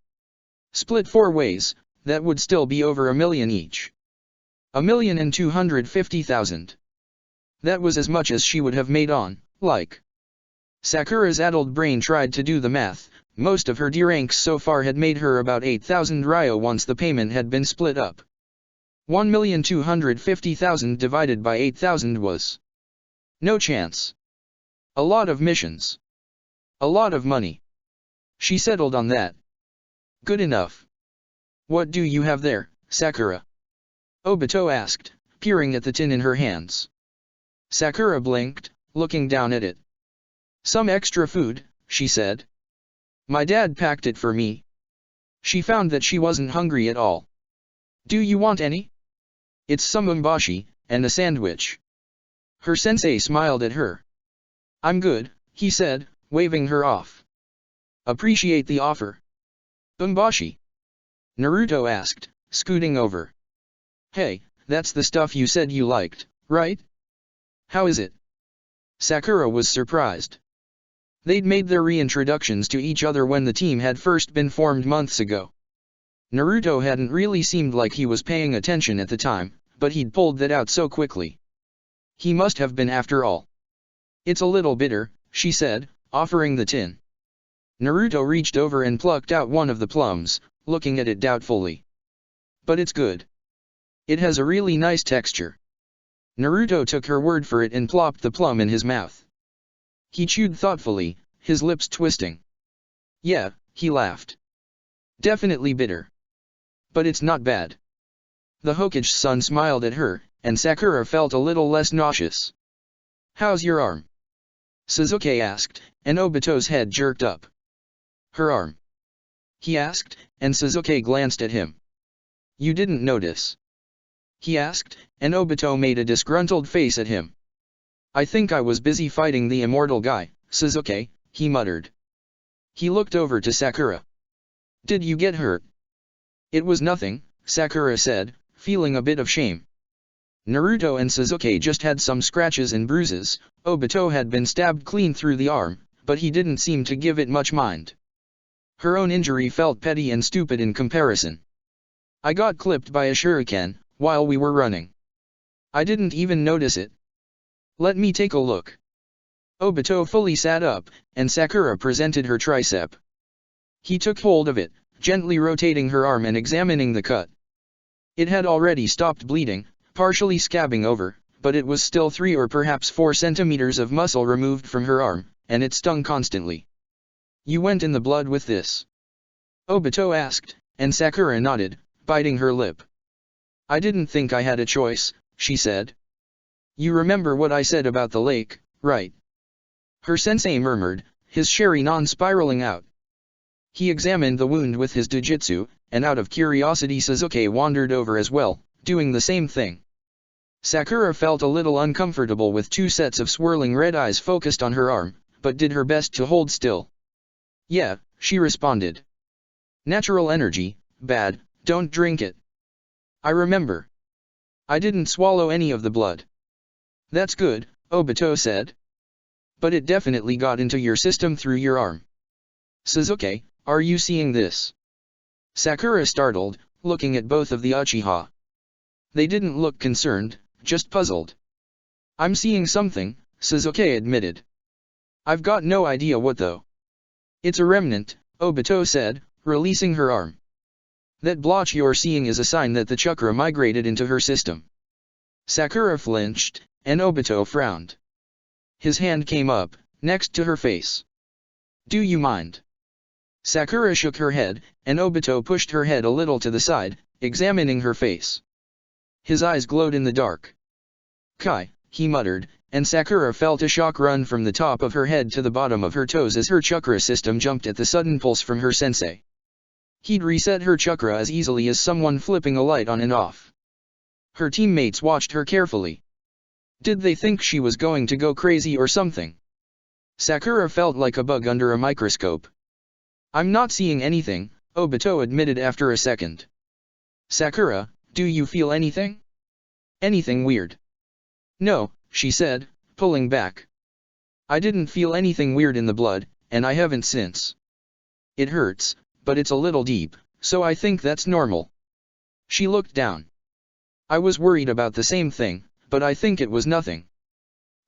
Split 4 ways, that would still be over 1 million each. 1,250,000. That was as much as she would have made on, like. Sakura's addled brain tried to do the math. Most of her D ranks so far had made her about 8,000 ryo once the payment had been split up. 1,250,000 divided by 8,000 was. No chance. A lot of missions. A lot of money. She settled on that. Good enough. What do you have there, Sakura? Obito asked, peering at the tin in her hands. Sakura blinked, looking down at it. Some extra food, she said. My dad packed it for me. She found that she wasn't hungry at all. Do you want any? It's some umbashi, and a sandwich. Her sensei smiled at her. I'm good, he said, waving her off. Appreciate the offer. Umbashi? Naruto asked, scooting over. Hey, that's the stuff you said you liked, right? How is it? Sakura was surprised. They'd made their reintroductions to each other when the team had first been formed months ago. Naruto hadn't really seemed like he was paying attention at the time, but he'd pulled that out so quickly. He must have been after all. It's a little bitter, she said, offering the tin. Naruto reached over and plucked out one of the plums, looking at it doubtfully. But it's good. It has a really nice texture. Naruto took her word for it and plopped the plum in his mouth. He chewed thoughtfully, his lips twisting. Yeah, he laughed. Definitely bitter. But it's not bad. The Hokage-san smiled at her, and Sakura felt a little less nauseous. How's your arm? Sasuke asked, and Obito's head jerked up. Her arm? He asked, and Sasuke glanced at him. You didn't notice? He asked, and Obito made a disgruntled face at him. I think I was busy fighting the immortal guy, Sasuke, he muttered. He looked over to Sakura. Did you get hurt? It was nothing, Sakura said, feeling a bit of shame. Naruto and Sasuke just had some scratches and bruises. Obito had been stabbed clean through the arm, but he didn't seem to give it much mind. Her own injury felt petty and stupid in comparison. I got clipped by a shuriken, while we were running. I didn't even notice it. Let me take a look. Obito fully sat up, and Sakura presented her tricep. He took hold of it, gently rotating her arm and examining the cut. It had already stopped bleeding, partially scabbing over, but it was still 3 or perhaps 4 centimeters of muscle removed from her arm, and it stung constantly. You went in the blood with this? Obito asked, and Sakura nodded, biting her lip. I didn't think I had a choice, she said. You remember what I said about the lake, right? Her sensei murmured, his Sharingan spiraling out. He examined the wound with his Dojutsu, and out of curiosity Sasuke wandered over as well, doing the same thing. Sakura felt a little uncomfortable with 2 sets of swirling red eyes focused on her arm, but did her best to hold still. Yeah, she responded. Natural energy, bad, don't drink it. I remember. I didn't swallow any of the blood. That's good, Obito said. But it definitely got into your system through your arm. Sasuke, are you seeing this? Sakura startled, looking at both of the Uchiha. They didn't look concerned, just puzzled. I'm seeing something, Sasuke admitted. I've got no idea what though. It's a remnant, Obito said, releasing her arm. That blotch you're seeing is a sign that the chakra migrated into her system. Sakura flinched, and Obito frowned. His hand came up, next to her face. Do you mind? Sakura shook her head, and Obito pushed her head a little to the side, examining her face. His eyes glowed in the dark. Kai, he muttered, and Sakura felt a shock run from the top of her head to the bottom of her toes as her chakra system jumped at the sudden pulse from her sensei. He'd reset her chakra as easily as someone flipping a light on and off. Her teammates watched her carefully. Did they think she was going to go crazy or something? Sakura felt like a bug under a microscope. I'm not seeing anything, Obito admitted after a second. Sakura, do you feel anything? Anything weird? No, she said, pulling back. I didn't feel anything weird in the blood, and I haven't since. It hurts, but it's a little deep, so I think that's normal. She looked down. I was worried about the same thing, but I think it was nothing.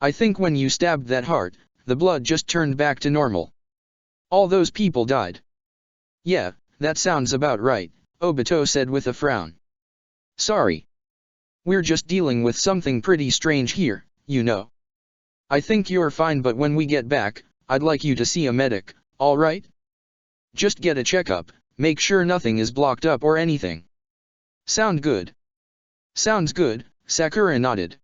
I think when you stabbed that heart, the blood just turned back to normal. All those people died. Yeah, that sounds about right, Obito said with a frown. Sorry. We're just dealing with something pretty strange here, you know. I think you're fine, but when we get back, I'd like you to see a medic, alright? Just get a checkup, make sure nothing is blocked up or anything. Sound good? Sounds good, Sakura nodded.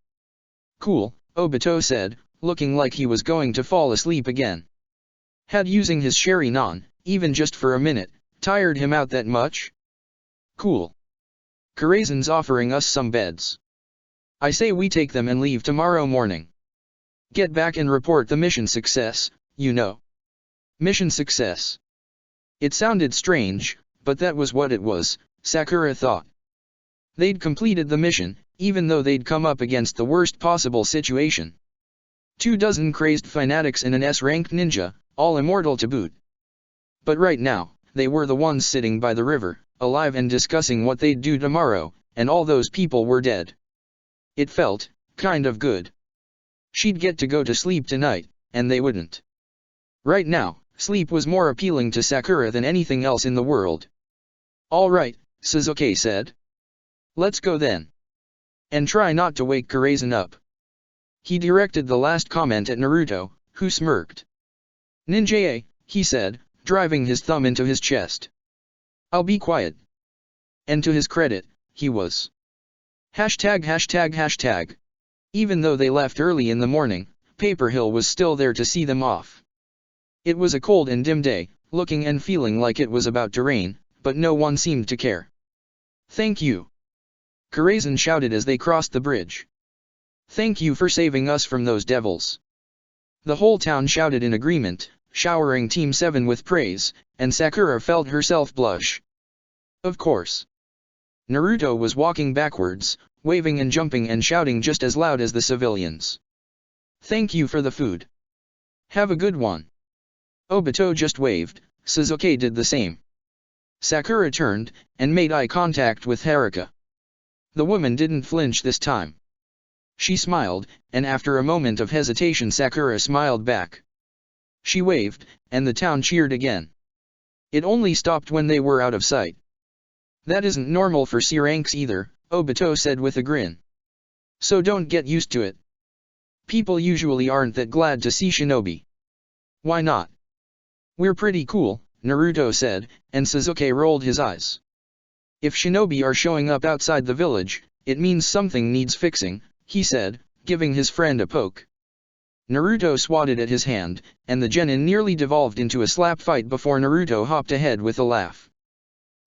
Cool, Obito said, looking like he was going to fall asleep again. Had using his Sharingan, even just for a minute, tired him out that much? Cool. Karazen's offering us some beds. I say we take them and leave tomorrow morning. Get back and report the mission success, you know. Mission success. It sounded strange, but that was what it was, Sakura thought. They'd completed the mission, even though they'd come up against the worst possible situation. 24 crazed fanatics and an S-ranked ninja, all immortal to boot. But right now, they were the ones sitting by the river, alive and discussing what they'd do tomorrow, and all those people were dead. It felt kind of good. She'd get to go to sleep tonight, and they wouldn't. Right now, sleep was more appealing to Sakura than anything else in the world. All right, Sasuke said. Let's go then. And try not to wake Karazen up. He directed the last comment at Naruto, who smirked. Ninja, he said, driving his thumb into his chest. I'll be quiet. And to his credit, he was. ####. Even though they left early in the morning, Paper Hill was still there to see them off. It was a cold and dim day, looking and feeling like it was about to rain, but no one seemed to care. Thank you. Karazen shouted as they crossed the bridge. Thank you for saving us from those devils. The whole town shouted in agreement, showering Team 7 with praise, and Sakura felt herself blush. Of course. Naruto was walking backwards, waving and jumping and shouting just as loud as the civilians. Thank you for the food. Have a good one. Obito just waved, Sasuke did the same. Sakura turned, and made eye contact with Haruka. The woman didn't flinch this time. She smiled, and after a moment of hesitation Sakura smiled back. She waved, and the town cheered again. It only stopped when they were out of sight. That isn't normal for C ranks either, Obito said with a grin. So don't get used to it. People usually aren't that glad to see shinobi. Why not? We're pretty cool, Naruto said, and Sasuke rolled his eyes. If shinobi are showing up outside the village, it means something needs fixing, he said, giving his friend a poke. Naruto swatted at his hand, and the genin nearly devolved into a slap fight before Naruto hopped ahead with a laugh.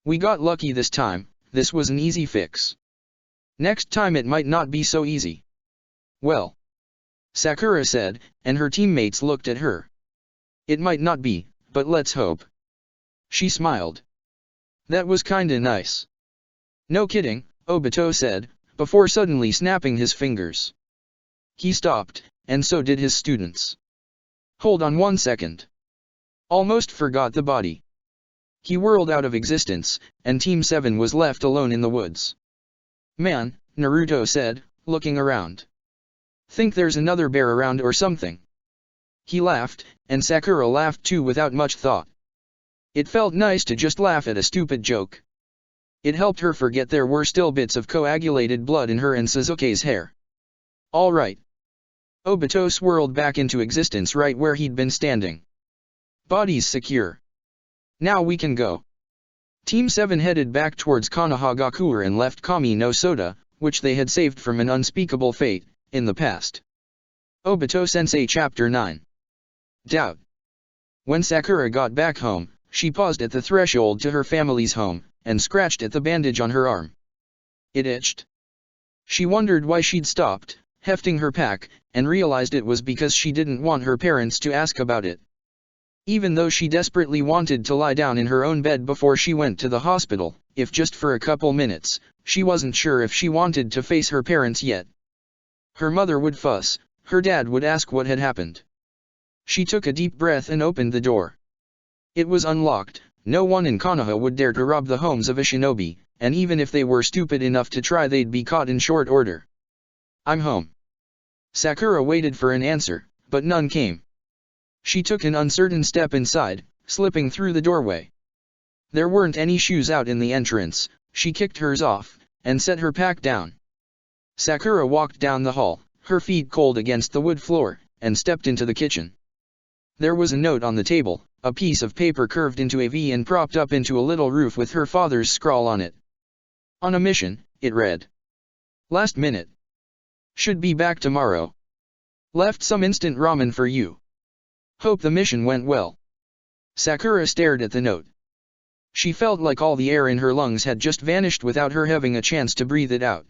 We got lucky this time, this was an easy fix. Next time it might not be so easy. Well, Sakura said, and her teammates looked at her. It might not be, but let's hope. She smiled. That was kinda nice. No kidding, Obito said, before suddenly snapping his fingers. He stopped, and so did his students. Hold on 1 second. Almost forgot the body. He whirled out of existence, and Team 7 was left alone in the woods. Man, Naruto said, looking around. Think there's another bear around or something. He laughed, and Sakura laughed too without much thought. It felt nice to just laugh at a stupid joke. It helped her forget there were still bits of coagulated blood in her and Sasuke's hair. All right. Obito swirled back into existence right where he'd been standing. Body's secure. Now we can go. Team 7 headed back towards Konohagakure and left Kami no Soda, which they had saved from an unspeakable fate, in the past. Obito Sensei Chapter 9. Doubt. When Sakura got back home, she paused at the threshold to her family's home, and scratched at the bandage on her arm. It itched. She wondered why she'd stopped, hefting her pack, and realized it was because she didn't want her parents to ask about it. Even though she desperately wanted to lie down in her own bed before she went to the hospital, if just for a couple minutes, she wasn't sure if she wanted to face her parents yet. Her mother would fuss, her dad would ask what had happened. She took a deep breath and opened the door. It was unlocked. No one in Konoha would dare to rob the homes of a shinobi, and even if they were stupid enough to try, they'd be caught in short order. "I'm home." Sakura waited for an answer, but none came. She took an uncertain step inside, slipping through the doorway. There weren't any shoes out in the entrance. She kicked hers off, and set her pack down. Sakura walked down the hall, her feet cold against the wood floor, and stepped into the kitchen. There was a note on the table, a piece of paper curved into a V and propped up into a little roof with her father's scrawl on it. "On a mission," it read. "Last minute. Should be back tomorrow. Left some instant ramen for you. Hope the mission went well." Sakura stared at the note. She felt like all the air in her lungs had just vanished without her having a chance to breathe it out.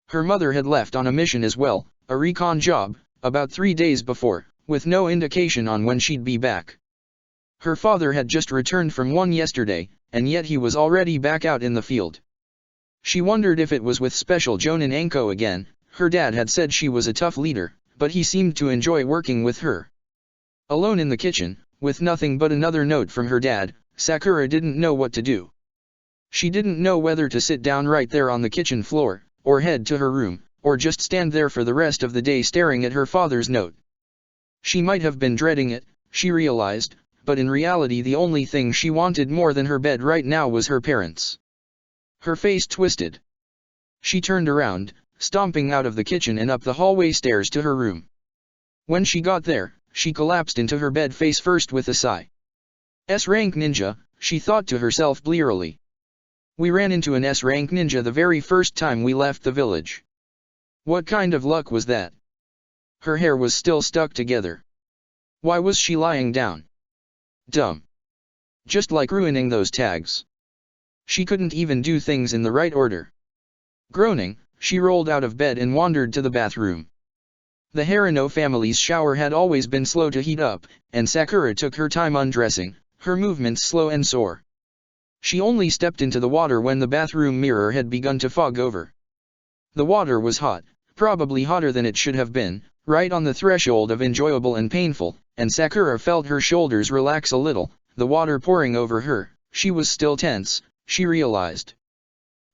Her mother had left on a mission as well, a recon job, about 3 days before, with no indication on when she'd be back. Her father had just returned from one yesterday, and yet he was already back out in the field. She wondered if it was with Special Jonin Anko again. Her dad had said she was a tough leader, but he seemed to enjoy working with her. Alone in the kitchen, with nothing but another note from her dad, Sakura didn't know what to do. She didn't know whether to sit down right there on the kitchen floor, or head to her room, or just stand there for the rest of the day staring at her father's note. She might have been dreading it, she realized, but in reality the only thing she wanted more than her bed right now was her parents. Her face twisted. She turned around, stomping out of the kitchen and up the hallway stairs to her room. When she got there, she collapsed into her bed face first with a sigh. S-rank ninja, she thought to herself blearily. We ran into an S-rank ninja the very first time we left the village. What kind of luck was that? Her hair was still stuck together. Why was she lying down? Dumb. Just like ruining those tags. She couldn't even do things in the right order. Groaning, she rolled out of bed and wandered to the bathroom. The Harino family's shower had always been slow to heat up, and Sakura took her time undressing, her movements slow and sore. She only stepped into the water when the bathroom mirror had begun to fog over. The water was hot, probably hotter than it should have been, right on the threshold of enjoyable and painful, and Sakura felt her shoulders relax a little, the water pouring over her. She was still tense, she realized.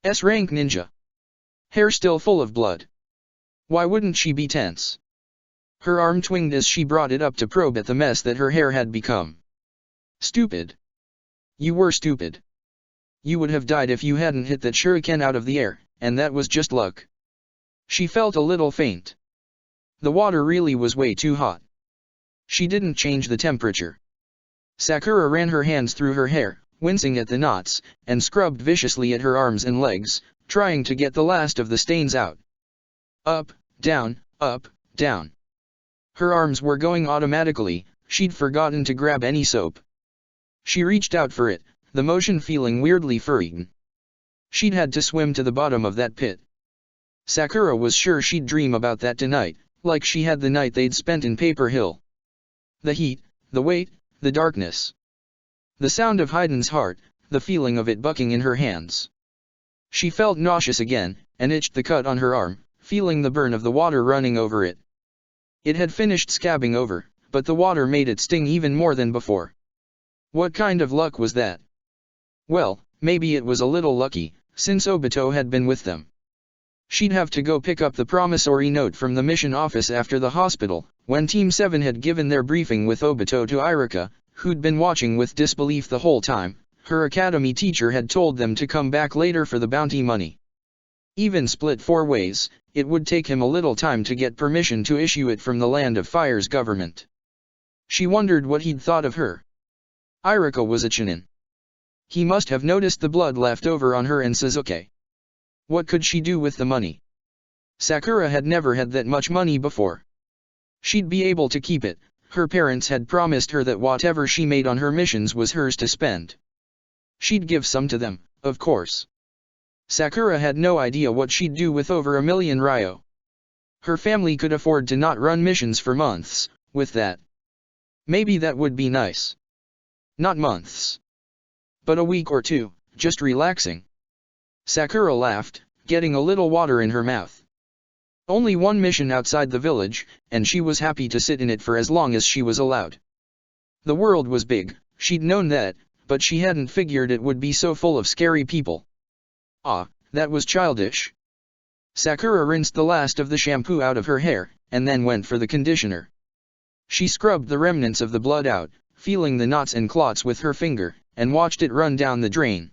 S-rank ninja. Hair still full of blood. Why wouldn't she be tense? Her arm twinged as she brought it up to probe at the mess that her hair had become. Stupid. You were stupid. You would have died if you hadn't hit that shuriken out of the air, and that was just luck. She felt a little faint. The water really was way too hot. She didn't change the temperature. Sakura ran her hands through her hair, wincing at the knots, and scrubbed viciously at her arms and legs, trying to get the last of the stains out. Up, down, up, down. Her arms were going automatically, she'd forgotten to grab any soap. She reached out for it, the motion feeling weirdly foreign. She'd had to swim to the bottom of that pit. Sakura was sure she'd dream about that tonight, like she had the night they'd spent in Paper Hill. The heat, the weight, the darkness. The sound of Hayden's heart, the feeling of it bucking in her hands. She felt nauseous again, and itched the cut on her arm, feeling the burn of the water running over it. It had finished scabbing over, but the water made it sting even more than before. What kind of luck was that? Well, maybe it was a little lucky, since Obito had been with them. She'd have to go pick up the promissory note from the mission office after the hospital, when Team 7 had given their briefing with Obito to Irika, who'd been watching with disbelief the whole time. Her academy teacher had told them to come back later for the bounty money. Even split 4 ways, it would take him a little time to get permission to issue it from the Land of Fire's government. She wondered what he'd thought of her. Irika was a Chunin. He must have noticed the blood left over on her and Suzuki. What could she do with the money? Sakura had never had that much money before. She'd be able to keep it. Her parents had promised her that whatever she made on her missions was hers to spend. She'd give some to them, of course. Sakura had no idea what she'd do with over 1,000,000 ryo. Her family could afford to not run missions for months, with that. Maybe that would be nice. Not months. But a week or 2, just relaxing. Sakura laughed, getting a little water in her mouth. Only one mission outside the village, and she was happy to sit in it for as long as she was allowed. The world was big, she'd known that, but she hadn't figured it would be so full of scary people. Ah, that was childish. Sakura rinsed the last of the shampoo out of her hair, and then went for the conditioner. She scrubbed the remnants of the blood out, feeling the knots and clots with her finger, and watched it run down the drain.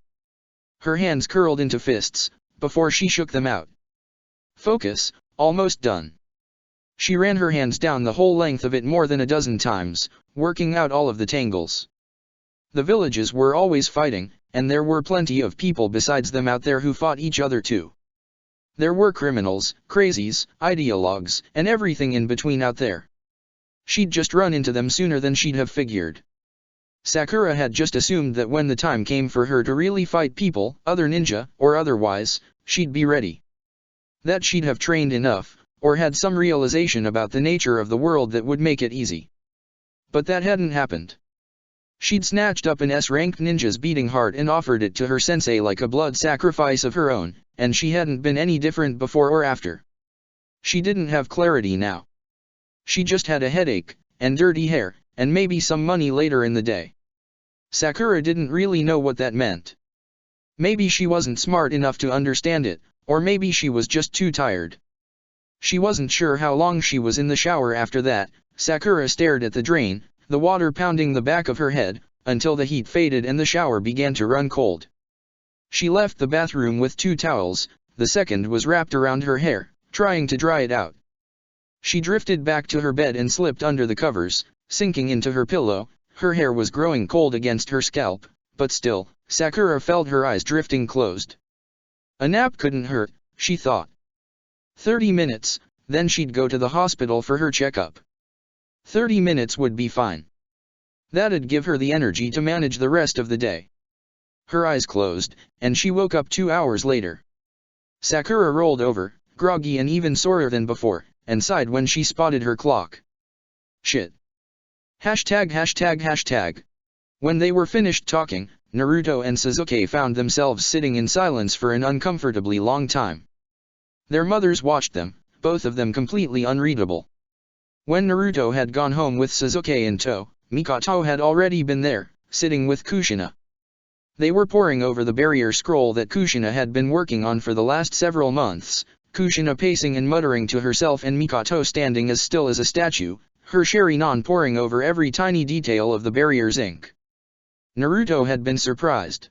Her hands curled into fists, before she shook them out. Focus, almost done. She ran her hands down the whole length of it more than a dozen times, working out all of the tangles. The villages were always fighting, and there were plenty of people besides them out there who fought each other too. There were criminals, crazies, ideologues, and everything in between out there. She'd just run into them sooner than she'd have figured. Sakura had just assumed that when the time came for her to really fight people, other ninja, or otherwise, she'd be ready. That she'd have trained enough, or had some realization about the nature of the world that would make it easy. But that hadn't happened. She'd snatched up an S-ranked ninja's beating heart and offered it to her sensei like a blood sacrifice of her own, and she hadn't been any different before or after. She didn't have clarity now. She just had a headache, and dirty hair, and maybe some money later in the day. Sakura didn't really know what that meant. Maybe she wasn't smart enough to understand it, or maybe she was just too tired. She wasn't sure how long she was in the shower after that. Sakura stared at the drain, the water pounding the back of her head, until the heat faded and the shower began to run cold. She left the bathroom with 2 towels, the second was wrapped around her hair, trying to dry it out. She drifted back to her bed and slipped under the covers, sinking into her pillow. Her hair was growing cold against her scalp, but still, Sakura felt her eyes drifting closed. A nap couldn't hurt, she thought. 30 minutes, then she'd go to the hospital for her checkup. 30 minutes would be fine. That'd give her the energy to manage the rest of the day. Her eyes closed, and she woke up 2 hours later. Sakura rolled over, groggy and even sorer than before, and sighed when she spotted her clock. Shit. ####. When they were finished talking, Naruto and Sasuke found themselves sitting in silence for an uncomfortably long time. Their mothers watched them, both of them completely unreadable. When Naruto had gone home with Sasuke in tow, Mikoto had already been there, sitting with Kushina. They were poring over the barrier scroll that Kushina had been working on for the last several months, Kushina pacing and muttering to herself and Mikoto standing as still as a statue, her Sharingan poring over every tiny detail of the barrier's ink. Naruto had been surprised.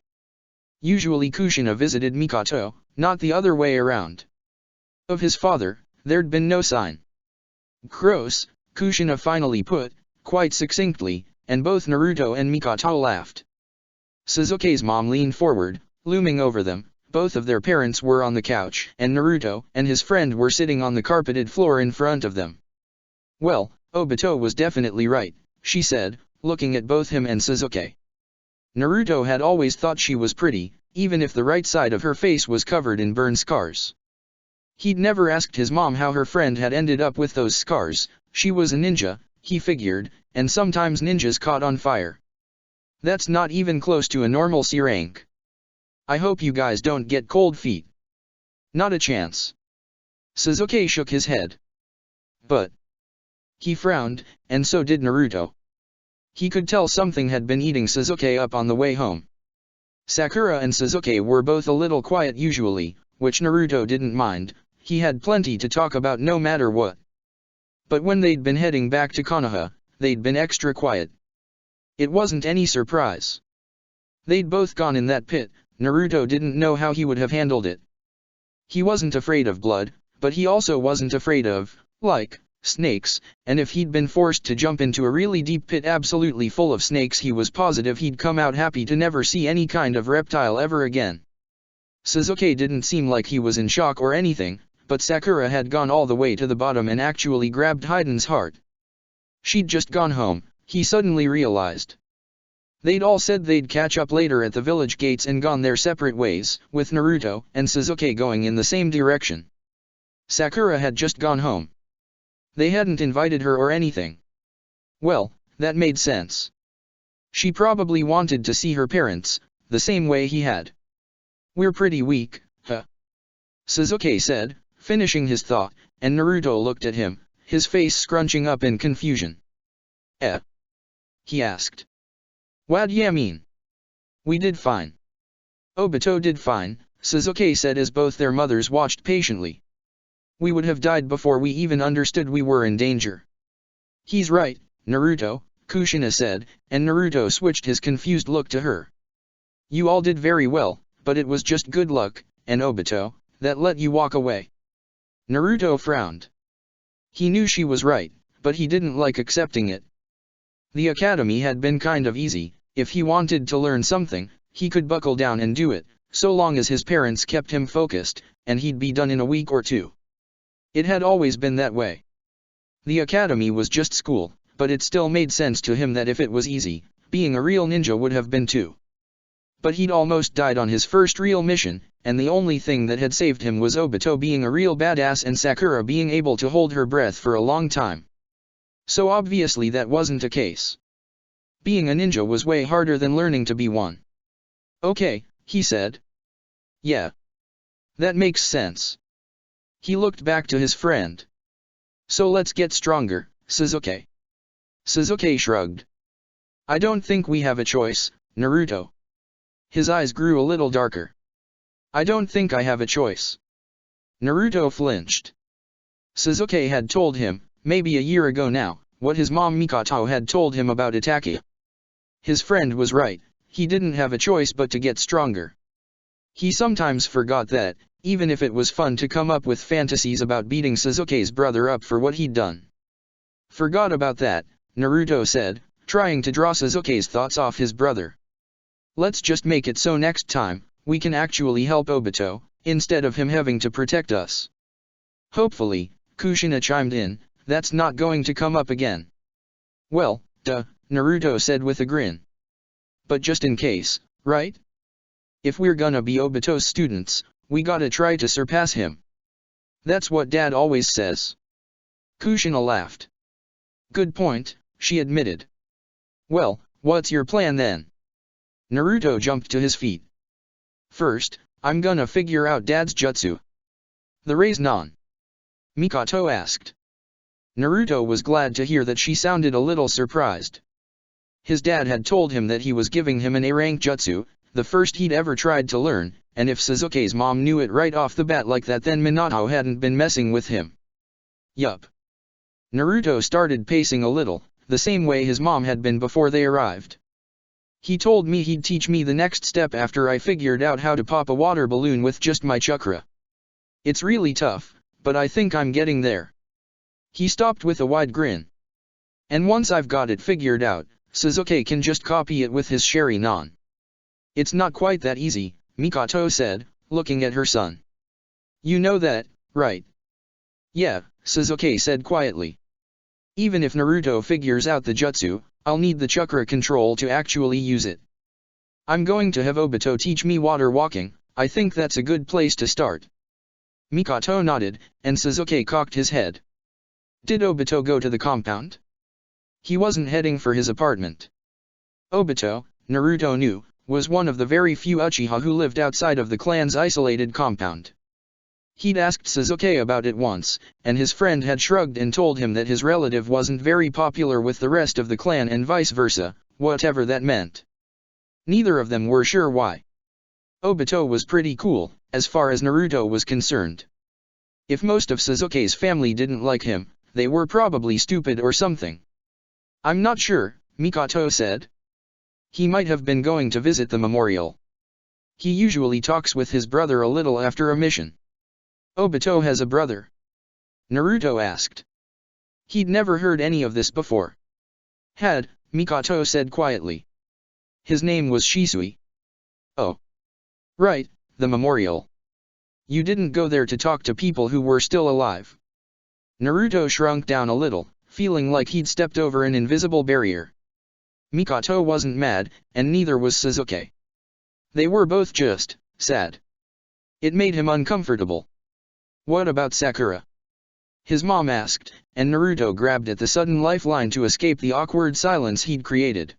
Usually Kushina visited Mikoto, not the other way around. Of his father, there'd been no sign. Gross, Kushina finally put, quite succinctly, and both Naruto and Mikoto laughed. Sasuke's mom leaned forward, looming over them. Both of their parents were on the couch, and Naruto and his friend were sitting on the carpeted floor in front of them. Well, Obito was definitely right, she said, looking at both him and Sasuke. Naruto had always thought she was pretty, even if the right side of her face was covered in burn scars. He'd never asked his mom how her friend had ended up with those scars. She was a ninja, he figured, and sometimes ninjas caught on fire. That's not even close to a normal C rank. I hope you guys don't get cold feet. Not a chance. Sasuke shook his head. But. He frowned, and so did Naruto. He could tell something had been eating Sasuke up on the way home. Sakura and Sasuke were both a little quiet usually, which Naruto didn't mind. He had plenty to talk about no matter what. But when they'd been heading back to Konoha, they'd been extra quiet. It wasn't any surprise. They'd both gone in that pit. Naruto didn't know how he would have handled it. He wasn't afraid of blood, but he also wasn't afraid of, like, snakes, and if he'd been forced to jump into a really deep pit absolutely full of snakes, he was positive he'd come out happy to never see any kind of reptile ever again. Sasuke didn't seem like he was in shock or anything, but Sakura had gone all the way to the bottom and actually grabbed Haiden's heart. She'd just gone home, he suddenly realized. They'd all said they'd catch up later at the village gates and gone their separate ways, with Naruto and Sasuke going in the same direction. Sakura had just gone home. They hadn't invited her or anything. Well, that made sense. She probably wanted to see her parents, the same way he had. We're pretty weak, huh? Sasuke said, finishing his thought, and Naruto looked at him, his face scrunching up in confusion. Eh? He asked. What ya mean? We did fine. Obito did fine, Sasuke said as both their mothers watched patiently. We would have died before we even understood we were in danger. He's right, Naruto, Kushina said, and Naruto switched his confused look to her. You all did very well, but it was just good luck, and Obito, that let you walk away. Naruto frowned. He knew she was right, but he didn't like accepting it. The academy had been kind of easy. If he wanted to learn something, he could buckle down and do it, so long as his parents kept him focused, and he'd be done in a week or two. It had always been that way. The academy was just school, but it still made sense to him that if it was easy, being a real ninja would have been too. But he'd almost died on his first real mission, and the only thing that had saved him was Obito being a real badass and Sakura being able to hold her breath for a long time. So obviously that wasn't a case. Being a ninja was way harder than learning to be one. Okay, he said. Yeah. That makes sense. He looked back to his friend. So let's get stronger, Sasuke. Sasuke shrugged. I don't think we have a choice, Naruto. His eyes grew a little darker. I don't think I have a choice. Naruto flinched. Sasuke had told him, maybe a year ago now, what his mom Mikoto had told him about Itachi. His friend was right, he didn't have a choice but to get stronger. He sometimes forgot that, even if it was fun to come up with fantasies about beating Sasuke's brother up for what he'd done. Forgot about that, Naruto said, trying to draw Sasuke's thoughts off his brother. Let's just make it so next time, we can actually help Obito, instead of him having to protect us. Hopefully, Kushina chimed in, that's not going to come up again. Well, duh, Naruto said with a grin. But just in case, right? If we're gonna be Obito's students, we gotta try to surpass him. That's what Dad always says. Kushina laughed. Good point, she admitted. Well, what's your plan then? Naruto jumped to his feet. First, I'm gonna figure out Dad's jutsu. The raise non? Mikoto asked. Naruto was glad to hear that she sounded a little surprised. His dad had told him that he was giving him an A-rank jutsu, the first he'd ever tried to learn, and if Sasuke's mom knew it right off the bat like that, then Minato hadn't been messing with him. Yup. Naruto started pacing a little, the same way his mom had been before they arrived. He told me he'd teach me the next step after I figured out how to pop a water balloon with just my chakra. It's really tough, but I think I'm getting there. He stopped with a wide grin. And once I've got it figured out, Sasuke can just copy it with his Sharingan. It's not quite that easy, Mikoto said, looking at her son. You know that, right? Yeah, Sasuke said quietly. Even if Naruto figures out the jutsu, I'll need the chakra control to actually use it. I'm going to have Obito teach me water walking, I think that's a good place to start. Mikoto nodded, and Sasuke cocked his head. Did Obito go to the compound? He wasn't heading for his apartment. Obito, Naruto knew, was one of the very few Uchiha who lived outside of the clan's isolated compound. He'd asked Sasuke about it once, and his friend had shrugged and told him that his relative wasn't very popular with the rest of the clan and vice versa, whatever that meant. Neither of them were sure why. Obito was pretty cool, as far as Naruto was concerned. If most of Sasuke's family didn't like him, they were probably stupid or something. I'm not sure, Mikoto said. He might have been going to visit the memorial. He usually talks with his brother a little after a mission. Obito has a brother? Naruto asked. He'd never heard any of this before. Had, Mikoto said quietly. His name was Shisui. Oh. Right, the memorial. You didn't go there to talk to people who were still alive. Naruto shrunk down a little, feeling like he'd stepped over an invisible barrier. Mikoto wasn't mad, and neither was Sasuke. They were both just sad. It made him uncomfortable. What about Sakura? His mom asked, and Naruto grabbed at the sudden lifeline to escape the awkward silence he'd created.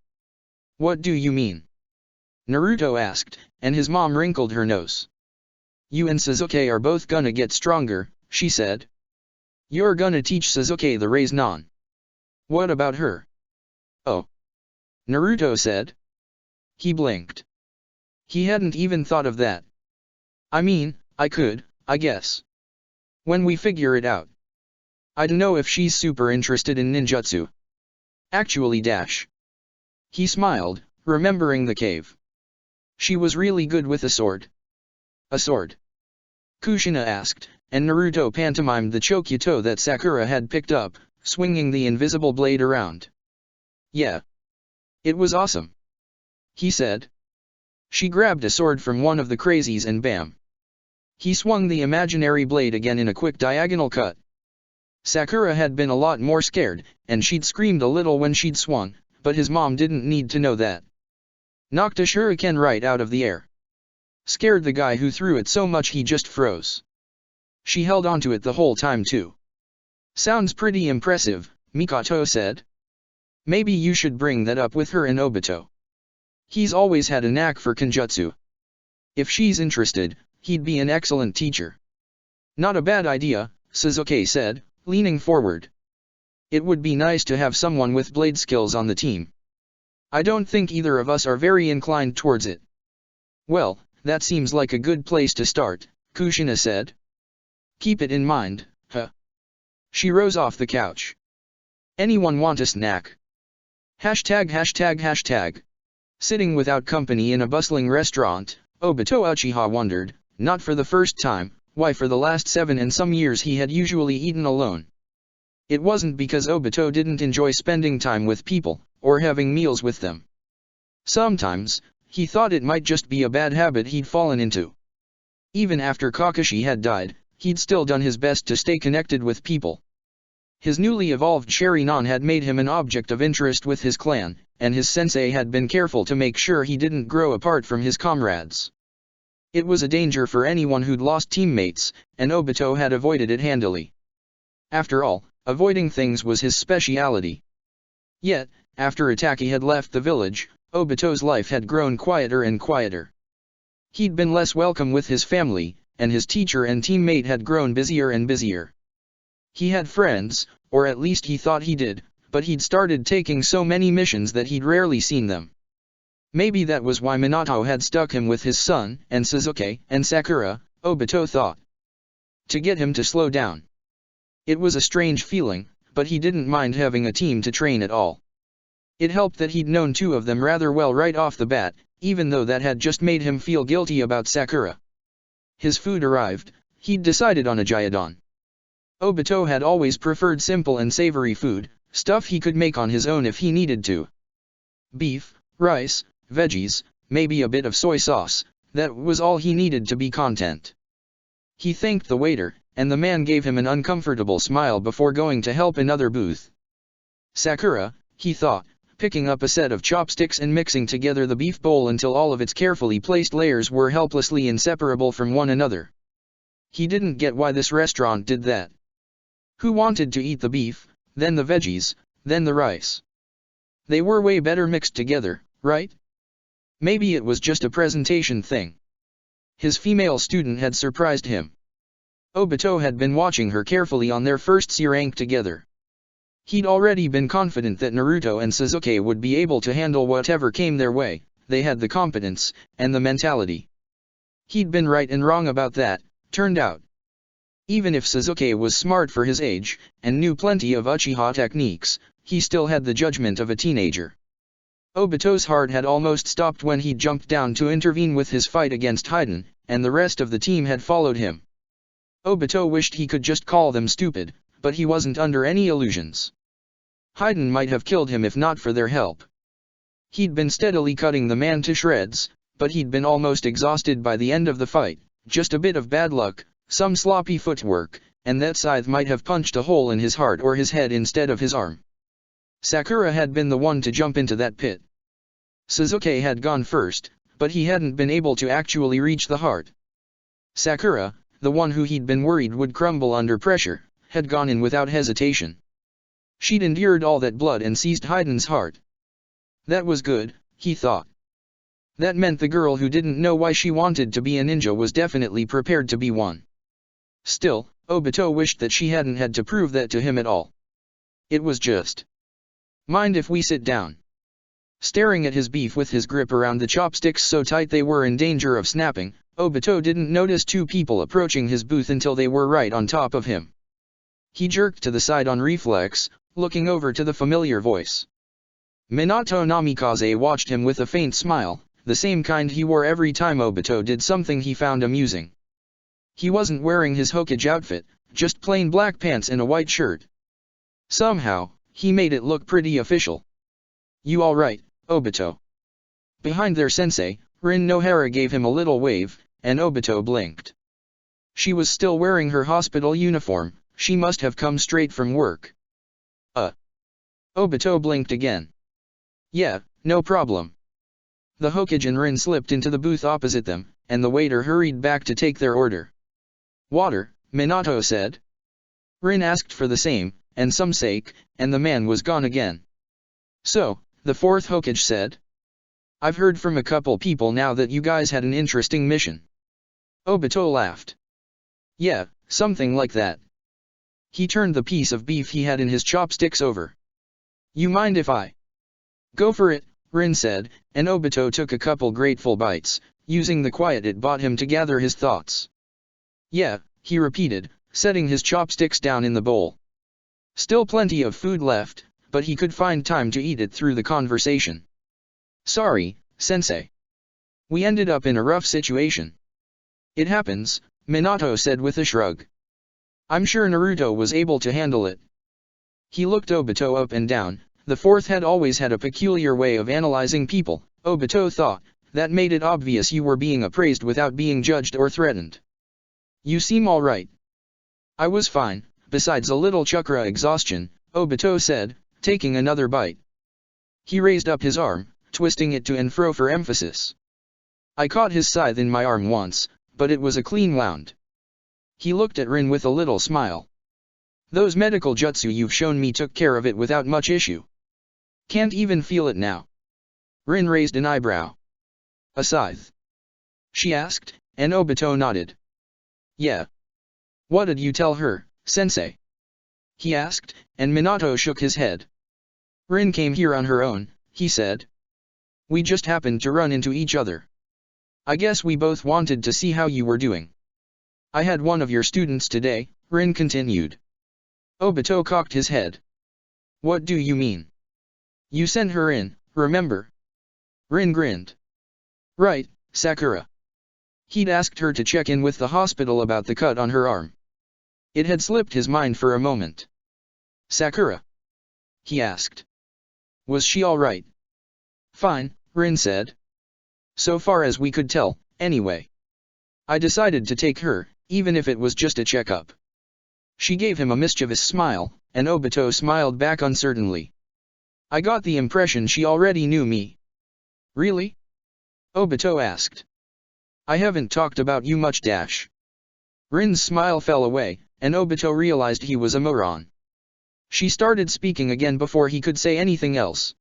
What do you mean? Naruto asked, and his mom wrinkled her nose. You and Sasuke are both gonna get stronger, she said. You're gonna teach Sasuke the raise non. What about her? Oh. Naruto said. He blinked. He hadn't even thought of that. I mean, I could, I guess. When we figure it out. I don't know if she's super interested in ninjutsu. Actually dash. He smiled, remembering the cave. She was really good with a sword. A sword? Kushina asked, and Naruto pantomimed the Chokugyo that Sakura had picked up, swinging the invisible blade around. Yeah. It was awesome. He said. She grabbed a sword from one of the crazies and bam. He swung the imaginary blade again in a quick diagonal cut. Sakura had been a lot more scared, and she'd screamed a little when she'd swung, but his mom didn't need to know that. Knocked a shuriken right out of the air. Scared the guy who threw it so much he just froze. She held onto it the whole time too. Sounds pretty impressive, Mikoto said. Maybe you should bring that up with her and Obito. He's always had a knack for kenjutsu. If she's interested, he'd be an excellent teacher. Not a bad idea, Sasuke said, leaning forward. It would be nice to have someone with blade skills on the team. I don't think either of us are very inclined towards it. Well, that seems like a good place to start, Kushina said. Keep it in mind, huh? She rose off the couch. Anyone want a snack? ####. Sitting without company in a bustling restaurant, Obito Uchiha wondered, not for the first time, why for the last 7 and some years he had usually eaten alone. It wasn't because Obito didn't enjoy spending time with people, or having meals with them. Sometimes, he thought it might just be a bad habit he'd fallen into. Even after Kakashi had died, he'd still done his best to stay connected with people. His newly evolved Sharingan had made him an object of interest with his clan, and his sensei had been careful to make sure he didn't grow apart from his comrades. It was a danger for anyone who'd lost teammates, and Obito had avoided it handily. After all, avoiding things was his speciality. Yet, after Itaki had left the village, Obito's life had grown quieter and quieter. He'd been less welcome with his family, and his teacher and teammate had grown busier and busier. He had friends, or at least he thought he did, but he'd started taking so many missions that he'd rarely seen them. Maybe that was why Minato had stuck him with his son, and Sasuke, and Sakura, Obito thought. To get him to slow down. It was a strange feeling, but he didn't mind having a team to train at all. It helped that he'd known 2 of them rather well right off the bat, even though that had just made him feel guilty about Sakura. His food arrived, he'd decided on a gyudon. Obito had always preferred simple and savory food, stuff he could make on his own if he needed to. Beef, rice, veggies, maybe a bit of soy sauce, that was all he needed to be content. He thanked the waiter, and the man gave him an uncomfortable smile before going to help another booth. Sakura, he thought, picking up a set of chopsticks and mixing together the beef bowl until all of its carefully placed layers were helplessly inseparable from one another. He didn't get why this restaurant did that. Who wanted to eat the beef, then the veggies, then the rice? They were way better mixed together, right? Maybe it was just a presentation thing. His female student had surprised him. Obito had been watching her carefully on their first C rank together. He'd already been confident that Naruto and Sasuke would be able to handle whatever came their way. They had the competence, and the mentality. He'd been right and wrong about that, turned out. Even if Sasuke was smart for his age, and knew plenty of Uchiha techniques, he still had the judgment of a teenager. Obito's heart had almost stopped when he jumped down to intervene with his fight against Haiden, and the rest of the team had followed him. Obito wished he could just call them stupid, but he wasn't under any illusions. Haiden might have killed him if not for their help. He'd been steadily cutting the man to shreds, but he'd been almost exhausted by the end of the fight. Just a bit of bad luck, some sloppy footwork, and that scythe might have punched a hole in his heart or his head instead of his arm. Sakura had been the one to jump into that pit. Sasuke had gone first, but he hadn't been able to actually reach the heart. Sakura, the one who he'd been worried would crumble under pressure, had gone in without hesitation. She'd endured all that blood and seized Haiden's heart. That was good, he thought. That meant the girl who didn't know why she wanted to be a ninja was definitely prepared to be one. Still, Obito wished that she hadn't had to prove that to him at all. It was just. Mind if we sit down? Staring at his beef with his grip around the chopsticks so tight they were in danger of snapping, Obito didn't notice two people approaching his booth until they were right on top of him. He jerked to the side on reflex, looking over to the familiar voice. Minato Namikaze watched him with a faint smile, the same kind he wore every time Obito did something he found amusing. He wasn't wearing his Hokage outfit, just plain black pants and a white shirt. Somehow, he made it look pretty official. You alright, Obito? Behind their sensei, Rin Nohara gave him a little wave, and Obito blinked. She was still wearing her hospital uniform, she must have come straight from work. Obito blinked again. Yeah, no problem. The Hokage and Rin slipped into the booth opposite them, and the waiter hurried back to take their order. Water, Minato said. Rin asked for the same, and some sake, and the man was gone again. So, the fourth Hokage said. I've heard from a couple people now that you guys had an interesting mission. Obito laughed. Yeah, something like that. He turned the piece of beef he had in his chopsticks over. You mind if I? Go for it, Rin said, and Obito took a couple grateful bites, using the quiet it bought him to gather his thoughts. Yeah, he repeated, setting his chopsticks down in the bowl. Still plenty of food left, but he could find time to eat it through the conversation. Sorry, Sensei. We ended up in a rough situation. It happens, Minato said with a shrug. I'm sure Naruto was able to handle it. He looked Obito up and down. The fourth had always had a peculiar way of analyzing people, Obito thought, that made it obvious you were being appraised without being judged or threatened. You seem alright. I was fine, besides a little chakra exhaustion, Obito said, taking another bite. He raised up his arm, twisting it to and fro for emphasis. I caught his scythe in my arm once, but it was a clean wound. He looked at Rin with a little smile. Those medical jutsu you've shown me took care of it without much issue. Can't even feel it now. Rin raised an eyebrow. A scythe? She asked, and Obito nodded. Yeah. What did you tell her, Sensei? He asked, and Minato shook his head. Rin came here on her own, he said. We just happened to run into each other. I guess we both wanted to see how you were doing. I had one of your students today, Rin continued. Obito cocked his head. What do you mean? You sent her in, remember? Rin grinned. Right, Sakura. He'd asked her to check in with the hospital about the cut on her arm. It had slipped his mind for a moment. Sakura? He asked. Was she alright? Fine, Rin said. So far as we could tell, anyway. I decided to take her, even if it was just a checkup. She gave him a mischievous smile, and Obito smiled back uncertainly. I got the impression she already knew me. Really? Obito asked. I haven't talked about you much dash. Rin's smile fell away, and Obito realized he was a moron. She started speaking again before he could say anything else.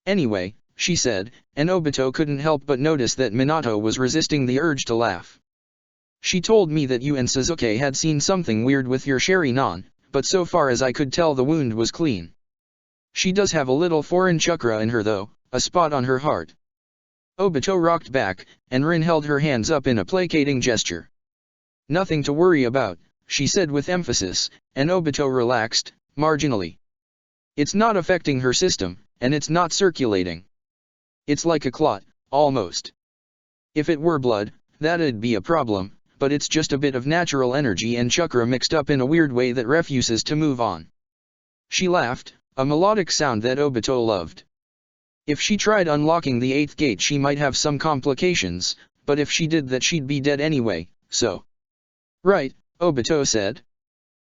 Anyway, she said, and Obito couldn't help but notice that Minato was resisting the urge to laugh. She told me that you and Sasuke had seen something weird with your Sharingan, but so far as I could tell the wound was clean. She does have a little foreign chakra in her though, a spot on her heart. Obito rocked back, and Rin held her hands up in a placating gesture. Nothing to worry about, she said with emphasis, and Obito relaxed, marginally. It's not affecting her system, and it's not circulating. It's like a clot, almost. If it were blood, that'd be a problem, but it's just a bit of natural energy and chakra mixed up in a weird way that refuses to move on. She laughed, a melodic sound that Obito loved. If she tried unlocking the 8th gate she might have some complications, but if she did that she'd be dead anyway, so. Right, Obito said.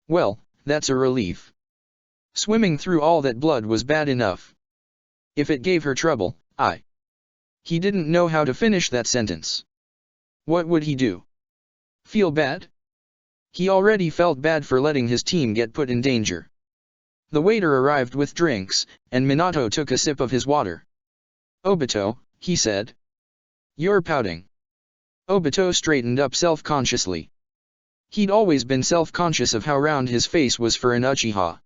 Well, that's a relief. Swimming through all that blood was bad enough. If it gave her trouble, He didn't know how to finish that sentence. What would he do? Feel bad? He already felt bad for letting his team get put in danger. The waiter arrived with drinks, and Minato took a sip of his water. Obito, he said. You're pouting. Obito straightened up self-consciously. He'd always been self-conscious of how round his face was for an Uchiha.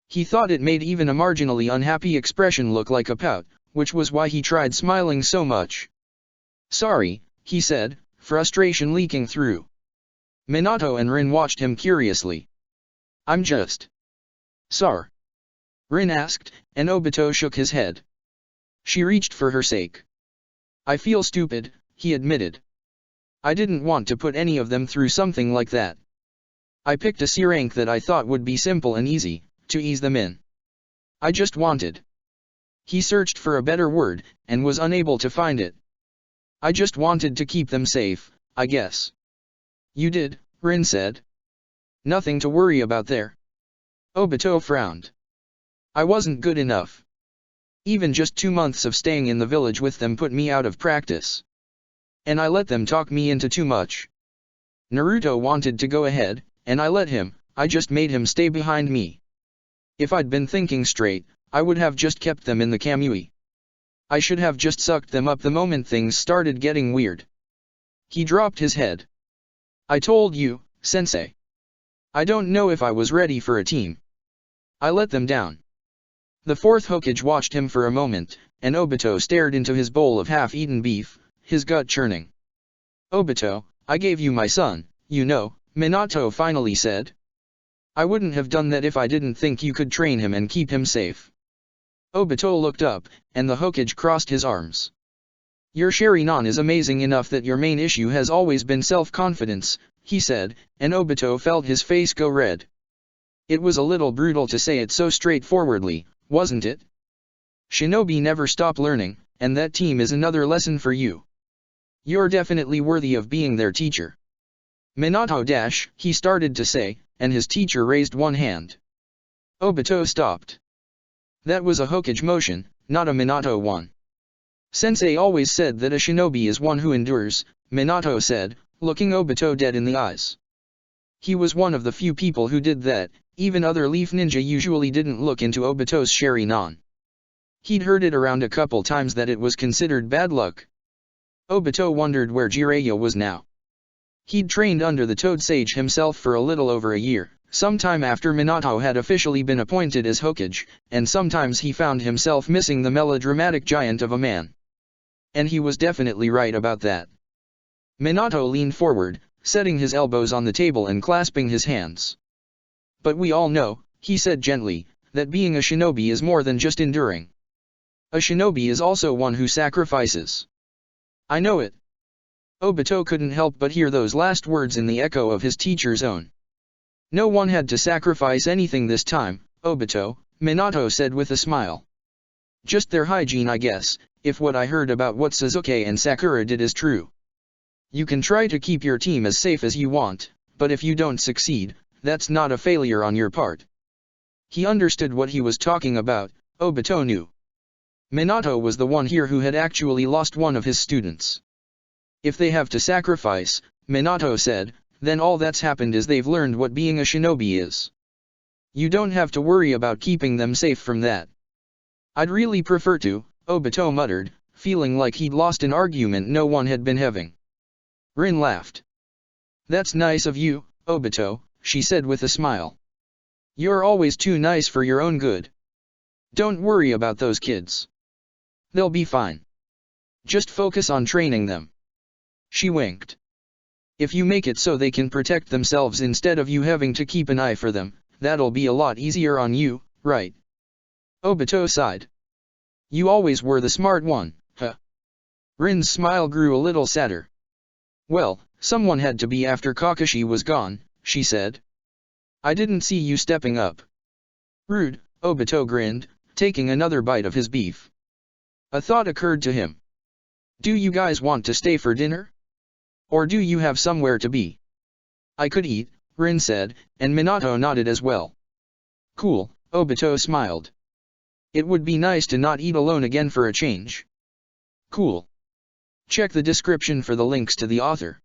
He thought it made even a marginally unhappy expression look like a pout, which was why he tried smiling so much. "Sorry," he said, frustration leaking through. Minato and Rin watched him curiously. "I'm just sorry," Rin asked, and Obito shook his head. She reached for her sake. "I feel stupid," he admitted. "I didn't want to put any of them through something like that. I picked a C rank that I thought would be simple and easy, to ease them in. I just wanted." He searched for a better word, and was unable to find it. "I just wanted to keep them safe, I guess." "You did," Rin said. "Nothing to worry about there." Obito frowned. "I wasn't good enough. Even just 2 months of staying in the village with them put me out of practice. And I let them talk me into too much. Naruto wanted to go ahead, and I let him. I just made him stay behind me. If I'd been thinking straight, I would have just kept them in the Kamui. I should have just sucked them up the moment things started getting weird." He dropped his head. "I told you, Sensei. I don't know if I was ready for a team. I let them down." The fourth Hokage watched him for a moment, and Obito stared into his bowl of half-eaten beef, his gut churning. "Obito, I gave you my son, you know," Minato finally said. "I wouldn't have done that if I didn't think you could train him and keep him safe." Obito looked up, and the Hokage crossed his arms. "Your Sharingan is amazing enough that your main issue has always been self-confidence," he said, and Obito felt his face go red. It was a little brutal to say it so straightforwardly, wasn't it? "Shinobi never stop learning, and that team is another lesson for you. You're definitely worthy of being their teacher." "Minato dash," he started to say, and his teacher raised one hand. Obito stopped. That was a Hokage motion, not a Minato one. "Sensei always said that a shinobi is one who endures," Minato said, looking Obito dead in the eyes. He was one of the few people who did that. Even other Leaf Ninja usually didn't look into Obito's Sharingan. He'd heard it around a couple times that it was considered bad luck. Obito wondered where Jiraiya was now. He'd trained under the Toad Sage himself for a little over a year, sometime after Minato had officially been appointed as Hokage, and sometimes he found himself missing the melodramatic giant of a man. And he was definitely right about that. Minato leaned forward, setting his elbows on the table and clasping his hands. "But we all know," he said gently, "that being a shinobi is more than just enduring. A shinobi is also one who sacrifices." "I know it." Obito couldn't help but hear those last words in the echo of his teacher's own. "No one had to sacrifice anything this time, Obito," Minato said with a smile. "Just their hygiene, I guess, if what I heard about what Sasuke and Sakura did is true. You can try to keep your team as safe as you want, but if you don't succeed, that's not a failure on your part." He understood what he was talking about. Obito knew. Minato was the one here who had actually lost one of his students. "If they have to sacrifice," Minato said, "then all that's happened is they've learned what being a shinobi is. You don't have to worry about keeping them safe from that." "I'd really prefer to," Obito muttered, feeling like he'd lost an argument no one had been having. Rin laughed. "That's nice of you, Obito," she said with a smile. "You're always too nice for your own good. Don't worry about those kids. They'll be fine. Just focus on training them." She winked. "If you make it so they can protect themselves instead of you having to keep an eye for them, that'll be a lot easier on you, right?" Obito sighed. "You always were the smart one, huh?" Rin's smile grew a little sadder. "Well, someone had to be after Kakashi was gone," she said. "I didn't see you stepping up." "Rude," Obito grinned, taking another bite of his beef. A thought occurred to him. "Do you guys want to stay for dinner? Or do you have somewhere to be?" "I could eat," Rin said, and Minato nodded as well. "Cool," Obito smiled. "It would be nice to not eat alone again for a change." "Cool. Check the description for the links to the author."